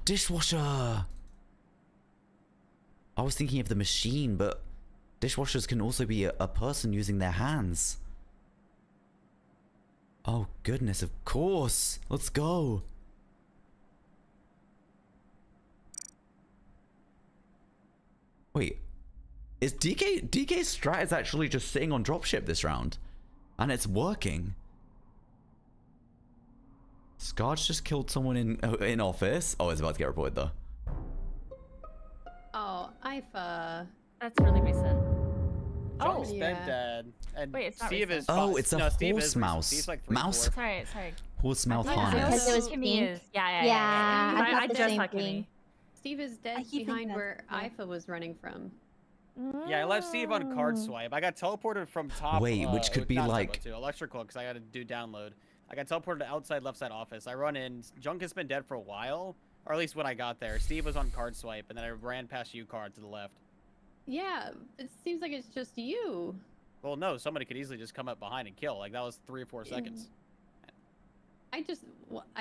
Dishwasher. I was thinking of the machine, but dishwashers can also be a person using their hands. Oh goodness, of course. Let's go. Wait, is DK's strat is actually just sitting on dropship this round, and it's working. Scarge just killed someone in office. Oh, it's about to get reported though. Oh, IFA. That's really recent. Junk's Oh. been Yeah. dead. And Wait, it's not Steve is. recent. Oh, it's a no, Steve horse is recent. mouse. Steve's like Mouse? 3-4. Sorry. Horse mouth I thought harness. because it was Kimmy pink. is. Yeah. Yeah, I I thought the just same saw thing. Kimmy. Steve is dead keep thinking behind that's where cool. IFA was running from. Yeah, I left Steve on card swipe. I got teleported from top. Wait, which could be not top like- to electrical because I had to do download. I got teleported to outside left side office. I run in. Junk has been dead for a while, or at least when I got there. Steve was on card swipe, and then I ran past you card to the left. Yeah, it seems like it's just you. Well, no, somebody could easily just come up behind and kill. Like that was 3 or 4 seconds. I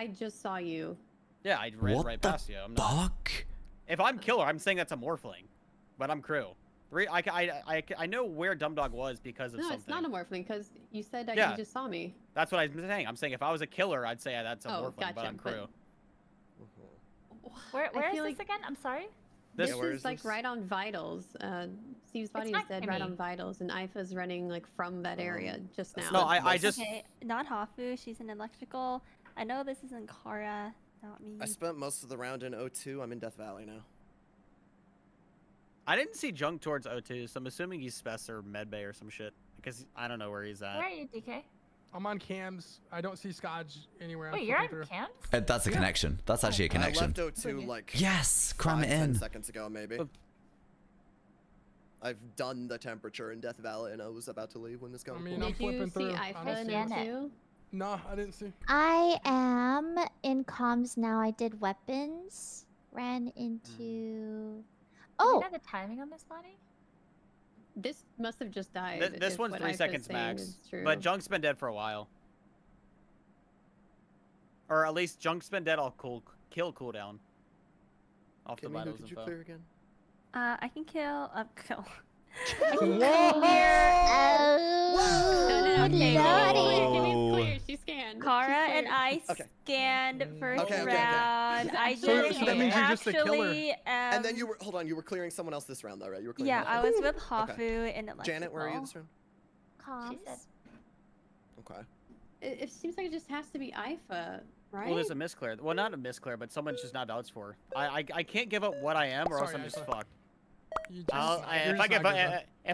just saw you. Yeah, I ran What right the past you. I'm not. fuck? If I'm killer, I'm saying that's a morphling, but I'm crew. I know where Dumdog was because of No, something. it's not a morphling because you said that Yeah. you just saw me. That's what I'm saying. I'm saying if I was a killer, I'd say that's a Oh, morphling, but gotcha, I'm but- crew. Where I is feel this like again? I'm sorry. This- This is like right on Vitals. Steve's body is not dead right Kimmy. on Vitals, and IFA's running like from that area just now. No, I just. Okay, not Hafu. She's in electrical. I know this isn't Kara. Not me. I spent most of the round in O2. I'm in Death Valley now. I didn't see Junk towards O2, so I'm assuming he's Spess or Medbay or some shit because I don't know where he's at. Where are you, DK? I'm on cams. I don't see Scotch anywhere. I'm Wait, you're flipping on through. cams? That's a connection. That's actually a connection. I left O2 like Yes, cram 5, it 10 in. seconds ago, maybe. I've done the temperature in Death Valley, and I was about to leave when this got. I mean, Did I'm you flipping see through. IFA honestly. now Janet. too? No, I didn't see. I am in comms now. I did weapons. Ran into. Do you Oh, know the timing on this body? This must have just died. This if one's what 3 IFA's seconds saying max, is true. but Junk's been dead for a while. Or at least Junk's been dead all kill cooldown. Off the Kimmy, who vitals could you info. clear again? I can kill. Kill. No, okay, Whoa. clear. She scanned. Kara She's and clear. I Okay. scanned first Okay. round. I So did that means you're just a killer. actually. And then you were hold on. You were clearing someone else this round, though, right? You were clearing. Yeah, Hafu. I was with Hafu in electrical. Janet, where are you this round? comms. Okay. It seems like it just has to be IFA, right? Well, there's a misclear. Well, not a misclear, but someone's just not vouched for. I can't give up what I am, or else Sorry, I'm just Isaac. fucked. You If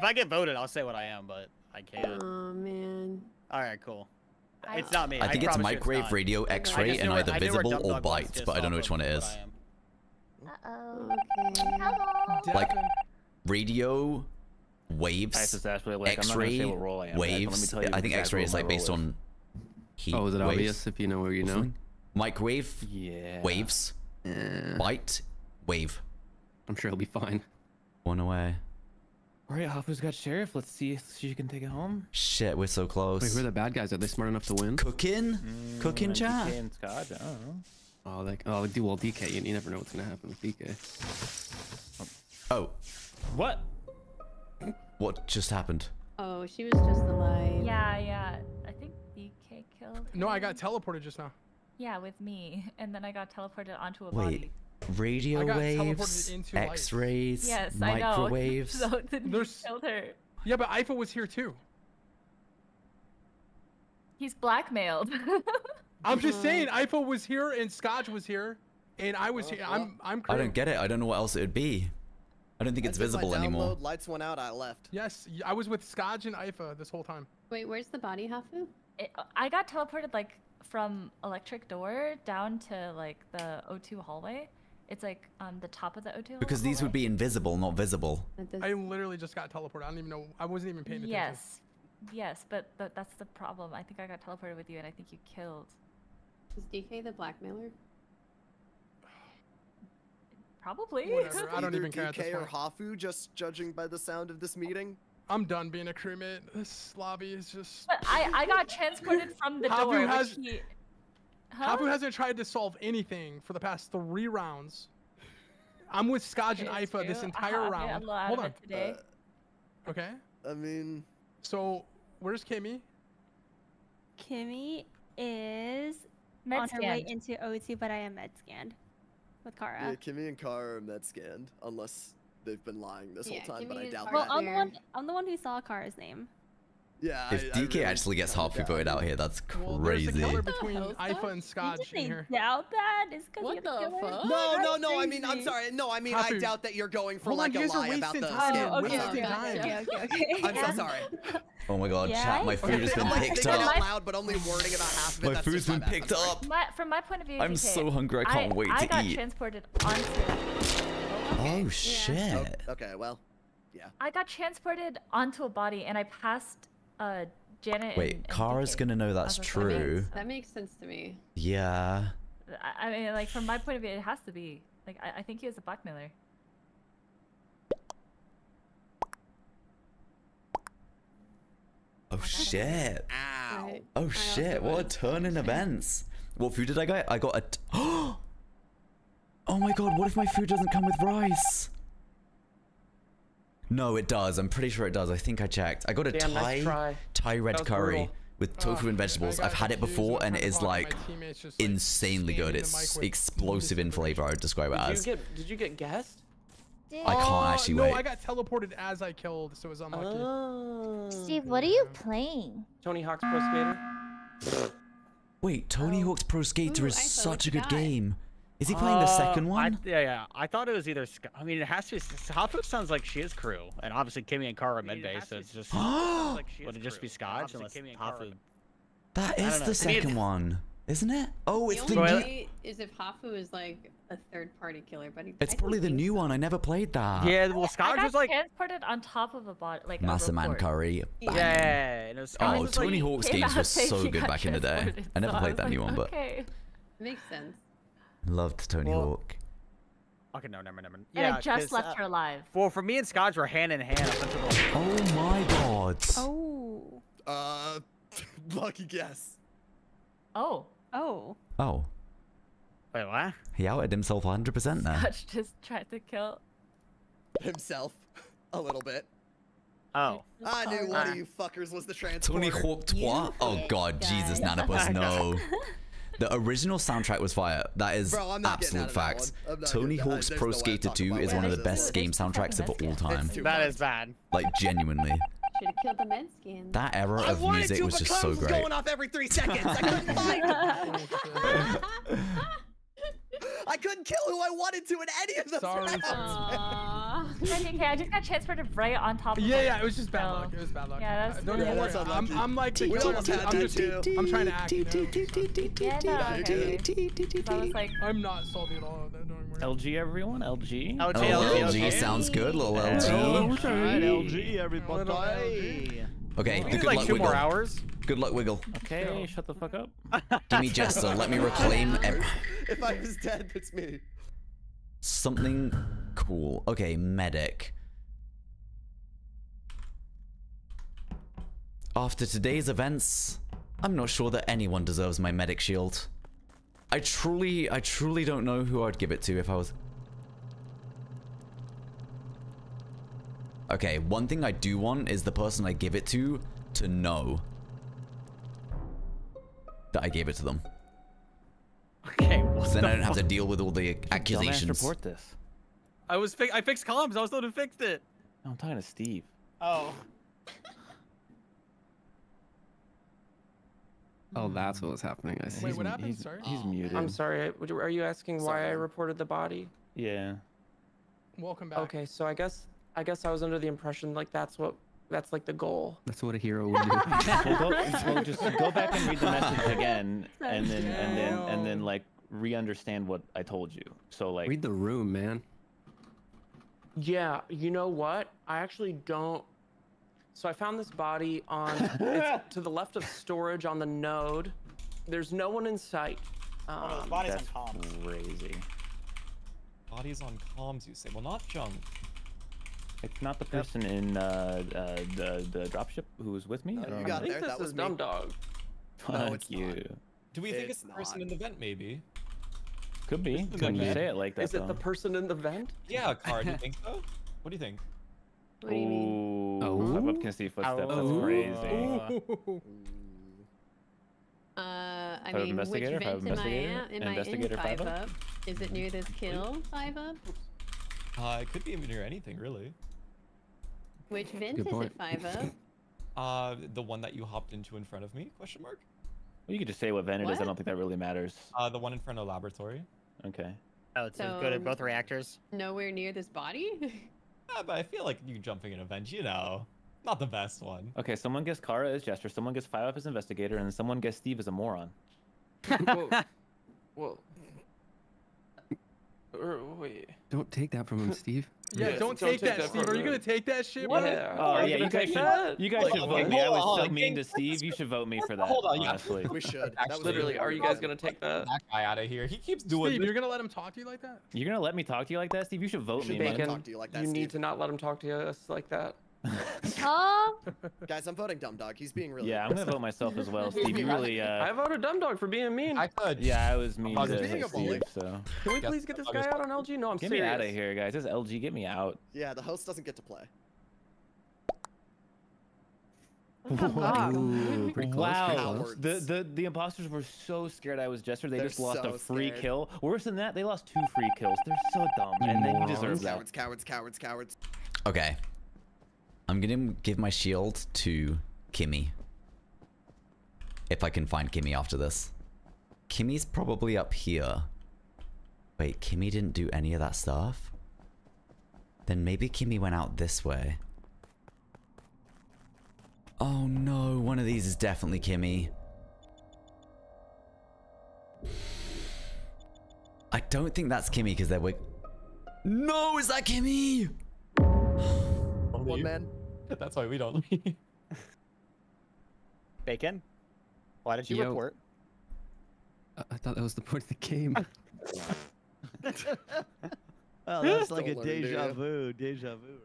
I get voted, I'll say what I am, but I can't. Oh man. All right, cool. It's not me. I think it's promise you microwave, not. radio, I X-ray, just and knew where- either I knew where visible or Dumdog was bite, just but I don't know off which of one it what is. I am. Uh-oh. Okay. Hello. Like radio, waves, Isis Ashby, like, I'm not gonna say X-ray, what role I am, guys, but let me waves. tell you I think exactly X-ray what is my like based role on Heat Oh, is it waves. obvious if you know where you or know? something. Microwave. Yeah. Waves. Bite. Wave. I'm sure he'll be fine. One away. All right, Hafu's got sheriff. Let's see if she can take it home. Shit, we're so close. Wait, who are the bad guys? Are they smart enough to win? Cooking? Cooking, chat? DK and Scott, I don't know. Oh, like, oh, well, DK. You never know what's gonna happen with DK. Oh. What? What just happened? Oh, she was just alive. Yeah. I think DK killed. No, I her. got teleported just now. Yeah, with me, and then I got teleported onto a Wait. body. Radio I got waves, teleported into life. X-rays, Yes, I know. microwaves. So then he killed her. Yeah, but Ifa was here too. He's blackmailed. I'm just saying, Ifa was here and Scotch was here, and I was here. I'm I crew. don't get it. I don't know what else it would be. I don't think it's I did my visible anymore. download, Lights went out. I left. Yes, I was with Scotch and Ifa this whole time. Wait, where's the body, Hafu? I got teleported like from electric door down to like the O2 hallway. It's like on the top of the O2 Because these would be invisible, not visible. I literally just got teleported. I don't even know. I wasn't even paying attention. Yes, but that's the problem. I think I got teleported with you, and I think you killed. Is DK the blackmailer? Probably. Whatever. I don't Either even care at this DK or point. Hafu, just judging by the sound of this meeting. I'm done being a crewmate. This lobby is just. But I got transported from the Hafu door. has- Which he... Huh? Hafu hasn't tried to solve anything for the past 3 rounds. I'm with Scotch and Okay, it's Ifa this true. entire I round. got a lot Hold of on. it today. Okay. I mean, So where's Kimmy? Kimmy is Med on her way scanned. into O2, but I am med scanned with Kara. yeah, Kimmy and Kara are med scanned, unless they've been lying this Yeah, whole time, but Kimmy I is doubt Well, that. I'm the one who saw Kara's name. Yeah. If I DK really actually gets kinda Hafu doubt voted it. out here, that's Well, there's a crazy. killer between hell, Ifa Scott? and Scotch in They here. doubt that? It's because What you're the the killer? fuck? No, I mean, I'm sorry. No, I mean, I Hafu. doubt that you're going for Hold on, like you a guys are lie about wasting the time. skin. Oh, Okay, wasting okay, time. okay. I'm so sorry. Oh my god, Yeah. chat, my food has been I'm like picked thinking up. out loud, but only wording about half of it. My That's food's just my been bad. picked I'm sorry. up. From my point of view, I'm DK, so hungry, I can't wait I to got eat. transported onto. Oh shit. Okay, well, yeah. I got transported onto a body, and I passed Janet. Wait, and Kara's DK. gonna know that's That makes- true. That makes sense to me. Yeah. I mean, like from my point of view, it has to be. Like I think he was a blackmailer. Oh shit. Ow. Right. Oh also shit, what a voted turn in for events. What food did I get? I got a oh my god, what if my food doesn't come with rice? No, it does. I'm pretty sure it does. I think I checked. I got a Damn, nice try. Thai red That was curry brutal. with tofu Oh, and vegetables. I got I've had it confused before with and it my is body. like My teammates just, like, insanely good. scanning the It's mic with explosive in flavor, I would describe it as. Did you get guessed? I can't actually no, wait. I got teleported as I killed, so it was unlucky. Oh. Steve, what are you playing? Tony Hawk's Pro Skater. Wait, Tony Hawk's Pro Skater Ooh, is I thought such a we good got it. game. Is he playing the second one? Yeah. I thought it was either. I mean, it has to be. Hafu sounds like she is crew, and obviously Kimmy and Kara are mid base, so it's just. Would it just be Scotch unless Hafu? That I is don't know. the second one, isn't it? Oh, it's The the only new. way is if Hafu is like a third-party killer, but It's probably the new one. I never played that. Yeah, well, I Scotch got was like. transported on top of a body, like Massa a Man report. Curry. Yeah, banging. and it was Scotch Oh, was Tony like, Hawk's Came games out were saying so he good got back in the day. transported, I never so played was that like, new one, but okay. Makes sense. loved Tony Well, Hawk. Okay, no, never. And Yeah, I just 'cause, left her alive. Well, for me and Scotch were hand in hand up until the. Oh my god. Oh. Lucky guess. Oh. Oh. Oh, Wait, what? he outed himself 100% there. Scotch just tried to kill. Himself. A little bit. Oh. I knew one of you fuckers was the transporter. Tony Hawk 2? Oh god, Jesus, Nanopus, no. The original soundtrack was fire. That is Bro, I'm not getting absolute out of that facts. one. I'm not Tony getting- Hawk's there's Pro no way I'm Skater talking 2 about is one of the what best it game soundtracks of all time. That is bad. Like, genuinely. Should have killed the med scan. That era I of wanted music to, was but just so comms was great. going off every 3 seconds. I couldn't find it. I couldn't kill who I wanted to in any of those Sorry, rounds. Okay, I just got transported right on top of Yeah, her, yeah, it was just bad so- luck. It was bad luck. Yeah, that's Don't really even worry. that's I'm like the We killer. almost had I'm that just, too. I'm trying to act. You know? Yeah, no, okay. So I was like, I'm not salty at all. Don't worry. LG, everyone. LG. LG, Oh, LG sounds good, little LG. Alright, LG, everybody. Okay, We the need good like luck 2 wiggle. more hours. Good luck wiggle. Okay, shut the fuck up. Gimme Jester. Let me reclaim If I was dead, it's me. something cool. Okay, medic. After today's events, I'm not sure that anyone deserves my medic shield. I truly don't know who I'd give it to if I was... Okay, one thing I do want is the person I give it to know that I gave it to them. Okay. So then I don't have to deal with all the accusations. Report this. I fixed comms. I was the one who fixed it. No, I'm talking to Steve. Oh. Oh, that's what was happening. I see. Wait, what happened? Sorry. He's muted. I'm sorry. Are you asking why I reported the body? Yeah. Welcome back. Okay, so I guess I was under the impression like that's like the goal. That's what a hero would do. Well, just go back and read the message again, and then like re-understand what I told you. So like. Read the room, man. Yeah, you know what? I actually don't. So I found this body on it's to the left of storage on the node. There's no one in sight. Oh, the body's on That's comms. crazy. Bodies on comms, you say? Well, not junk. It's not the person in the dropship who was with me. No, I don't you got remember. I think there, this that is was me. Dumb Dog. No, Fuck it's you. not. Do we think it's It's the person not. in the vent, maybe? Could be. It's the When you vent. say it like that. Is it the person in the vent? Yeah, Car, do you think so? What do you think? What do you mean? Ooh. Oh. I'm up can see footsteps. That's Oh. crazy. I Private mean, which investigator, vent private am I investigator, at? Am I in investigator 5 5 up? up? Is it near this kill 5 up? It could be near anything, really. Which vent Good is point. it 5 up? The one that you hopped into in front of me? Question mark. Well, you could just say what vent it is. I What? don't think that really matters. The one in front of the laboratory. Okay. Oh, it's good at both reactors. Nowhere near this body? Yeah, but I feel like you jumping in a vent, you know, not the best one. Okay, someone guessed Kara as Jester, someone guessed 5 up as investigator, and someone guessed Steve as a moron. Well, wait. Don't take that from him, Steve. Yeah, Yeah, don't take that, from Steve. Are you me. gonna take that shit, What? bro? Yeah. Oh Are you yeah, gonna you guys take should. that? You guys Like, should okay, vote me. I hold was so on, mean to let's- Steve. You should vote me for that. Hold on, yeah. honestly. We should. That was Literally, are you guys gonna take that? That guy out of here. He keeps doing Steve, this. you're gonna let him talk to you like that? You're gonna let me talk to you like that, Steve? You should vote me, Should make man. him Bacon, talk to you like that, you need Steve. to not let him talk to us like that. Oh, Guys, I'm voting Dumb Dog. He's being really Yeah, I'm gonna aggressive. vote myself as well, Steve. You really, I voted Dumb Dog for being mean. I could. yeah, I was mean Being to a bully. Steve. So Can we Yes, please get this Dumb guy Dog is out on LG? No, I'm get serious. me out of here, guys. This is LG. Get me out. Yeah, the host doesn't get to play. Ooh, pretty close. Wow, Pretty close. the imposters were so scared I was Jester. They They're just lost so a free scared. kill. Worse than that, they lost 2 free kills. They're so dumb, and then you deserve that. Cowards, cowards, cowards, cowards. Okay. I'm gonna give my shield to Kimmy. If I can find Kimmy after this. Kimmy's probably up here. Wait, Kimmy didn't do any of that stuff? Then maybe Kimmy went out this way. Oh no, one of these is definitely Kimmy. I don't think that's Kimmy because they're No, is that Kimmy? One man. That's why we don't leave. Bacon? Why did you Yo. report? I thought that was the point of the game. Oh, that's like a Don't learn, do deja ya? vu. Deja vu.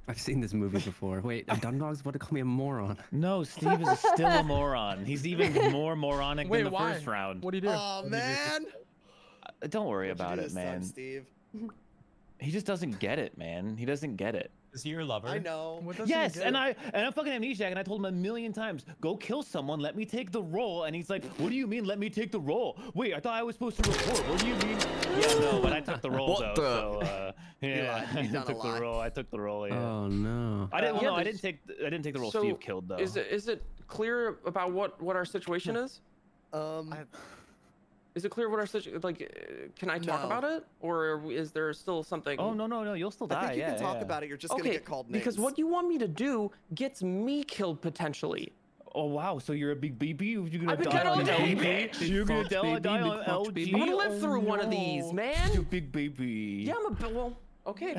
I've seen this movie before. Wait, Dumb Dog's about to call me a moron. No, Steve is still a moron. He's even more moronic Wait, than the why? first round. What do you do? Oh man. Don't worry What'd you about do it, this time, man. Steve. He just doesn't get it, man. He doesn't get it. Is he your lover? I know. What doesn't Yes, get and it? I'm fucking amnesiac, and I told him a million times, go kill someone, let me take the role, and he's like, what do you mean, let me take the role? Wait, I thought I was supposed to report. What do you mean? Yeah, no, but I took the role What though. So, yeah, lied. He's I done a took the lie. role. I took the role. Yeah. Oh no. I didn't. Well, Yeah, no, I there's- didn't take the role So, Steve killed though. Is it clear about what our situation is? Is it clear what our situation? Like, can I talk No. about it, or is there still something? Oh no, you'll still die. I think you yeah, can talk yeah. about it. You're just gonna Okay, get called names. because what you want me to do gets me killed potentially. Oh wow, so you're a big baby? You're gonna I'm a die good on old LG? baby. You're gonna Fox die baby, on big fox LG? baby. I'm gonna live Oh, through one of these, no. man. You big baby. Yeah, well, okay,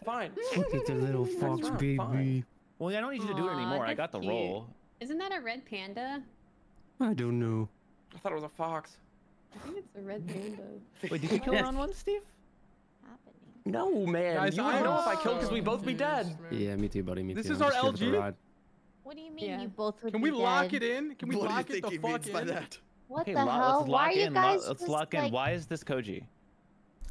fine. Look at the little Next fox round, baby. fine. Well, I don't need you to do it Aw, anymore. I that's got the cute. roll. Isn't that a red panda? I don't know. I thought it was a fox. I think it's a red panda. Wait, did you kill her on one, Steve? No, man. Guys, you I know if I am killed because so we both be dead. confused, man. Yeah, me too, buddy. Me This too. is I'm our just here for the LG? ride. What do you mean Yeah. you both would Can be we lock dead? it in? Can we What do you lock it think the he fuck means by in? that? What Okay, the hell? let's Why lock are you in. guys Let's just, lock in. like- Why is this Koji?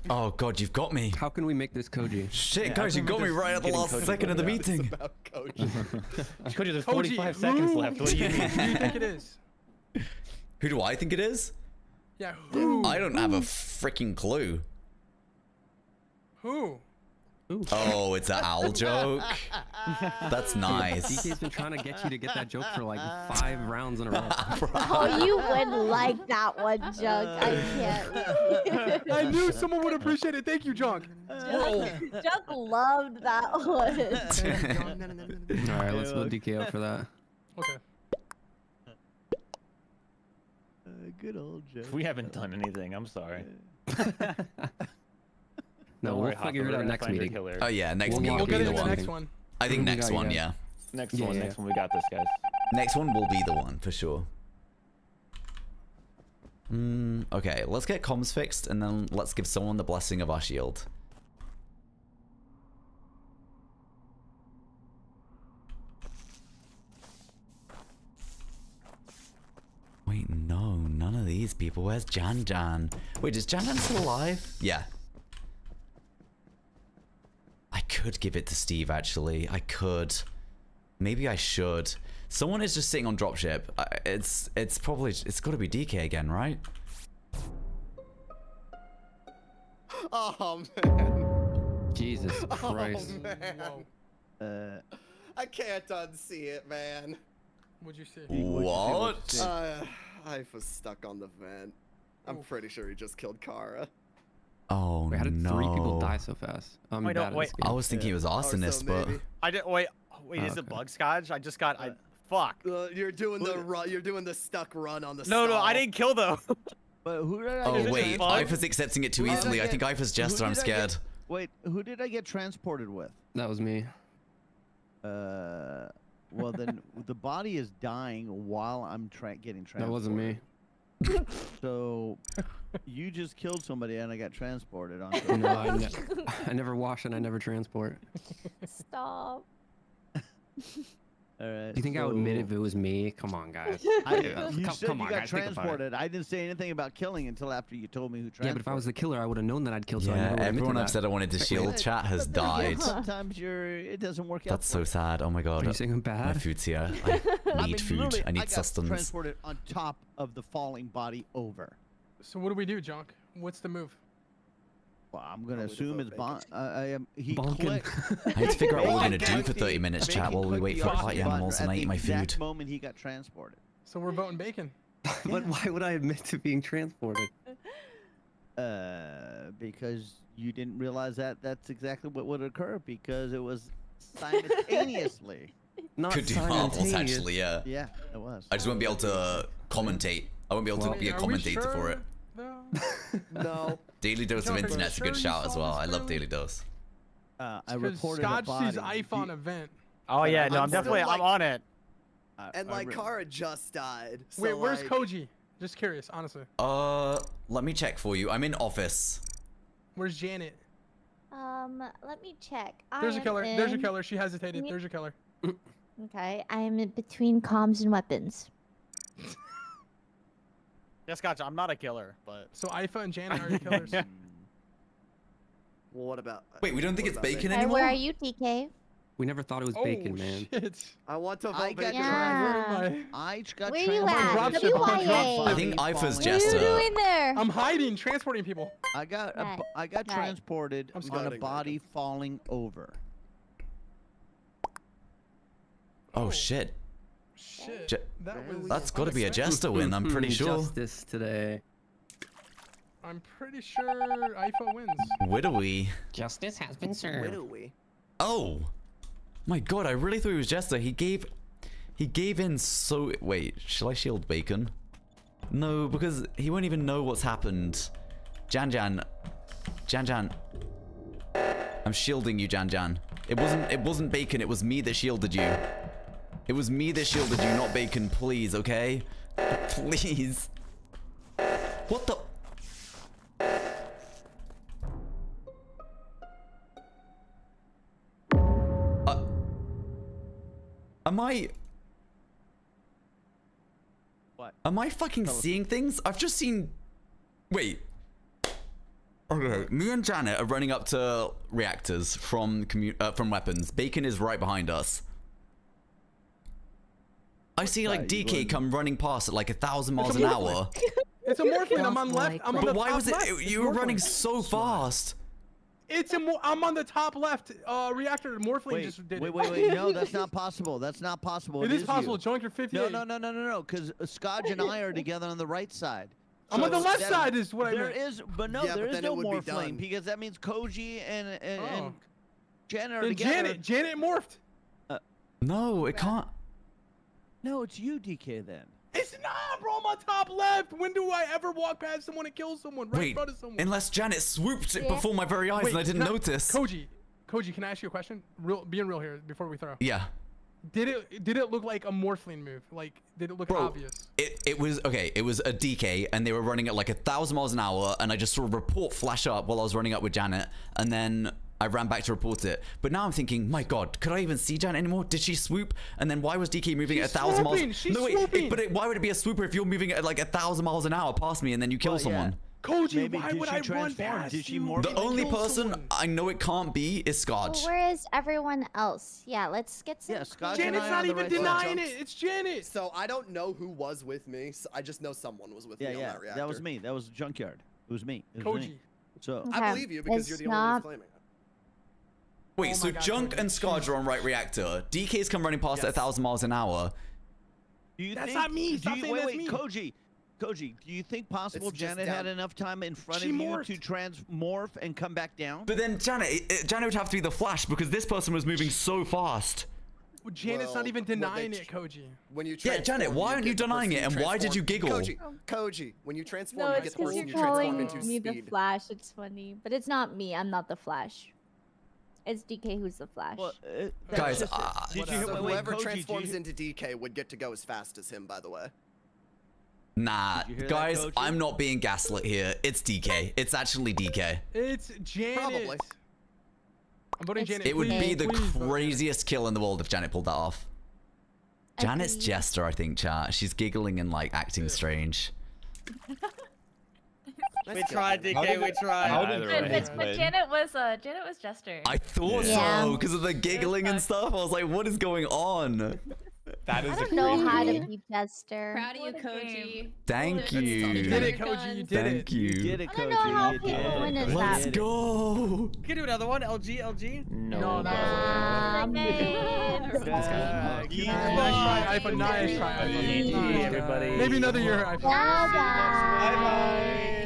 Oh god, you've got me. How can we make this Koji? Shit, Yeah, guys, I you got me remember right at the getting last Koji second of the voted out. meeting. About Koji. Koji, there's Koji, 45 seconds who- left. What do you mean? Who do you think it is? Who do I think it is? Yeah, who? I don't have a freaking clue. Who? Oh, it's an owl joke. That's nice. DK's been trying to get you to get that joke for like 5 rounds in a row. Oh, you would like that one, Junk. I can't. I knew someone would appreciate it. Thank you, Junk. Junk loved that one. All right, let's vote DK out for that. Okay. Good old Joe. We haven't done anything. I'm sorry. No, Don't we'll worry, Hopper, figure we're it out gonna next find your meeting. killer. Oh yeah, next We'll meeting lock will We'll be get the into the one. next one. I think We next got you one, guys. yeah. Next Yeah, one. yeah. Next one. We got this, guys. Next one will be the one for sure. Okay, let's get comms fixed and then let's give someone the blessing of our shield. Wait, no, none of these people. Where's Jan Jan? Wait, is Jan Jan still alive? Yeah. I could give it to Steve, actually. I could. Maybe I should. Someone is just sitting on dropship. It's probably, it's got to be DK again, right? Oh man. Jesus Christ. Oh man. Whoa. I can't unsee it, man. What'd you see? What? I was stuck on the vent. I'm pretty sure he just killed Kara. Oh Wait, how did no. 3 people die so fast? I'm Wait, no, bad at wait. this game. I was thinking it was arsonist, but maybe. I did. Wait, Oh, is it okay. bug scotch? I just got. Fuck. You're doing the run. You're doing the stuck run on the. No, stall. I didn't kill though. But who did I oh get wait, bug? Ifa's accepting it too Who did I easily. I get- think Ifa's Jester. who I'm did I scared. get- Wait, who did I get transported with? That was me. Well then, the body is dying while I'm getting transported. That wasn't me. So, you just killed somebody and I got transported onto. No, I never wash and I never transport. Stop. All right. Do you think I would admit if it was me? Come on, guys. You Come said on, you got guys. Think about it. transported. I didn't say anything about killing until after you told me who transported. Yeah, but if I was the killer, I would have known that I'd kill. So I Yeah, never would've everyone admitted I've that. said I wanted to shield chat has But then again, died. Sometimes it doesn't work out. That's so sad. Oh my god. Are you saying I'm My bad? food's here. I I need mean, food. literally, I need got sustenance. transported on top of the falling body over. So what do we do, Junk? What's the move? Well, I'm gonna Probably assume vote it's bon. Bacon. I am. He Bonkin. clicked. I need to figure out what we're gonna do Bacon for 30 clicked minutes, the- chat, while we Bacon wait clicked for the party button animals and at I the eat my exact food. moment he got transported. So we're voting bacon. But why would I admit to being transported? Because you didn't realize that that's exactly what would occur because it was simultaneously. Not Could do marbles, simultaneous. actually, yeah. Yeah, it was. I just won't be able to commentate. I won't be able to Well- be a Are we commentator for sure, it. though? No. Daily Dose of Junk, are you Internet's a sure good you shout saw as well. this I love clearly? Daily Dose. I Because reported a Scotch body. sees IPhone event. Oh yeah, no, I'm I'm still, definitely. like- I'm on it. And like Kara just died. So Wait, where's like, Koji? Just curious, honestly. Let me check for you. I'm in office. Where's Janet? Let me check. There's I a am killer. There's a in- killer. She hesitated. Ye- There's a killer. Okay, I am in between comms and weapons. Yes, gotcha. I'm not a killer, but. So Ifa and Janet are your killers. Well, what about? Wait, we don't think what it's about bacon me? Hey, anymore? where are you, TK? We never thought it was Oh bacon, man. shit! I want to vote I got bacon. Yeah. I got Where you transported. at? Dropship, I'm on WIA. I think Ifa's What are you Jester. doing there? I'm hiding, transporting people. I got Right. I got Right. transported I'm on a starting body falling over. Oh shit. Shit. Je- That was. That's got to be a unexpected. Jester win, I'm pretty sure. Justice today. I'm pretty sure Ifa wins. Widowy. Justice has been Where do we? Oh. My god, I really thought he was Jester. He gave in so... Wait, shall I shield bacon? No, because he won't even know what's happened. Jan Jan. I'm shielding you, Jan Jan. It wasn't Bacon. It was me that shielded you. It was me that shielded you, not Bacon. Please, okay? Please. What the? Am I fucking seeing things? I've just seen. Wait. Okay, me and Janet are running up to reactors from weapons. Bacon is right behind us. I see like DK come running past at like 1,000 miles an hour. It's a Morphling. I'm on left. I'm on the But why top was it? left. You were running so fast. I'm on the top left reactor. Morphling just did it. Wait. No, that's not possible. That's not possible. It is you. possible. Junk, you're 58. No. Because Scotch and I are together on the right side. I'm on the left side is what I meant. There is no more flame because that means Koji and Janet are then together. Janet morphed. No, it can't. No, it's you, DK. Then. It's not, bro. I'm on top left. When do I ever walk past someone and kill someone right in front of someone? Unless Janet swooped it before my very eyes and I didn't notice. Koji, can I ask you a question? Being real here before we throw. Yeah. Did it look like a Morphling move? Like, did it look obvious? It was okay. It was a DK, and they were running at like 1,000 miles an hour, and I just saw a report flash up while I was running up with Janet, and then I ran back to report it. But now I'm thinking, my God, could I even see Janet anymore? Did she swoop? And then why was DK moving at 1,000 miles? She's swooping. Why would it be a swooper if you're moving at like 1,000 miles an hour past me and then you kill someone? Koji, why would I run past you? The only person I know it can't be is Scotch. Well, where is everyone else? Yeah, let's get some. Janet's not even denying it. It's Janet. So I don't know who was with me. So I just know someone was with me on that reactor. That was me. That was Junkyard. It was me. Koji. So I believe you because you're the only one who's claiming it. Wait, so Junk and Scarge are on right reactor. DK's come running past at 1,000 miles an hour. That's not me. Stop saying that's me. Koji, do you think possible Janet had enough time in front of you to transmorph and come back down? But then Janet would have to be the Flash because this person was moving so fast. Well, Janet's not even denying it, Koji. When you Janet, why aren't you denying it, and why did you giggle? Koji, when you transform, No, you it's get the because person you're you transform calling into me the speed. Flash. It's funny, but it's not me. I'm not the Flash. It's DK who's the Flash. Well, guys, So whoever transforms into DK would get to go as fast as him, by the way. Nah, guys, I'm not being gaslit here. It's DK. It's actually DK. It's Janet. Probably. I'm voting Janet. It would be the craziest kill in the world if Janet pulled that off. Janet's Jester, I think, chat. She's giggling and like acting strange. We tried, DK. We tried. But Janet was Jester. I thought so because of the giggling and stuff. I was like, what is going on? That is I don't know how to be Jester. Proud of you, Koji. Thank you. You did it, Koji. You did it. Thank you. You did it, I don't know how Koji. people win is Let's that. go. You can do another one. LG. No, nice try. Everybody. Maybe another year.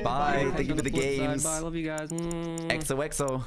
Bye. Thank you for the games. Bye. Love you guys. XOXO.